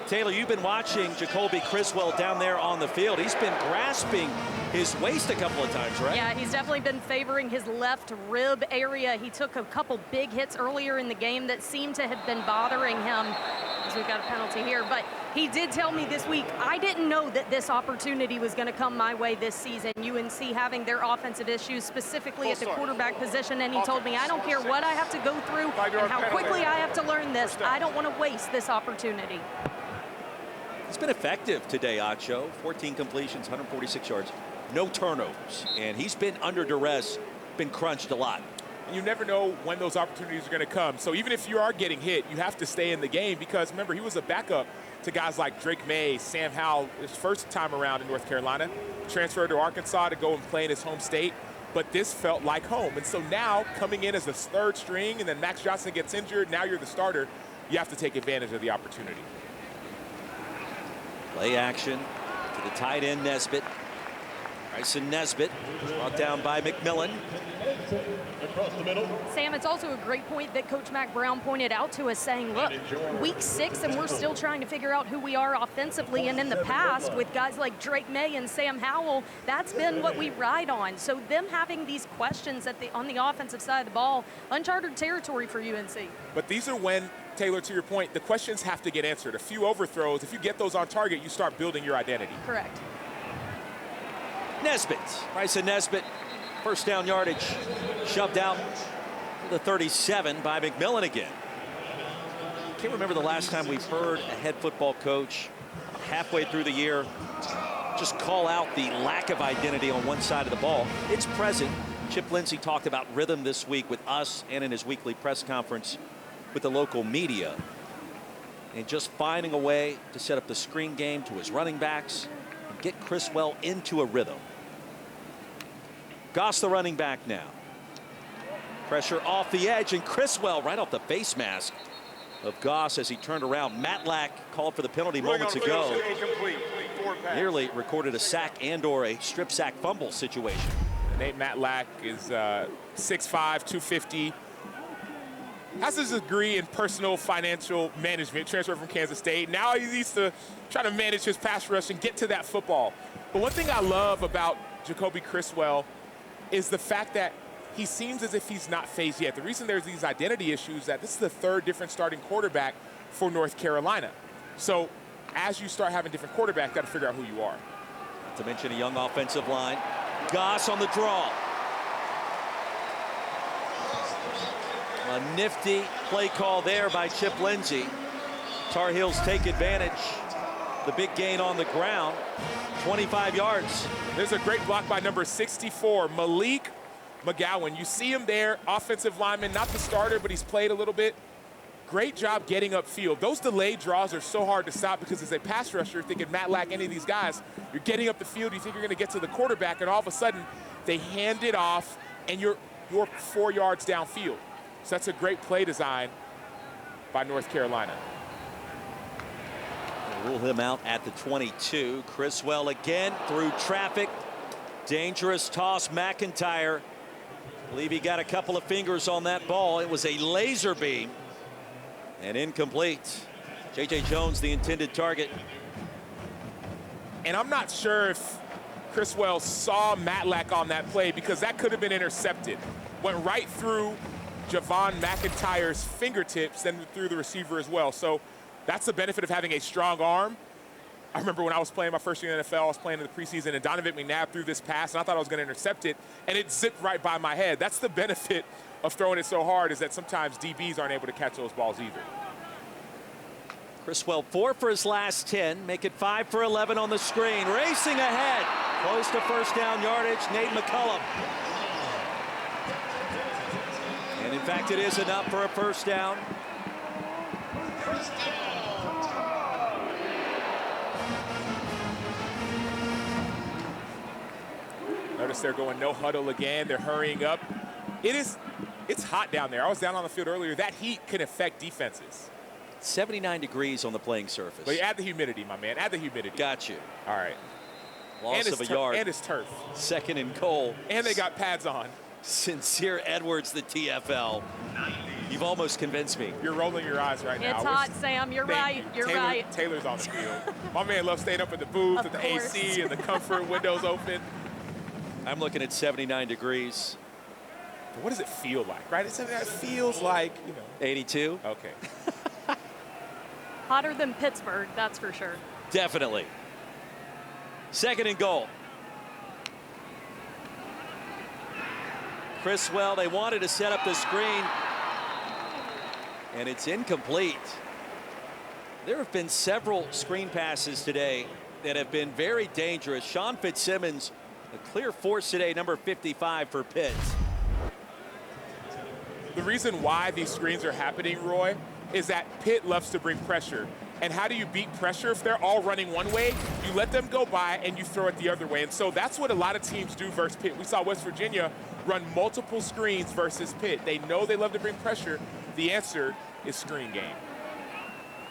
Taylor, you've been watching Jacoby Criswell down there on the field. He's been grasping his waist a couple of times, right? Yeah, he's definitely been favoring his left rib area. He took a couple big hits earlier in the game that seemed to have been bothering him, as we've got a penalty here. But he did tell me this week, I didn't know that this opportunity was going to come my way this season. UNC having their offensive issues, specifically at the quarterback position, and he told me, I don't care what I have to go through and how quickly I have to learn this. I don't want to waste this opportunity. He's been effective today, Acho. 14 completions, 146 yards, no turnovers. And he's been under duress, been crunched a lot. And you never know when those opportunities are going to come. So even if you are getting hit, you have to stay in the game because, remember, he was a backup to guys like Drake May, Sam Howell, his first time around in North Carolina, transferred to Arkansas to go and play in his home state. But this felt like home. And so now coming in as the third string and then Max Johnson gets injured, now you're the starter, you have to take advantage of the opportunity. Play action to the tight end, Nesbitt. Bryson Nesbitt brought down by McMillan. Sam, it's also a great point that Coach Mac Brown pointed out to us, saying, look, week 6 and we're still trying to figure out who we are offensively. And in the past, with guys like Drake May and Sam Howell, that's been what we ride on. So them having these questions on the offensive side of the ball, uncharted territory for UNC. But these are when, Taylor, to your point, the questions have to get answered. A few overthrows, if you get those on target, you start building your identity. Correct. Nesbitt, Bryson Nesbitt, first down yardage, shoved out to the 37 by McMillan again. Can't remember the last time we've heard a head football coach halfway through the year just call out the lack of identity on one side of the ball. It's present. Chip Lindsey talked about rhythm this week with us and in his weekly press conference with the local media. And just finding a way to set up the screen game to his running backs and get Criswell into a rhythm. Goss, the running back now. Pressure off the edge, and Criswell right off the face mask of Goss as he turned around. Matlack called for the penalty moments ago. Nearly recorded a sack and or a strip sack fumble situation. Nate Matlack is 6'5", 250. Has his degree in personal financial management, transferred from Kansas State. Now he needs to try to manage his pass rush and get to that football. But one thing I love about Jacoby Criswell is the fact that he seems as if he's not phased yet. The reason there's these identity issues that this is the third different starting quarterback for North Carolina. So as you start having different quarterbacks, got to figure out who you are. Not to mention a young offensive line. Goss on the draw. A nifty play call there by Chip Lindsey. Tar Heels take advantage. The big gain on the ground, 25 yards. There's a great block by number 64, Malik McGowan. You see him there, offensive lineman, not the starter, but he's played a little bit. Great job getting upfield. Those delayed draws are so hard to stop because as a pass rusher, thinking Matlack, any of these guys, you're getting up the field, you think you're gonna get to the quarterback, and all of a sudden, they hand it off, and you're 4 yards downfield. So that's a great play design by North Carolina. They'll rule him out at the 22. Criswell again through traffic. Dangerous toss, McIntyre. I believe he got a couple of fingers on that ball. It was a laser beam and incomplete. J.J. Jones, the intended target. And I'm not sure if Criswell saw Matlack on that play because that could have been intercepted. Went right through Javon McIntyre's fingertips and through the receiver as well. So that's the benefit of having a strong arm. I remember when I was playing my first year in the NFL, I was playing in the preseason, and Donovan McNabb threw this pass, and I thought I was going to intercept it, and it zipped right by my head. That's the benefit of throwing it so hard, is that sometimes DBs aren't able to catch those balls either. Criswell 4 for his last 10, make it 5 for 11 on the screen. Racing ahead, close to first down yardage, Nate McCullum. And in fact, it is enough for a first down. Notice they're going no huddle again. They're hurrying up. It's hot down there. I was down on the field earlier. That heat can affect defenses. 79 degrees on the playing surface. But add the humidity, my man. Add the humidity. Got you. All right. Loss of a yard. And it's turf. Second and goal. And they got pads on. Sincere Edwards, the TFL. You've almost convinced me. You're rolling your eyes right now. It's hot, Sam. You're right. You're right. Taylor's on the field. My man loves staying up in the booth with the AC and the comfort, windows open. I'm looking at 79 degrees. But what does it feel like, right? It feels like, 82. Okay. Hotter than Pittsburgh, that's for sure. Definitely. Second and goal. Criswell, they wanted to set up the screen, and it's incomplete. There have been several screen passes today that have been very dangerous. Sean Fitzsimmons, a clear force today, number 55 for Pitt. The reason why these screens are happening, Roy, is that Pitt loves to bring pressure. And how do you beat pressure? If they're all running one way, you let them go by and you throw it the other way. And so that's what a lot of teams do versus Pitt. We saw West Virginia run multiple screens versus Pitt. They know they love to bring pressure. The answer is screen game.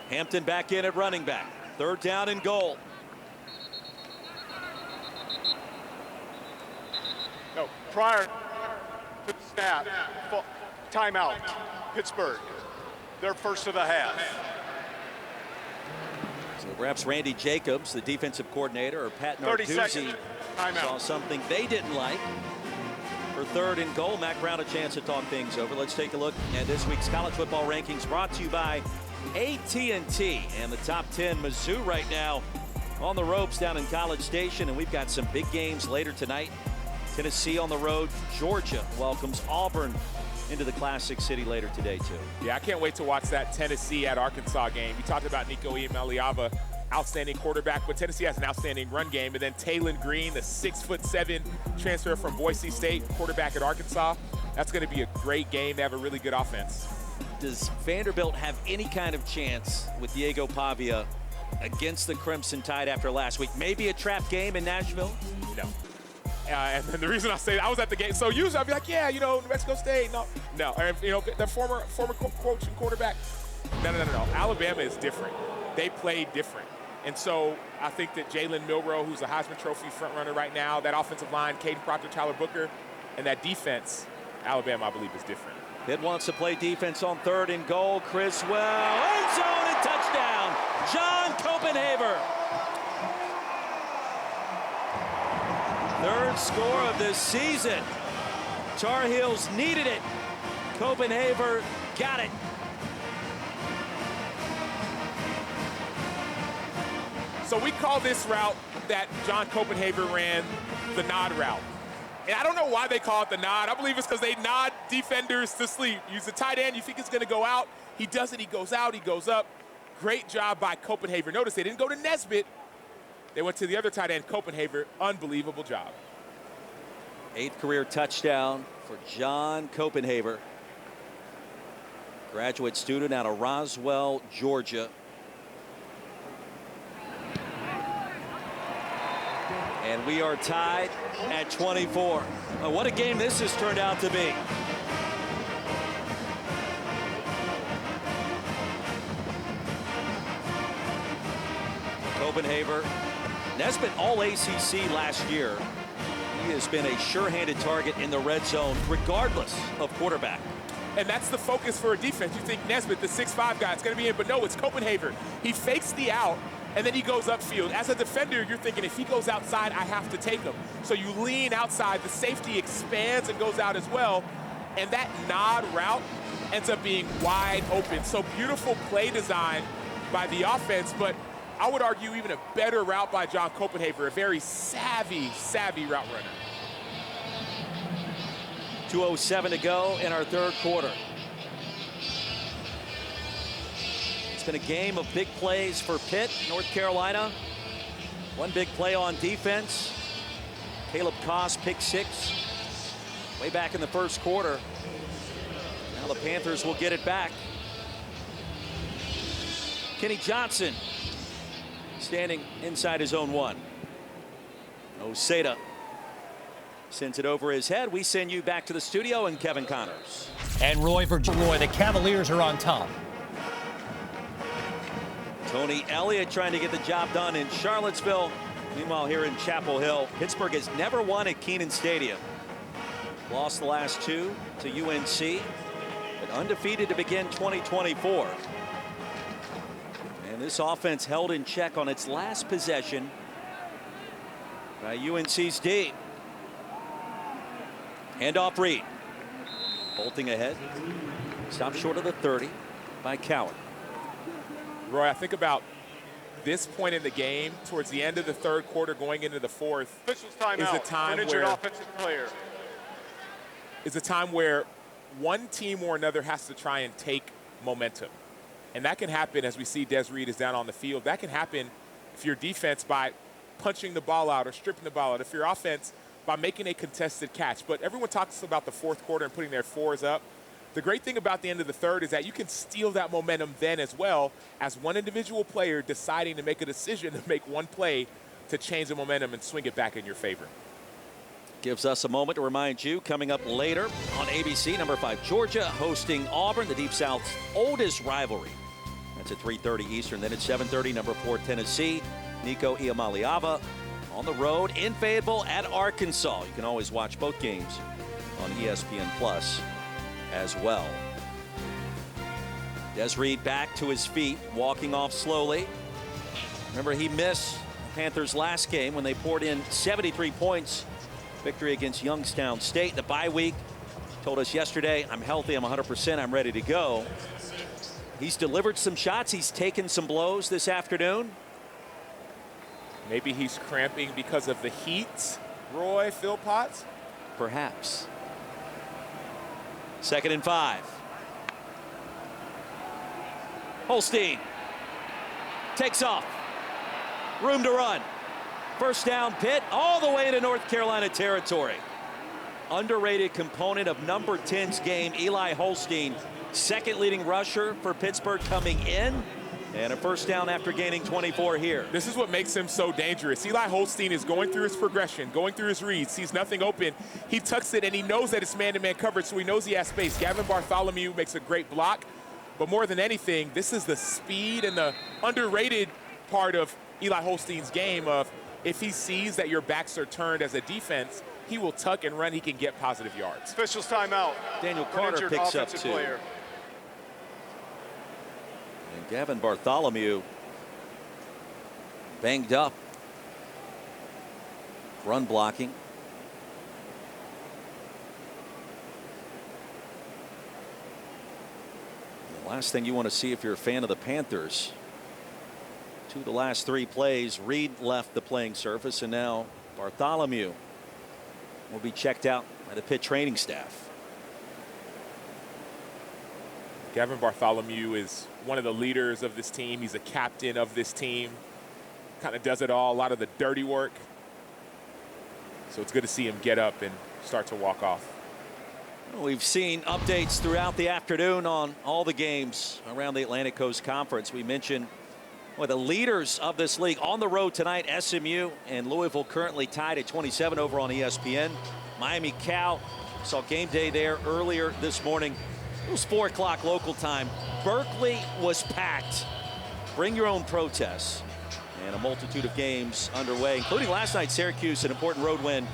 Hampton back in at running back. Third down and goal. No, prior to the snap, timeout, Pittsburgh. They're first of the half. So perhaps Randy Jacobs, the defensive coordinator, or Pat Narduzzi saw something they didn't like. For third and goal, Mac Brown a chance to talk things over. Let's take a look at this week's college football rankings brought to you by AT&T. And the top 10, Mizzou right now on the ropes down in College Station. And we've got some big games later tonight. Tennessee on the road. Georgia welcomes Auburn into the Classic City later today, too. Yeah, I can't wait to watch that Tennessee at Arkansas game. We talked about Nico Iamaleava, outstanding quarterback, but Tennessee has an outstanding run game. And then Taylon Green, the 6'7" transfer from Boise State, quarterback at Arkansas. That's going to be a great game. They have a really good offense. Does Vanderbilt have any kind of chance with Diego Pavia against the Crimson Tide after last week? Maybe a trap game in Nashville? No. And then the reason I say that, I was at the game. So usually I'd be like, yeah, New Mexico State. No. Or, the former coach and quarterback. No. Alabama is different. They play different. And so I think that Jalen Milroe, who's a Heisman Trophy frontrunner right now, that offensive line, Caden Proctor, Tyler Booker, and that defense, Alabama, I believe, is different. Pitt wants to play defense on 3rd and goal. Criswell, end zone and touchdown. John Copenhaver. 3rd score of this season. Tar Heels needed it. Copenhaver got it. So we call this route that John Copenhaver ran the nod route. And I don't know why they call it the nod. I believe it's because they nod defenders to sleep. Use the tight end, you think it's going to go out. He doesn't, he goes out, he goes up. Great job by Copenhaver. Notice they didn't go to Nesbitt. They went to the other tight end, Copenhaver. Unbelievable job. 8th career touchdown for John Copenhaver. Graduate student out of Roswell, Georgia. And we are tied at 24. What a game this has turned out to be. Copenhaver, Nesbitt all ACC last year. He has been a sure-handed target in the red zone, regardless of quarterback. And that's the focus for a defense. You think Nesbitt, the 6'5" guy, is going to be in, but no, it's Copenhaver. He fakes the out, and then he goes upfield. As a defender, you're thinking, if he goes outside, I have to take him. So you lean outside. The safety expands and goes out as well. And that nod route ends up being wide open. So beautiful play design by the offense, but I would argue even a better route by John Copenhaver, a very savvy route runner. 2:07 to go in our 3rd quarter. It's been a game of big plays for Pitt, North Carolina. One big play on defense. Caleb Koss, pick 6. Way back in the 1st quarter. Now the Panthers will get it back. Kenny Johnson standing inside his own 1. Oseda sends it over his head. We send you back to the studio and Kevin Connors. And Roy, the Cavaliers are on top. Tony Elliott trying to get the job done in Charlottesville. Meanwhile, here in Chapel Hill, Pittsburgh has never won at Kenan Stadium. Lost the last 2 to UNC, but undefeated to begin 2024. And this offense held in check on its last possession by UNC's D. Handoff Reed. Bolting ahead. Stopped short of the 30 by Coward. Roy, I think about this point in the game, towards the end of the 3rd quarter, going into the 4th, is a time where one team or another has to try and take momentum. And that can happen as we see Des Reed is down on the field. That can happen if your defense by punching the ball out or stripping the ball out. If your offense by making a contested catch. But everyone talks about the 4th quarter and putting their 4s up. The great thing about the end of the 3rd is that you can steal that momentum then as well as one individual player deciding to make a decision to make one play to change the momentum and swing it back in your favor. Gives us a moment to remind you, coming up later on ABC, number 5 Georgia hosting Auburn, the Deep South's oldest rivalry. That's at 3:30 Eastern. Then at 7:30, number 4 Tennessee, Nico Iamaleava on the road in Fayetteville at Arkansas. You can always watch both games on ESPN Plus as well. Des Reed back to his feet, walking off slowly. Remember, he missed the Panthers last game when they poured in 73 points. Victory against Youngstown State. The bye week told us yesterday, I'm healthy, I'm 100%, I'm ready to go. He's delivered some shots. He's taken some blows this afternoon. Maybe he's cramping because of the heat, Roy, Philpotts? Perhaps. 2nd and 5. Holstein takes off. Room to run. First down, Pitt, all the way to North Carolina territory. Underrated component of number 10's game, Eli Holstein, 2nd leading rusher for Pittsburgh coming in. And a first down after gaining 24 here. This is what makes him so dangerous. Eli Holstein is going through his progression, going through his reads, sees nothing open. He tucks it, and he knows that it's man-to-man coverage, so he knows he has space. Gavin Bartholomew makes a great block. But more than anything, this is the speed and the underrated part of Eli Holstein's game of if he sees that your backs are turned as a defense, he will tuck and run. He can get positive yards. Officials timeout. Daniel Carter picks up 2. Player. And Gavin Bartholomew banged up. Run blocking. The last thing you want to see if you're a fan of the Panthers. 2 of the last 3 plays, Reed left the playing surface, and now Bartholomew will be checked out by the Pitt training staff. Gavin Bartholomew is one of the leaders of this team. He's a captain of this team. Kind of does it all, a lot of the dirty work. So it's good to see him get up and start to walk off. We've seen updates throughout the afternoon on all the games around the Atlantic Coast Conference. We mentioned the leaders of this league on the road tonight. SMU and Louisville currently tied at 27 over on ESPN. Miami Cal saw game day there earlier this morning. It was 4 o'clock local time. Berkeley was packed. Bring your own protests. And a multitude of games underway, including last night Syracuse, an important road win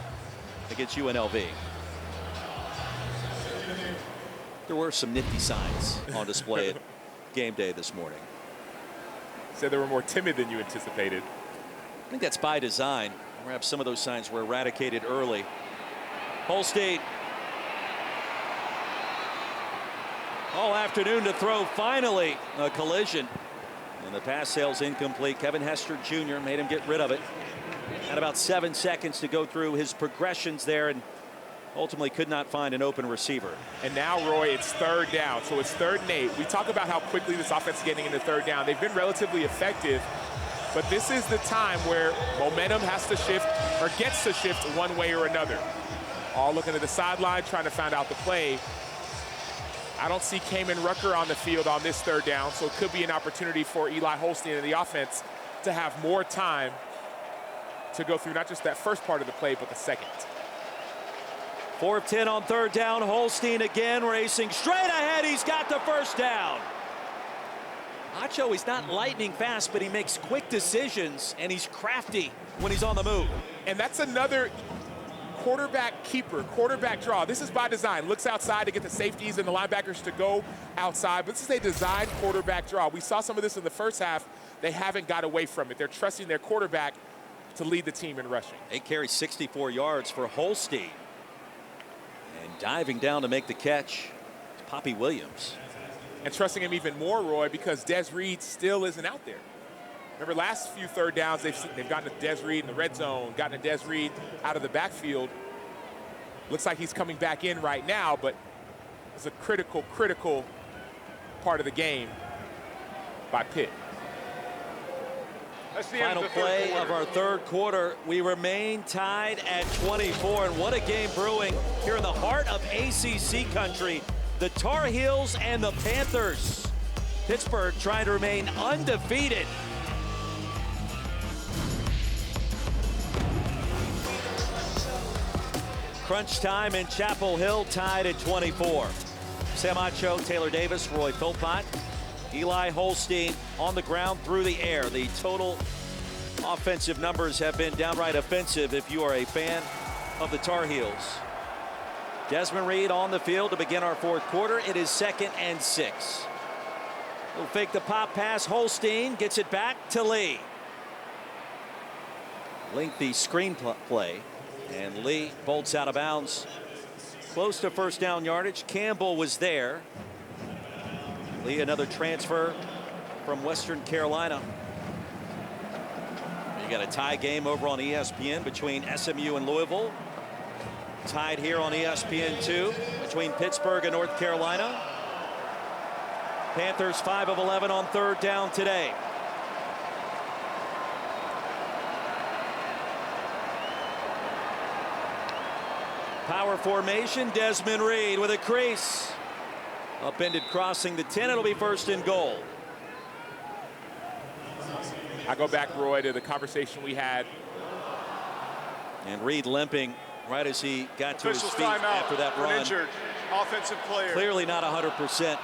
against UNLV. There were some nifty signs on display at game day this morning. Said they were more timid than you anticipated. I think that's by design. Perhaps some of those signs were eradicated early. Holstein all afternoon to throw, finally a collision, and the pass sails incomplete. Kevin Hester Jr. made him get rid of it. Had about 7 seconds to go through his progressions there, and ultimately could not find an open receiver. And now, Roy, it's 3rd down, so it's 3rd and 8. We talk about how quickly this offense is getting into 3rd down. They've been relatively effective, but this is the time where momentum has to shift or gets to shift one way or another. All looking at the sideline, trying to find out the play. I don't see Kamen Rucker on the field on this 3rd down, so it could be an opportunity for Eli Holstein and the offense to have more time to go through not just that first part of the play, but the second. 4 of 10 on 3rd down. Holstein again racing straight ahead. He's got the first down. Acho, he's not lightning fast, but he makes quick decisions, and he's crafty when he's on the move. And that's another quarterback keeper, quarterback draw. This is by design. Looks outside to get the safeties and the linebackers to go outside. But this is a designed quarterback draw. We saw some of this in the first half. They haven't got away from it. They're trusting their quarterback to lead the team in rushing. 8 carries, 64 yards for Holstein. And diving down to make the catch, Poppy Williams. And trusting him even more, Roy, because Des Reed still isn't out there. Remember, last few 3rd downs, they've gotten to Des Reed in the red zone, gotten to Des Reed out of the backfield. Looks like he's coming back in right now, but it's a critical part of the game by Pitt. That's the Final play of our 3rd quarter. We remain tied at 24, and what a game brewing here in the heart of ACC country. The Tar Heels and the Panthers. Pittsburgh trying to remain undefeated. Crunch time in Chapel Hill, tied at 24. Sam Acho, Taylor Davis, Roy Philpott, Eli Holstein on the ground through the air. The total offensive numbers have been downright offensive if you are a fan of the Tar Heels. Desmond Reed on the field to begin our 4th quarter. It is 2nd and 6. He'll fake the pop pass. Holstein gets it back to Lee. Lengthy screen play, and Lee bolts out of bounds. Close to first down yardage. Campbell was there. Lee, another transfer from Western Carolina. You got a tie game over on ESPN between SMU and Louisville. Tied here on ESPN2 between Pittsburgh and North Carolina. Panthers 5 of 11 on 3rd down today. Power formation, Desmond Reed with a crease. Upended crossing the 10, it'll be 1st and goal. I go back, Roy, to the conversation we had. And Reed limping right as he got to his feet after that for an run. injured offensive player. Clearly not 100%.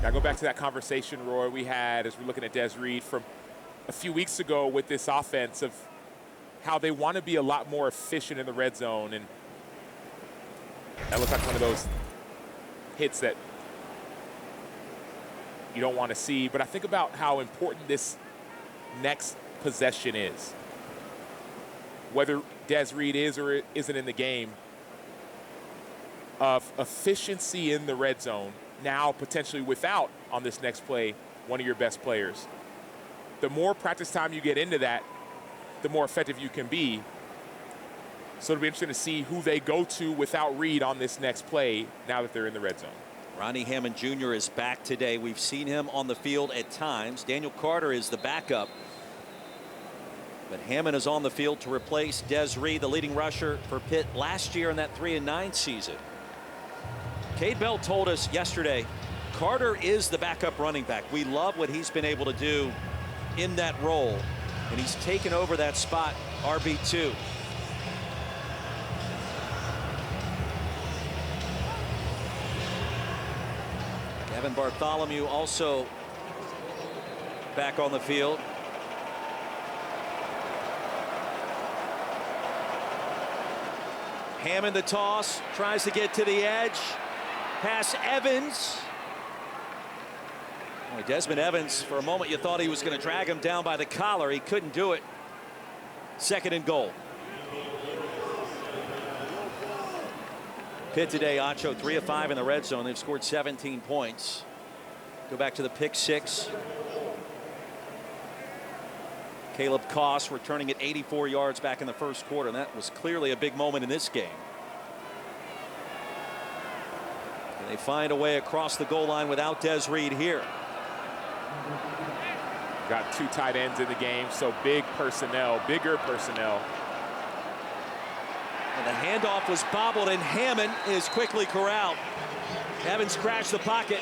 I go back to that conversation, Roy, we had as we're looking at Des Reed from a few weeks ago with this offense of how they want to be a lot more efficient in the red zone. And that looks like one of those hits that you don't want to see. But I think about how important this next possession is. Whether Des Reed is or isn't in the game, of efficiency in the red zone, now potentially without, on this next play, one of your best players. The more practice time you get into that, the more effective you can be. So it'll be interesting to see who they go to without Reed on this next play now that they're in the red zone. Ronnie Hammond Jr. is back today. We've seen him on the field at times. Daniel Carter is the backup. But Hammond is on the field to replace Des Reed, the leading rusher for Pitt last year in that 3-9 season. Cade Bell told us yesterday, Carter is the backup running back. We love what he's been able to do in that role. And he's taken over that spot, RB2. Kevin Bartholomew also back on the field. Hammond the toss, tries to get to the edge. Pass Evans. Boy, Desmond Evans, for a moment you thought he was going to drag him down by the collar. He couldn't do it. 2nd and goal. Pitt today, Acho 3 of 5 in the red zone. They've scored 17 points. Go back to the pick 6. Caleb Koss returning at 84 yards back in the first quarter, and that was clearly a big moment in this game. And they find a way across the goal line without Des Reed here. Got 2 tight ends in the game, so bigger personnel. And the handoff was bobbled, and Hammond is quickly corralled. Evans crashed the pocket.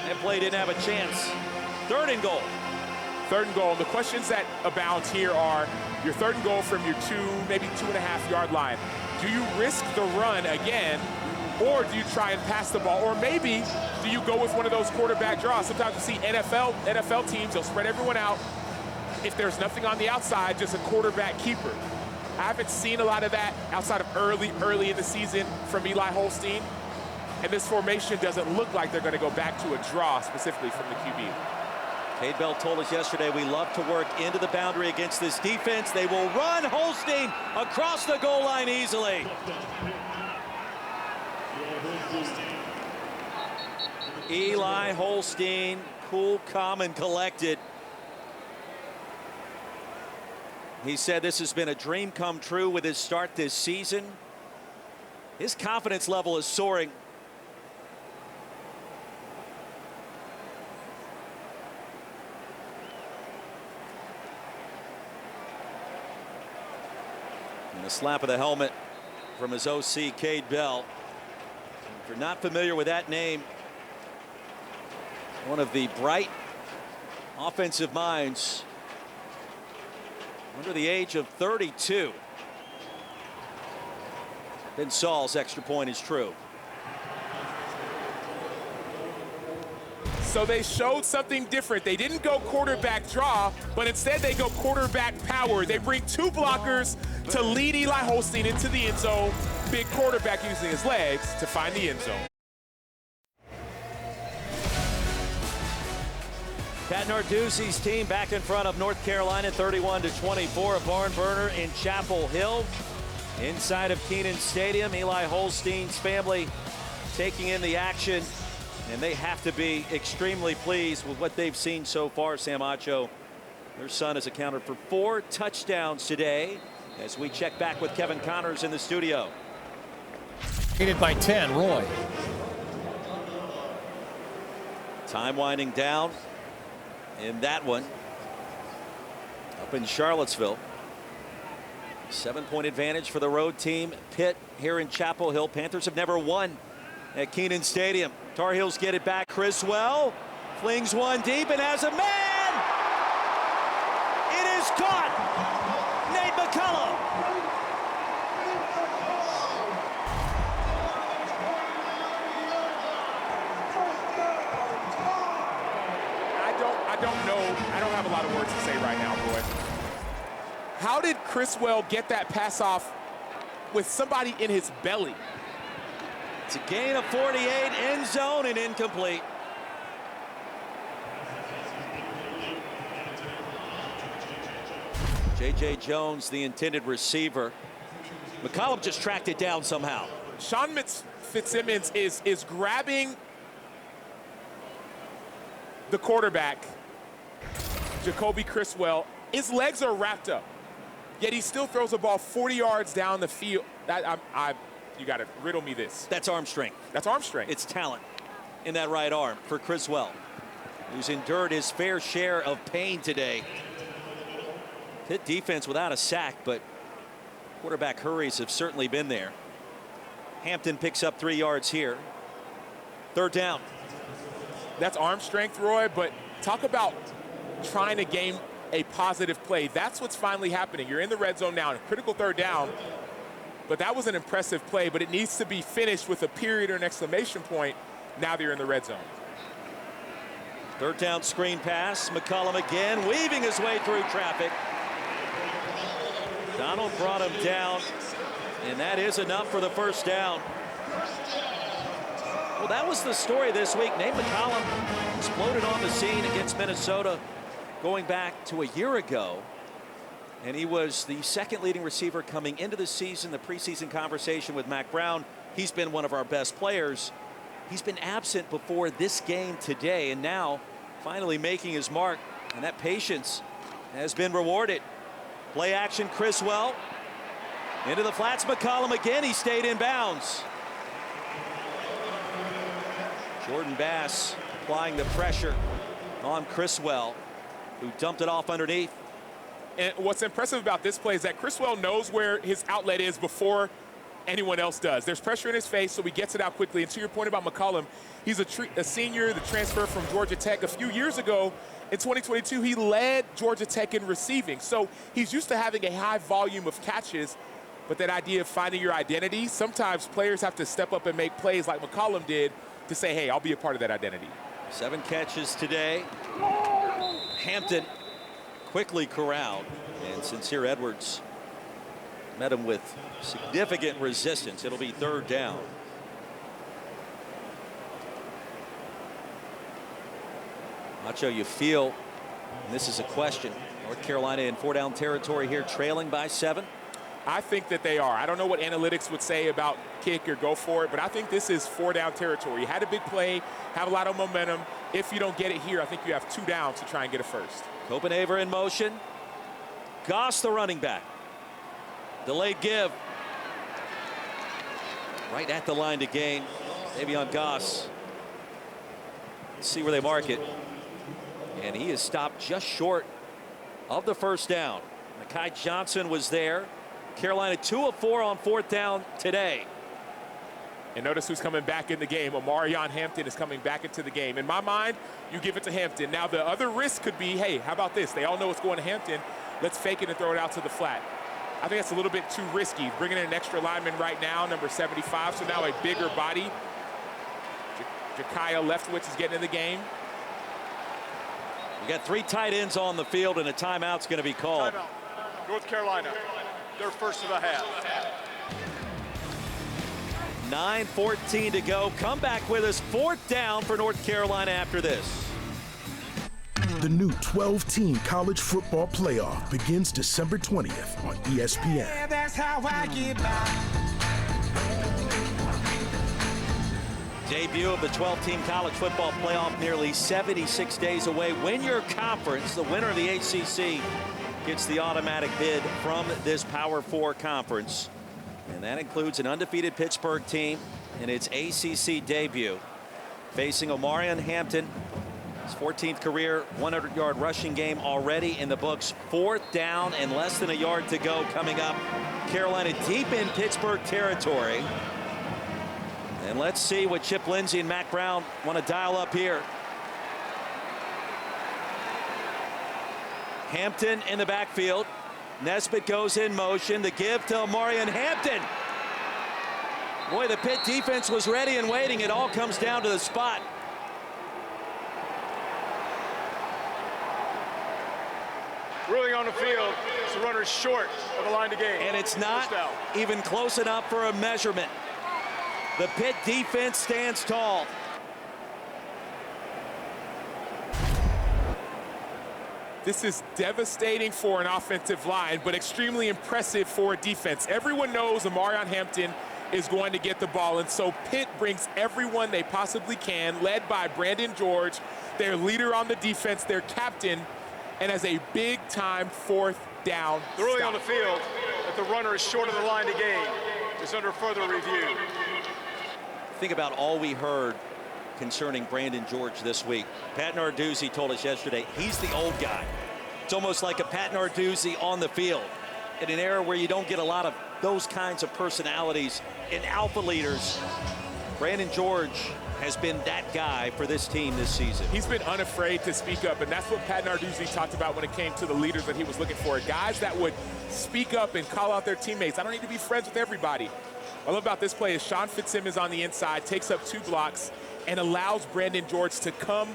That play didn't have a chance. 3rd and goal. 3rd and goal. The questions that abound here are your 3rd and goal from your 2, maybe 2.5 yard line. Do you risk the run again, or do you try and pass the ball? Or maybe do you go with one of those quarterback draws? Sometimes you see NFL teams, they'll spread everyone out. If there's nothing on the outside, just a quarterback keeper. I haven't seen a lot of that outside of early in the season from Eli Holstein. And this formation doesn't look like they're going to go back to a draw specifically from the QB. Cade Bell told us yesterday we love to work into the boundary against this defense. They will run Holstein across the goal line easily. Eli Holstein, cool, calm, and collected. He said this has been a dream come true with his start this season. His confidence level is soaring. And a slap of the helmet from his OC, Cade Bell. If you're not familiar with that name, one of the bright offensive minds under the age of 32. Ben Saul's extra point is true. So they showed something different. They didn't go quarterback draw, but instead they go quarterback power. They bring 2 blockers to lead Eli Holstein into the end zone. Big quarterback using his legs to find the end zone. Pat Narduzzi's team back in front of North Carolina 31-24. A barn burner in Chapel Hill. Inside of Kenan Stadium, Eli Holstein's family taking in the action. And they have to be extremely pleased with what they've seen so far, Sam Acho. Their son has accounted for 4 touchdowns today as we check back with Kevin Connors in the studio. Leaded by 10, Roy. Time winding down in that one up in Charlottesville. 7-point advantage for the road team. Pitt here in Chapel Hill. Panthers have never won at Kenan Stadium. Tar Heels get it back. Criswell flings one deep and has a man. It is caught. Nate McCullum. I don't know. I don't have a lot of words to say right now, boy. How did Criswell get that pass off with somebody in his belly? It's a gain of 48, end zone and incomplete. J.J. Jones, the intended receiver. McCollum just tracked it down somehow. Sean Fitzsimmons is grabbing the quarterback, Jacoby Criswell. His legs are wrapped up, yet he still throws the ball 40 yards down the field. You got to riddle me this. That's arm strength. That's arm strength. It's talent in that right arm for Criswell, who's endured his fair share of pain today. Pitt defense without a sack, but quarterback hurries have certainly been there. Hampton picks up 3 yards here. 3rd down. That's arm strength, Roy, but talk about trying to gain a positive play. That's what's finally happening. You're in the red zone now, a critical 3rd down. But that was an impressive play, but it needs to be finished with a period or an exclamation point now that you're in the red zone. 3rd down screen pass. McCullum again, weaving his way through traffic. Donald brought him down, and that is enough for the 1st down. Well, that was the story this week. Nate McCollum exploded on the scene against Minnesota going back to a year ago. And he was the 2nd leading receiver coming into the season. The preseason conversation with Mac Brown. He's been one of our best players. He's been absent before this game today, and now finally making his mark. And that patience has been rewarded. Play action, Criswell. Into the flats, McCollum again. He stayed in bounds. Jordan Bass applying the pressure on Criswell, who dumped it off underneath. And what's impressive about this play is that Criswell knows where his outlet is before anyone else does. There's pressure in his face, so he gets it out quickly. And to your point about McCollum, he's a senior, the transfer from Georgia Tech. A few years ago, in 2022, he led Georgia Tech in receiving. So he's used to having a high volume of catches, but that idea of finding your identity, sometimes players have to step up and make plays like McCollum did to say, hey, I'll be a part of that identity. 7 catches today. Hampton quickly corralled, and Sincere Edwards met him with significant resistance. It'll be 3rd down. Macho, you feel, and this is a question, North Carolina in 4-down territory here, trailing by 7? I think that they are. I don't know what analytics would say about kick or go for it, but I think this is 4-down territory. You had a big play, have a lot of momentum. If you don't get it here, I think you have 2 downs to try and get it first. Copenhaver in motion. Goss, the running back. Delayed give. Right at the line to gain. Maybe on Goss. Let's see where they mark it. And he is stopped just short of the 1st down. Mekhi Johnson was there. Carolina 2 of 4 on 4th down today. And notice who's coming back in the game. Omarion Hampton is coming back into the game. In my mind, you give it to Hampton. Now, the other risk could be, hey, how about this? They all know it's going to Hampton. Let's fake it and throw it out to the flat. I think that's a little bit too risky. Bringing in an extra lineman right now, number 75, so now a bigger body. Jakiah Leftwich is getting in the game. We got 3 tight ends on the field, and a timeout's going to be called. Timeout. North Carolina, their first of the half. 9:14 to go. Come back with us. 4th down for North Carolina after this. The new 12-team college football playoff begins December 20th on ESPN. Yeah, that's how I get by. Debut of the 12-team college football playoff nearly 76 days away. Win your conference. The winner of the ACC gets the automatic bid from this Power 4 conference. And that includes an undefeated Pittsburgh team in its ACC debut, facing Omarion Hampton, His 14th career 100-yard rushing game already in the books. 4th down and less than a yard to go coming up. Carolina deep in Pittsburgh territory. And let's see what Chip Lindsey and Mack Brown want to dial up here. Hampton in the backfield. Nesbitt goes in motion. The give to Omarion Hampton. Boy, the Pitt defense was ready and waiting. It all comes down to the spot. Ruling on the field, it's the runner short of the line to gain. And it's not even close enough for a measurement. The Pitt defense stands tall. This is devastating for an offensive line, but extremely impressive for a defense. Everyone knows Omarion Hampton is going to get the ball, and so Pitt brings everyone they possibly can, led by Brandon George, their leader on the defense, their captain, and as a big-time 4th down The ruling stop. on the field that the runner is short of the line to gain is under further review. Think about all we heard concerning Brandon George this week. Pat Narduzzi told us yesterday he's the old guy. It's almost like a Pat Narduzzi on the field in an era where you don't get a lot of those kinds of personalities and alpha leaders. Brandon George has been that guy for this team this season. He's been unafraid to speak up, and that's what Pat Narduzzi talked about when it came to the leaders that he was looking for. Guys that would speak up and call out their teammates. I don't need to be friends with everybody. What I love about this play is Sean Fitzsimmons on the inside, takes up 2 blocks, and allows Brandon George to come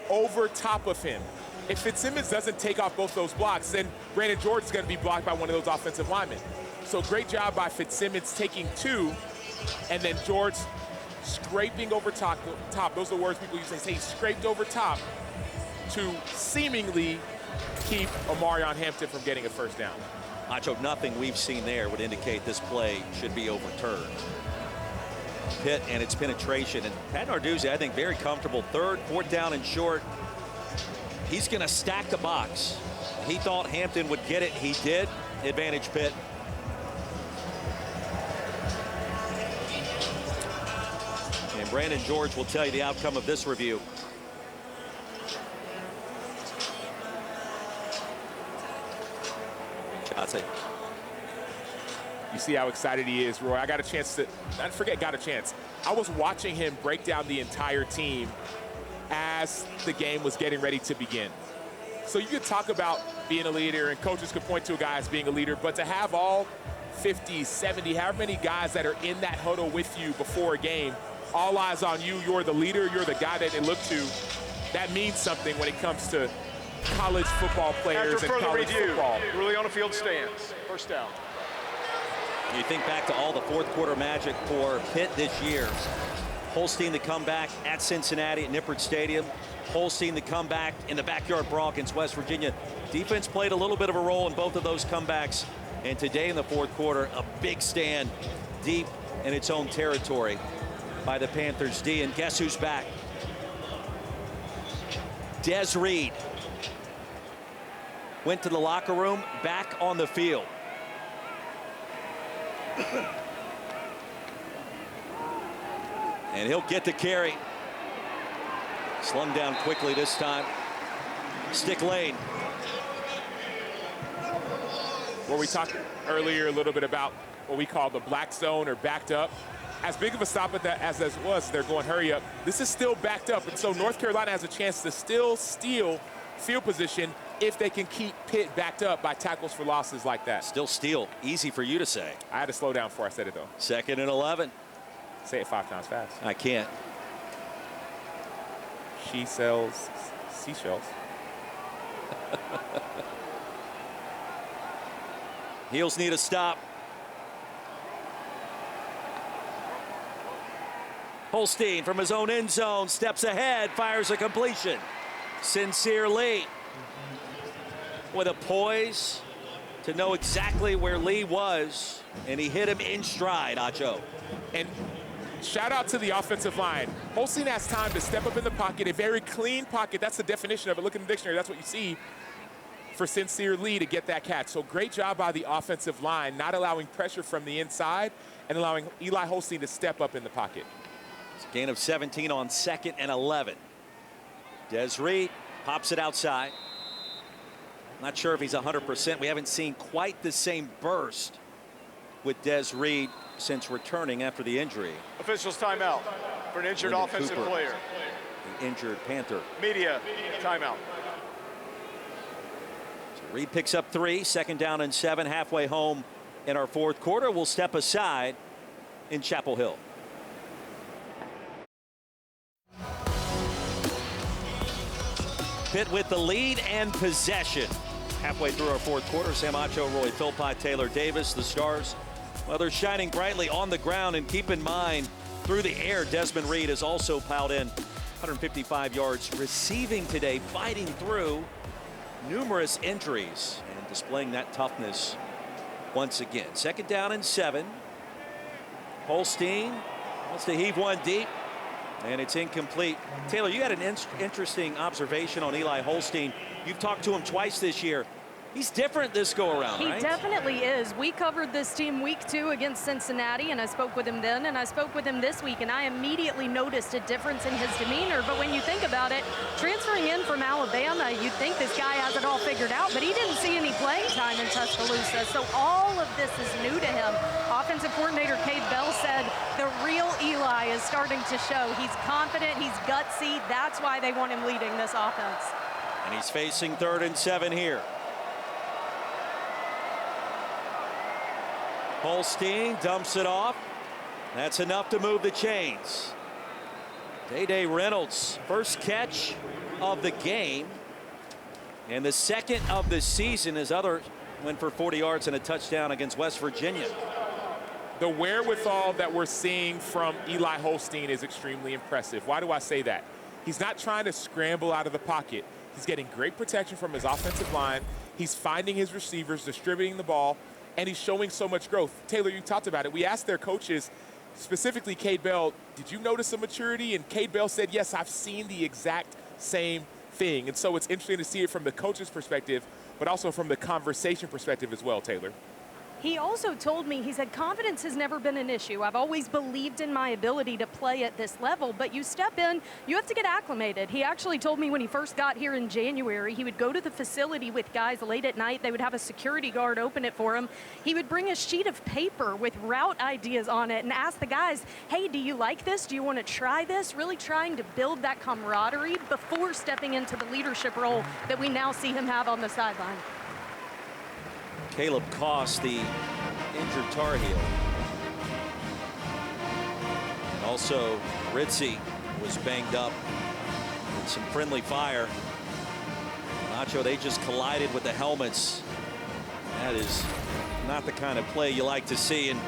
over top of him. If Fitzsimmons doesn't take off both those blocks, then Brandon George is going to be blocked by one of those offensive linemen. So great job by Fitzsimmons taking 2, and then George scraping over top. Those are the words people usually say, scraped over top to seemingly keep Omarion Hampton from getting a 1st down. Macho, nothing we've seen there would indicate this play should be overturned. Pitt and its penetration, and Pat Narduzzi, I think, very comfortable. 3rd, 4th down and short. He's going to stack the box. He thought Hampton would get it. He did. Advantage Pitt. And Brandon George will tell you the outcome of this review. Johnson. You see how excited he is, Roy. I got a chance to, not forget got a chance. I was watching him break down the entire team as the game was getting ready to begin. So you could talk about being a leader, and coaches could point to a guy as being a leader, but to have all 50, 70, however many guys that are in that huddle with you before a game, all eyes on you, you're the leader, you're the guy that they look to, that means something when it comes to college football players and college football. Ruling on the field stands. 1st down. You think back to all the 4th quarter magic for Pitt this year. Holstein the comeback at Cincinnati at Nippert Stadium. Holstein the comeback in the backyard brawl against West Virginia. Defense played a little bit of a role in both of those comebacks. And today in the 4th quarter, a big stand deep in its own territory by the Panthers D. And guess who's back? Des Reed went to the locker room, back on the field. And he'll get the carry. Slung down quickly this time. Stick lane. Where we talked earlier a little bit about what we call the black zone or backed up. As big of a stop at that as this was, they're going hurry up. This is still backed up, and so North Carolina has a chance to still steal field position if they can keep Pitt backed up by tackles for losses like that. Still steal. Easy for you to say. I had to slow down before I said it, though. 2nd and 11. Say it 5 times fast. I can't. She sells seashells. Heels need a stop. Holstein from his own end zone steps ahead, fires a completion. Sincere Lee with a poise to know exactly where Lee was, and he hit him in stride, Acho. And shout out to the offensive line. Holstein has time to step up in the pocket, a very clean pocket. That's the definition of it. Look in the dictionary, that's what you see for Sincere Lee to get that catch. So great job by the offensive line, not allowing pressure from the inside and allowing Eli Holstein to step up in the pocket. It's a gain of 17 on 2nd and 11. Des Reed pops it outside. Not sure if he's 100%. We haven't seen quite the same burst with Des Reed since returning after the injury. Officials timeout for an injured Lyndon offensive Cooper, player. the injured Panther. Media timeout. So Reed picks up 3, 2nd down and 7, halfway home in our 4th quarter. We'll step aside in Chapel Hill. Pitt with the lead and possession. Halfway through our 4th quarter, Sam Acho, Roy Philpott, Taylor Davis, the Stars. Well, they're shining brightly on the ground, and keep in mind, through the air, Desmond Reed has also piled in 155 yards receiving today, fighting through numerous injuries and displaying that toughness once again. 2nd down and 7. Holstein wants to heave one deep, and it's incomplete. Taylor, you had an interesting observation on Eli Holstein. You've talked to him twice this year. He's different this go-around, right? He definitely is. We covered this team week 2 against Cincinnati, and I spoke with him then, and I spoke with him this week, and I immediately noticed a difference in his demeanor. But when you think about it, transferring in from Alabama, you'd think this guy has it all figured out, but he didn't see any playing time in Tuscaloosa. So all of this is new to him. Offensive coordinator Cade Bell said the real Eli is starting to show. He's confident, he's gutsy. That's why they want him leading this offense. And he's facing 3rd and 7 here. Holstein dumps it off. That's enough to move the chains. Day-Day Reynolds, first catch of the game, and the 2nd of the season. His other went for 40 yards and a touchdown against West Virginia. The wherewithal that we're seeing from Eli Holstein is extremely impressive. Why do I say that? He's not trying to scramble out of the pocket. He's getting great protection from his offensive line. He's finding his receivers, distributing the ball, and he's showing so much growth. Taylor, you talked about it. We asked their coaches, specifically Cade Bell, did you notice a maturity? And Cade Bell said, yes, I've seen the exact same thing. And so it's interesting to see it from the coach's perspective, but also from the conversation perspective as well, Taylor. He also told me, he said, confidence has never been an issue. I've always believed in my ability to play at this level, but you step in, you have to get acclimated. He actually told me when he first got here in January, he would go to the facility with guys late at night. They would have a security guard open it for him. He would bring a sheet of paper with route ideas on it and ask the guys, hey, do you like this? Do you want to try this? Really trying to build that camaraderie before stepping into the leadership role that we now see him have on the sideline. Caleb Koss, the injured Tar Heel. And also Ritzy was banged up with some friendly fire. Nacho, they just collided with the helmets. That is not the kind of play you like to see, and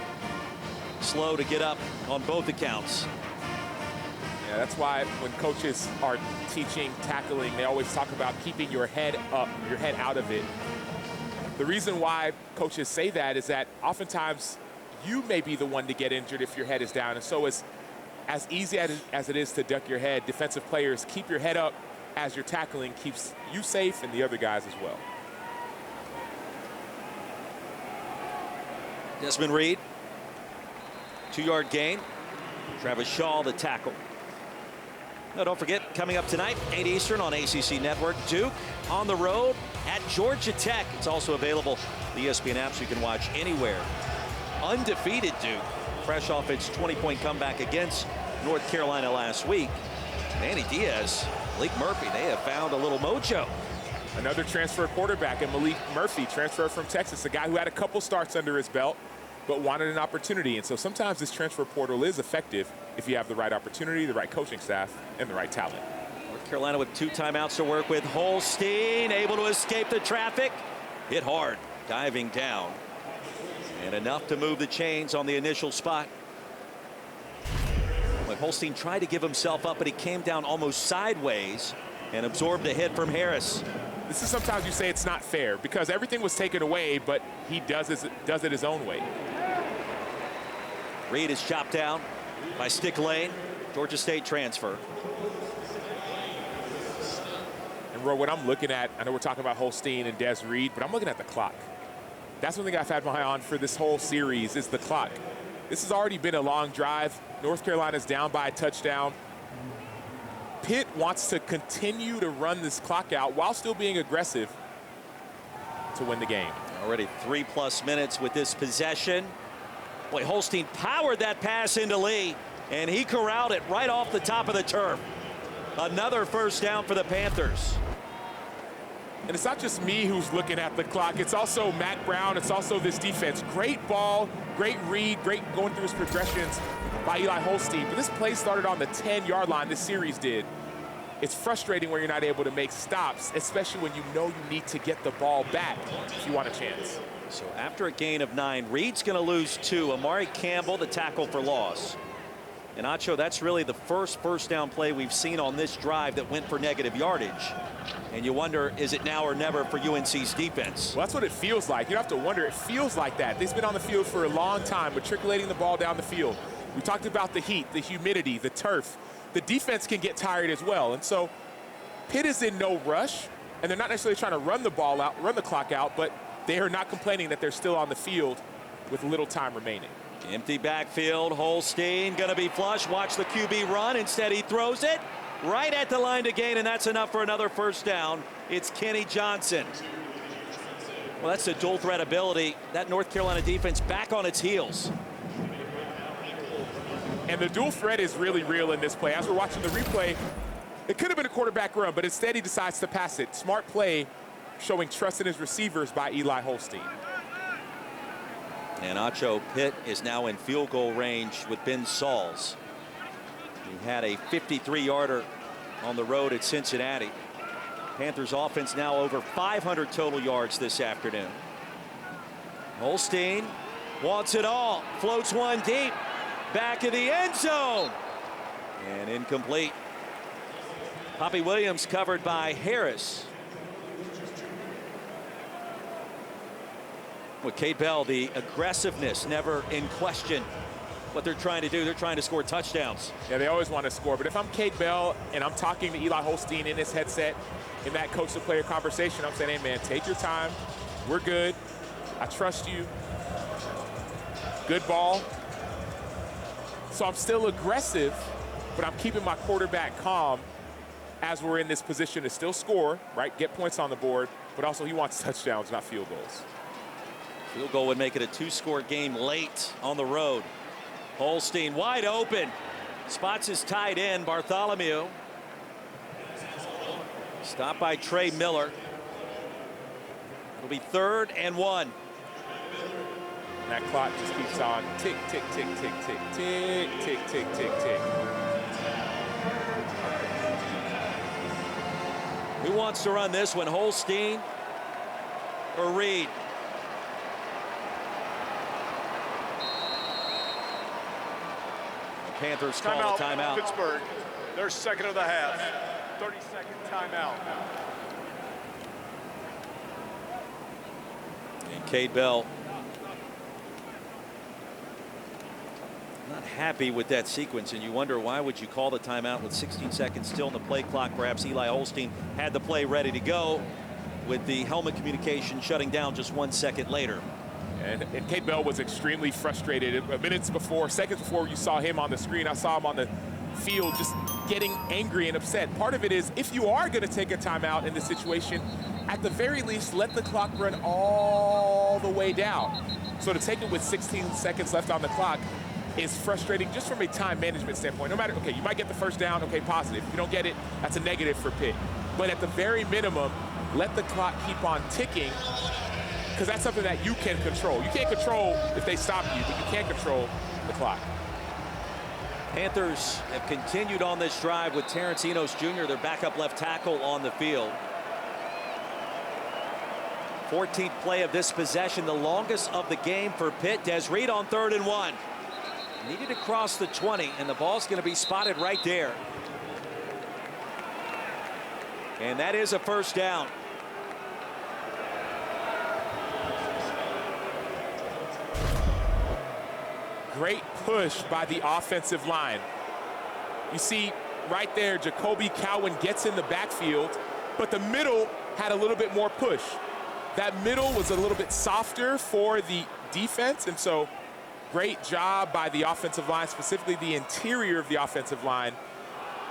slow to get up on both accounts. Yeah, that's why when coaches are teaching tackling, they always talk about keeping your head up, your head out of it. The reason why coaches say that is that oftentimes you may be the one to get injured if your head is down. And so as easy as it is to duck your head, defensive players, keep your head up as you're tackling, keeps you safe and the other guys as well. Desmond Reed, 2-yard gain. Travis Shaw, the tackle. No, don't forget, coming up tonight, 8 Eastern on ACC Network, Duke on the road at Georgia Tech. It's also available on the ESPN app, so you can watch anywhere. Undefeated Duke, fresh off its 20-point comeback against North Carolina last week. Manny Diaz, Malik Murphy, they have found a little mojo. Another transfer quarterback, and Malik Murphy, transfer from Texas, a guy who had a couple starts under his belt, but wanted an opportunity. And so sometimes this transfer portal is effective if you have the right opportunity, the right coaching staff, and the right talent. North Carolina with 2 timeouts to work with. Holstein able to escape the traffic. Hit hard, diving down. And enough to move the chains on the initial spot. But Holstein tried to give himself up, but he came down almost sideways and absorbed a hit from Harris. This is sometimes you say it's not fair because everything was taken away, but he does it his own way. Reed is chopped down by Stick Lane, Georgia State transfer. And Roy, what I'm looking at, I know we're talking about Holstein and Des Reed, but I'm looking at the clock. That's one thing I've had my eye on for this whole series is the clock. This has already been a long drive. North Carolina's down by a touchdown. Pitt wants to continue to run this clock out while still being aggressive to win the game. Already 3+ minutes with this possession. Boy, Holstein powered that pass into Lee, and he corralled it right off the top of the turf. Another first down for the Panthers. And it's not just me who's looking at the clock. It's also Matt Brown. It's also this defense. Great ball, great read, great going through his progressions by Eli Holstein. But this play started on the 10-yard line. This series did. It's frustrating when you're not able to make stops, especially when you know you need to get the ball back if you want a chance. So after a gain of 9, Reed's going to lose 2. Amari Campbell, the tackle for loss. And Acho, that's really the first down play we've seen on this drive that went for negative yardage. And you wonder, is it now or never for UNC's defense? Well, that's what it feels like. You don't have to wonder. It feels like that. They've been on the field for a long time, matriculating the ball down the field. We talked about the heat, the humidity, the turf. The defense can get tired as well. And so Pitt is in no rush, and they're not necessarily trying to run the ball out, run the clock out, but they are not complaining that they're still on the field with little time remaining. Empty backfield. Holstein going to be flush. Watch the QB run. Instead, he throws it right at the line to gain, and that's enough for another first down. It's Kenny Johnson. Well, that's the dual threat ability. That North Carolina defense back on its heels. And the dual threat is really real in this play. As we're watching the replay, it could have been a quarterback run, but instead he decides to pass it. Smart play, showing trust in his receivers by Eli Holstein. And Acho, Pitt is now in field goal range with Ben Sauls. He had a 53-yarder on the road at Cincinnati. Panthers offense now over 500 total yards this afternoon. Holstein wants it all. Floats one deep. Back of the end zone. And incomplete. Poppy Williams covered by Harris. With Cade Bell, the aggressiveness never in question. What they're trying to do, they're trying to score touchdowns. Yeah, they always want to score. But if I'm Cade Bell and I'm talking to Eli Holstein in his headset, in that coach-to-player conversation, I'm saying, hey, man, take your time. We're good. I trust you. Good ball. So I'm still aggressive, but I'm keeping my quarterback calm as we're in this position to still score, right? Get points on the board, but also he wants touchdowns, not field goals. Field goal would make it a 2-score game late on the road. Holstein wide open. Spots his tight end, Bartholomew. Stopped by Trey Miller. It'll be 3rd and 1. That clock just keeps on tick, tick, tick, tick, tick, tick, tick, tick, tick, tick. Who wants to run this one, Holstein or Reed? The Panthers call a timeout. Pittsburgh, their second of the half. 30-second timeout. And Cade Bell not happy with that sequence, and you wonder, why would you call the timeout with 16 seconds still in the play clock? Perhaps Eli Holstein had the play ready to go with the helmet communication shutting down just 1 second later. And Cade Bell was extremely frustrated. Seconds before you saw him on the screen, I saw him on the field just getting angry and upset. Part of it is, if you are going to take a timeout in this situation, at the very least, let the clock run all the way down. So to take it with 16 seconds left on the clock is frustrating just from a time management standpoint. No matter, okay, you might get the first down, okay, positive. If you don't get it, that's a negative for Pitt. But at the very minimum, let the clock keep on ticking, because that's something that you can control. You can't control if they stop you, but you can control the clock. Panthers have continued on this drive with Terrence Enos Jr., their backup left tackle, on the field. 14th play of this possession, the longest of the game for Pitt. Des Reed on 3rd and 1. Needed to cross the 20, and the ball's going to be spotted right there. And that is a first down. Great push by the offensive line. You see right there, Jacoby Cowan gets in the backfield, but the middle had a little bit more push. That middle was a little bit softer for the defense, and so great job by the offensive line, specifically the interior of the offensive line,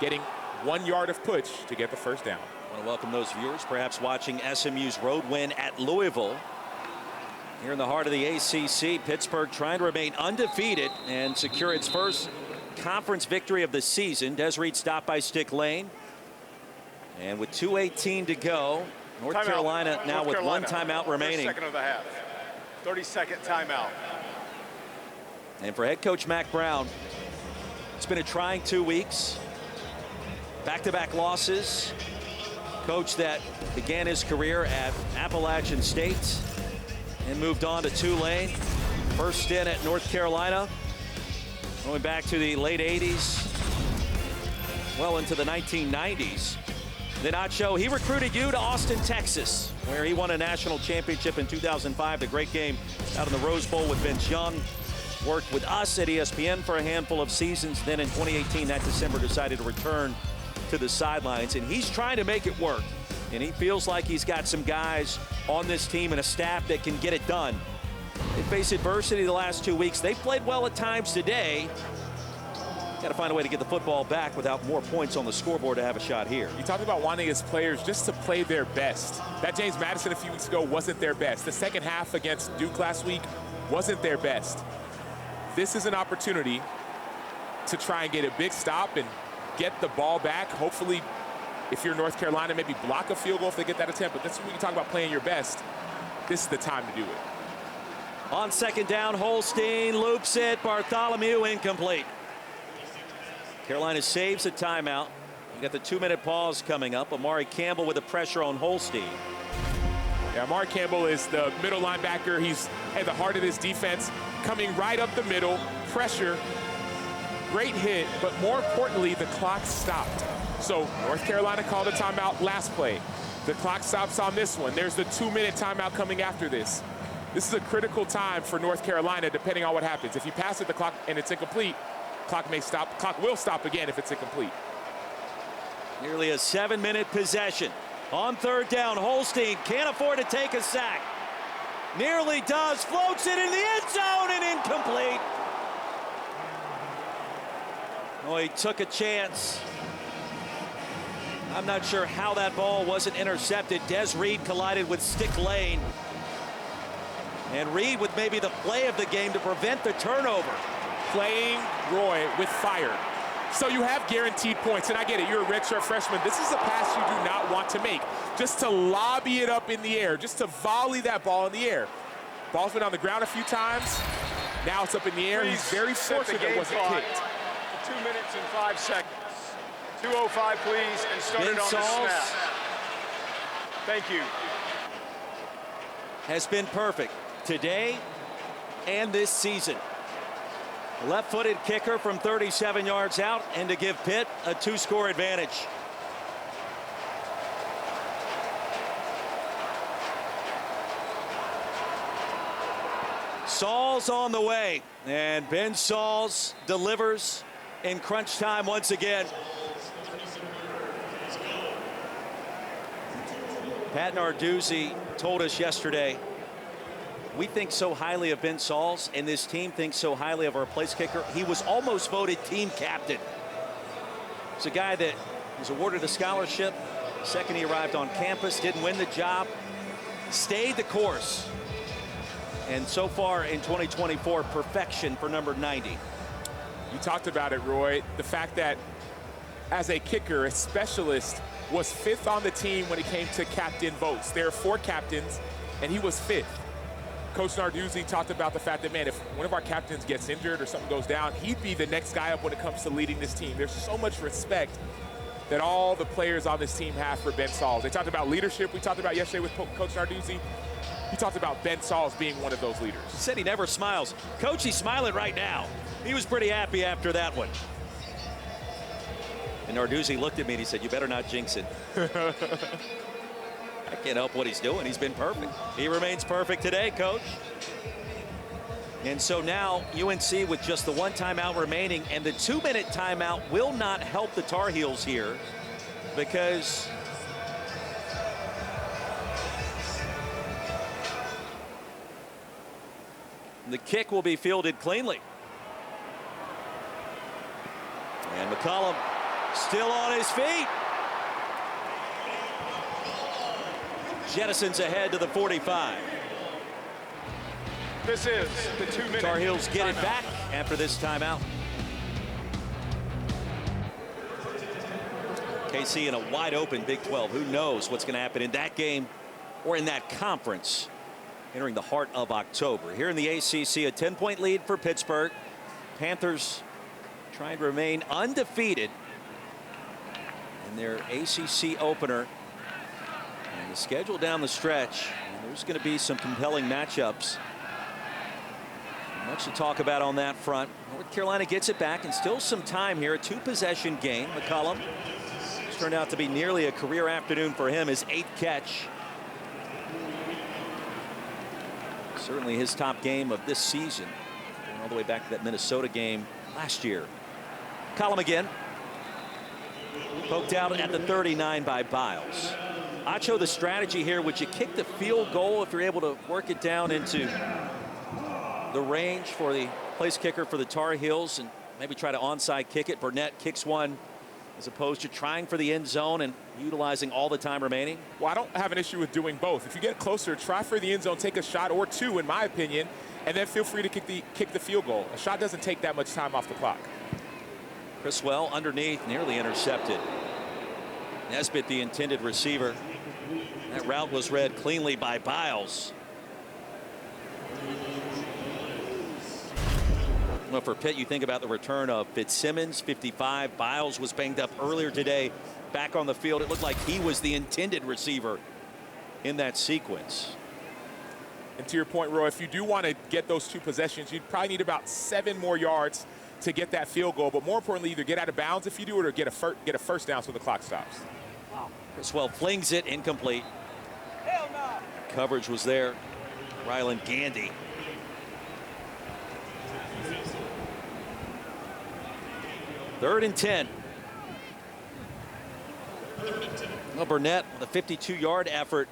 getting 1 yard of push to get the first down. I want to welcome those viewers perhaps watching SMU's road win at Louisville. Here in the heart of the ACC, Pittsburgh trying to remain undefeated and secure its first conference victory of the season. Des Reed stopped by Stick Lane. And with 2:18 to go, North Carolina now with one timeout remaining. Second of the half. 30-second timeout. And for head coach Mack Brown, it's been a trying 2 weeks. Back-to-back losses. Coach that began his career at Appalachian State and moved on to Tulane. First stint at North Carolina, going back to the late 80s, well into the 1990s. Then Acho, he recruited you to Austin, Texas, where he won a national championship in 2005. The great game out in the Rose Bowl with Vince Young. Worked with us at ESPN for a handful of seasons. Then in 2018, that December, decided to return to the sidelines. And he's trying to make it work. And he feels like he's got some guys on this team and a staff that can get it done. They faced adversity the last 2 weeks. They played well at times today. Got to find a way to get the football back without more points on the scoreboard to have a shot here. You talked about wanting his players just to play their best. That James Madison a few weeks ago wasn't their best. The second half against Duke last week wasn't their best. This is an opportunity to try and get a big stop and get the ball back. Hopefully, if you're North Carolina, maybe block a field goal if they get that attempt. But this is when you talk about playing your best. This is the time to do it. On second down, Holstein loops it. Bartholomew incomplete. Carolina saves a timeout. You got the 2-minute pause coming up. Amari Campbell with the pressure on Holstein. Yeah, Amari Campbell is the middle linebacker. He's at the heart of this defense, coming right up the middle, pressure, great hit, but more importantly, the clock stopped. So North Carolina called a timeout last play. The clock stops on this one. There's the 2-minute timeout coming after this. This is a critical time for North Carolina, depending on what happens. If you pass it the clock and it's incomplete, clock may stop. Clock will stop again if it's incomplete. Nearly a 7-minute possession. On third down, Holstein can't afford to take a sack. Nearly does, floats it in the end zone and incomplete. Oh, he took a chance. I'm not sure how that ball wasn't intercepted. Des Reed collided with Stick Lane. And Reed with maybe the play of the game to prevent the turnover. Playing Roy with fire. So you have guaranteed points, and I get it, you're a redshirt freshman. This is a pass you do not want to make. Just to lobby it up in the air, just to volley that ball in the air. Ball's been on the ground a few times. Now it's up in the air. He's very fortunate it wasn't kicked. 2 minutes and 5 seconds. 2:05, please, and start it on the snap. Thank you. Has been perfect today and this season. Left-footed kicker from 37 yards out, and to give Pitt a 2-score advantage. Sauls on the way, and Ben Sauls delivers in crunch time once again. Pat Narduzzi told us yesterday, we think so highly of Ben Sauls, and this team thinks so highly of our place kicker. He was almost voted team captain. It's a guy that was awarded a scholarship. Second he arrived on campus, didn't win the job, stayed the course. And so far in 2024, perfection for number 90. You talked about it, Roy. The fact that as a kicker, a specialist was 5th on the team when it came to captain votes. There are 4 captains, and he was 5th. Coach Narduzzi talked about the fact that, man, if one of our captains gets injured or something goes down, he'd be the next guy up when it comes to leading this team. There's so much respect that all the players on this team have for Ben Sauls. They talked about leadership. We talked about yesterday with Coach Narduzzi. He talked about Ben Sauls being one of those leaders. He said he never smiles. Coach, he's smiling right now. He was pretty happy after that one. And Narduzzi looked at me and he said, you better not jinx it. I can't help what he's doing. He's been perfect. He remains perfect today, Coach. And so now UNC with just the 1 timeout remaining, and the 2-minute timeout will not help the Tar Heels here because the kick will be fielded cleanly. And McCollum Still on his feet. Jettisons ahead to the 45. This is the 2-minute. Tar Heels get it back after this timeout. KC in a wide open Big 12. Who knows what's going to happen in that game or in that conference entering the heart of October. Here in the ACC, a 10-point lead for Pittsburgh. Panthers trying to remain undefeated in their ACC opener. And the schedule down the stretch, there's going to be some compelling matchups. Much to talk about on that front. North Carolina gets it back and still some time here. A 2-possession game. McCollum, it's turned out to be nearly a career afternoon for him. His 8th catch. Certainly his top game of this season. Going all the way back to that Minnesota game last year. McCollum again. Poked out at the 39 by Biles. Acho, the strategy here, would you kick the field goal if you're able to work it down into the range for the place kicker for the Tar Heels and maybe try to onside kick it? Burnett kicks one as opposed to trying for the end zone and utilizing all the time remaining. Well, I don't have an issue with doing both. If you get closer, try for the end zone, take a shot or two, in my opinion, and then feel free to kick the field goal. A shot doesn't take that much time off the clock. Criswell underneath, nearly intercepted. Nesbitt, the intended receiver. That route was read cleanly by Biles. Well, for Pitt, you think about the return of Fitzsimmons, 55. Biles was banged up earlier today. Back on the field, it looked like he was the intended receiver in that sequence. And to your point, Roy, if you do want to get those 2 possessions, you'd probably need about 7 more yards to get that field goal. But more importantly, either get out of bounds if you do it or get a first down so the clock stops. Criswell flings it incomplete. Hell no. Coverage was there. Ryland Gandy. Third and 10. Well, Burnett with a 52-yard effort.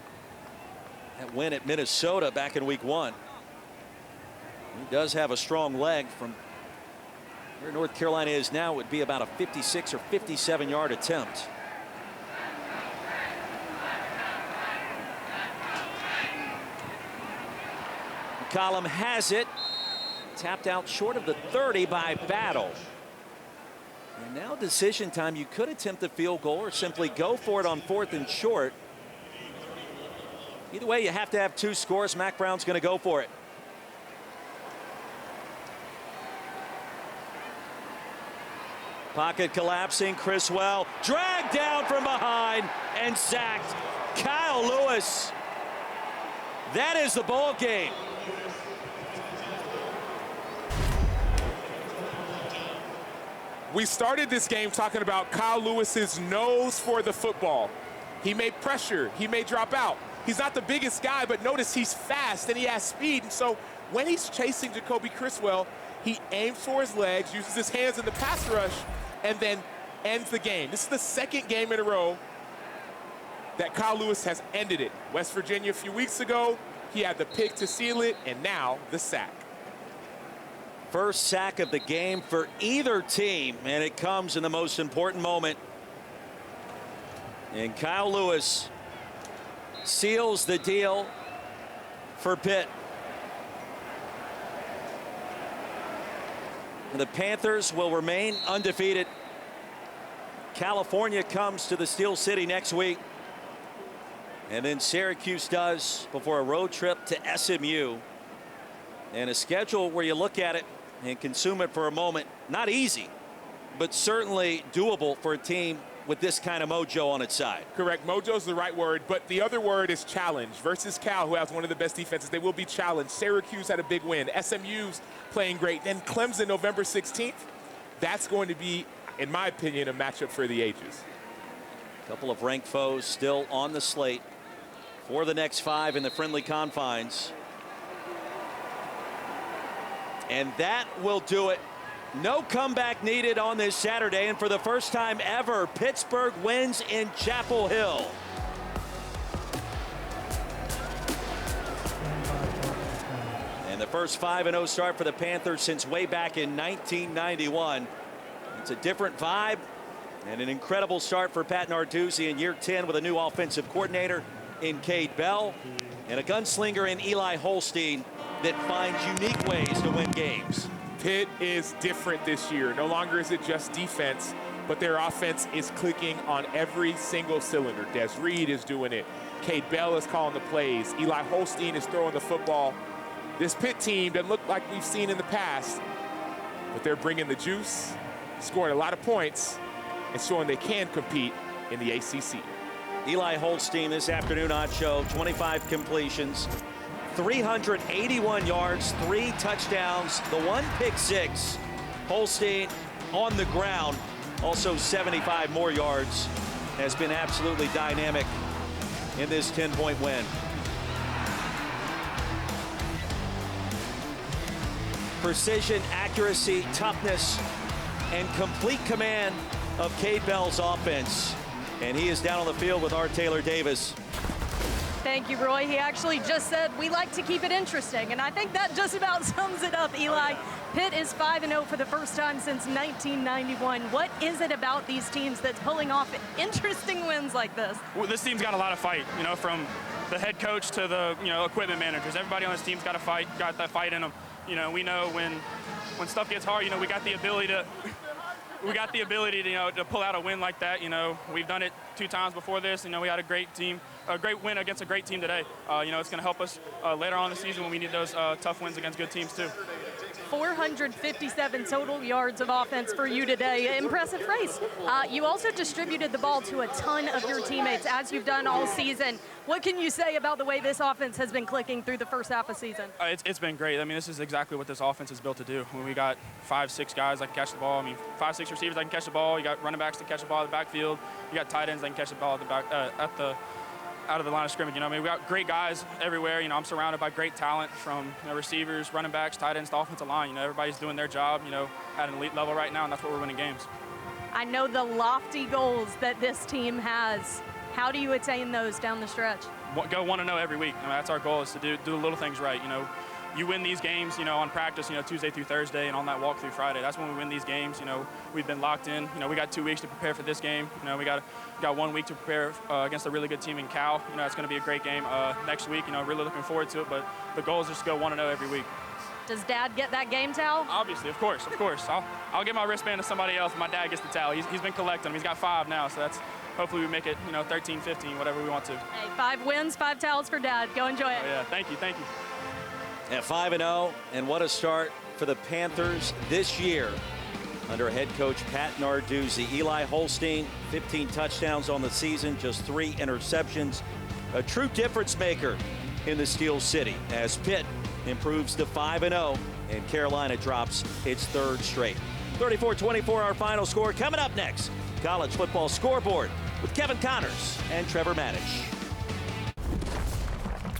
That win at Minnesota back in week 1. He does have a strong leg. From where North Carolina is now, it would be about a 56 or 57-yard attempt. McCollum has it. Tapped out short of the 30 by Battle. And now decision time. You could attempt the field goal or simply go for it on 4th and short. Either way, you have to have 2 scores. Mac Brown's going to go for it. Pocket collapsing. Criswell dragged down from behind and sacked. Kyle Lewis. That is the ball game. We started this game talking about Kyle Lewis's nose for the football. He may pressure, he may drop out. He's not the biggest guy, but notice he's fast and he has speed. And so when he's chasing Jacoby Criswell, he aims for his legs, uses his hands in the pass rush, and then ends the game. This is the 2nd game in a row that Kyle Lewis has ended it. West Virginia a few weeks ago, he had the pick to seal it, and now the sack. First sack of the game for either team, and it comes in the most important moment. And Kyle Lewis seals the deal for Pitt. The Panthers will remain undefeated. California comes to the Steel City next week. And then Syracuse does before a road trip to SMU. And a schedule where you look at it and consume it for a moment. Not easy, but certainly doable for a team with this kind of mojo on its side. Correct. Mojo's the right word, but the other word is challenge. Versus Cal, who has one of the best defenses, they will be challenged. Syracuse had a big win. SMU's playing great. Then Clemson, November 16th. That's going to be, in my opinion, a matchup for the ages. A couple of ranked foes still on the slate for the next 5 in the friendly confines. And that will do it. No comeback needed on this Saturday, and for the first time ever, Pittsburgh wins in Chapel Hill. And the first 5-0 start for the Panthers since way back in 1991. It's a different vibe And an incredible start for Pat Narduzzi in year 10 with a new offensive coordinator in Cade Bell and a gunslinger in Eli Holstein that finds unique ways to win games. Pitt is different this year. No longer is it just defense, but their offense is clicking on every single cylinder. Des Reed is doing it. Cade Bell is calling the plays. Eli Holstein is throwing the football. This Pitt team doesn't look like we've seen in the past, but they're bringing the juice, scoring a lot of points, and showing they can compete in the ACC. Eli Holstein this afternoon on show, 25 completions, 381 yards, 3 touchdowns, the 1 pick 6. Holstein on the ground, also 75 more yards, has been absolutely dynamic in this 10-point win. Precision, accuracy, toughness, and complete command of Cade Bell's offense. And he is down on the field with our Taylor Davis. Thank you, Roy. He actually just said we like to keep it interesting, and I think that just about sums it up, Eli. Pitt is 5-0 for the first time since 1991. What is it about these teams that's pulling off interesting wins like this? Well, this team's got a lot of fight, you know, from the head coach to the, equipment managers. Everybody on this team's got to fight, got that fight in them. You know, we know when stuff gets hard, we got the ability to to pull out a win like that. We've done it 2 times before this. We had a great win against a great team today. It's going to help us later on in the season when we need those tough wins against good teams too. 457 total yards of offense for you today. Impressive race. You also distributed the ball to a ton of your teammates, as you've done all season. What can you say about the way this offense has been clicking through the first half of the season? It's been great. I mean, this is exactly what this offense is built to do. When we got 5-6 guys that can catch the ball. 5-6 receivers that can catch the ball. You got running backs that catch the ball in the backfield. You got tight ends that can catch the ball at the back, out of the line of scrimmage. We got great guys everywhere. I'm surrounded by great talent from receivers, running backs, tight ends, to offensive line. Everybody's doing their job, at an elite level right now, and that's what we're winning games. I know the lofty goals that this team has. How do you attain those down the stretch? Go 1-0 every week. That's our goal, is to do the little things right. You win these games, on practice, Tuesday through Thursday, and on that walk through Friday. That's when we win these games. We've been locked in. We got 2 weeks to prepare for this game. We got 1 week to prepare against a really good team in Cal. It's going to be a great game next week. Really looking forward to it. But the goal is just to go 1-0 every week. Does Dad get that game towel? Obviously, of course. I'll get my wristband to somebody else. My dad gets the towel. He's been collecting them. He's got 5 now, so that's hopefully we make it 13, 15, whatever we want to. Hey, 5 wins, 5 towels for Dad. Go enjoy it. Oh, yeah, thank you. At 5-0, and what a start for the Panthers this year under head coach Pat Narduzzi. Eli Holstein, 15 touchdowns on the season, just 3 interceptions. A true difference maker in the Steel City as Pitt improves to 5-0 and Carolina drops its 3rd straight. 34-24 our final score. Coming up next, college football scoreboard with Kevin Connors and Trevor Maddich.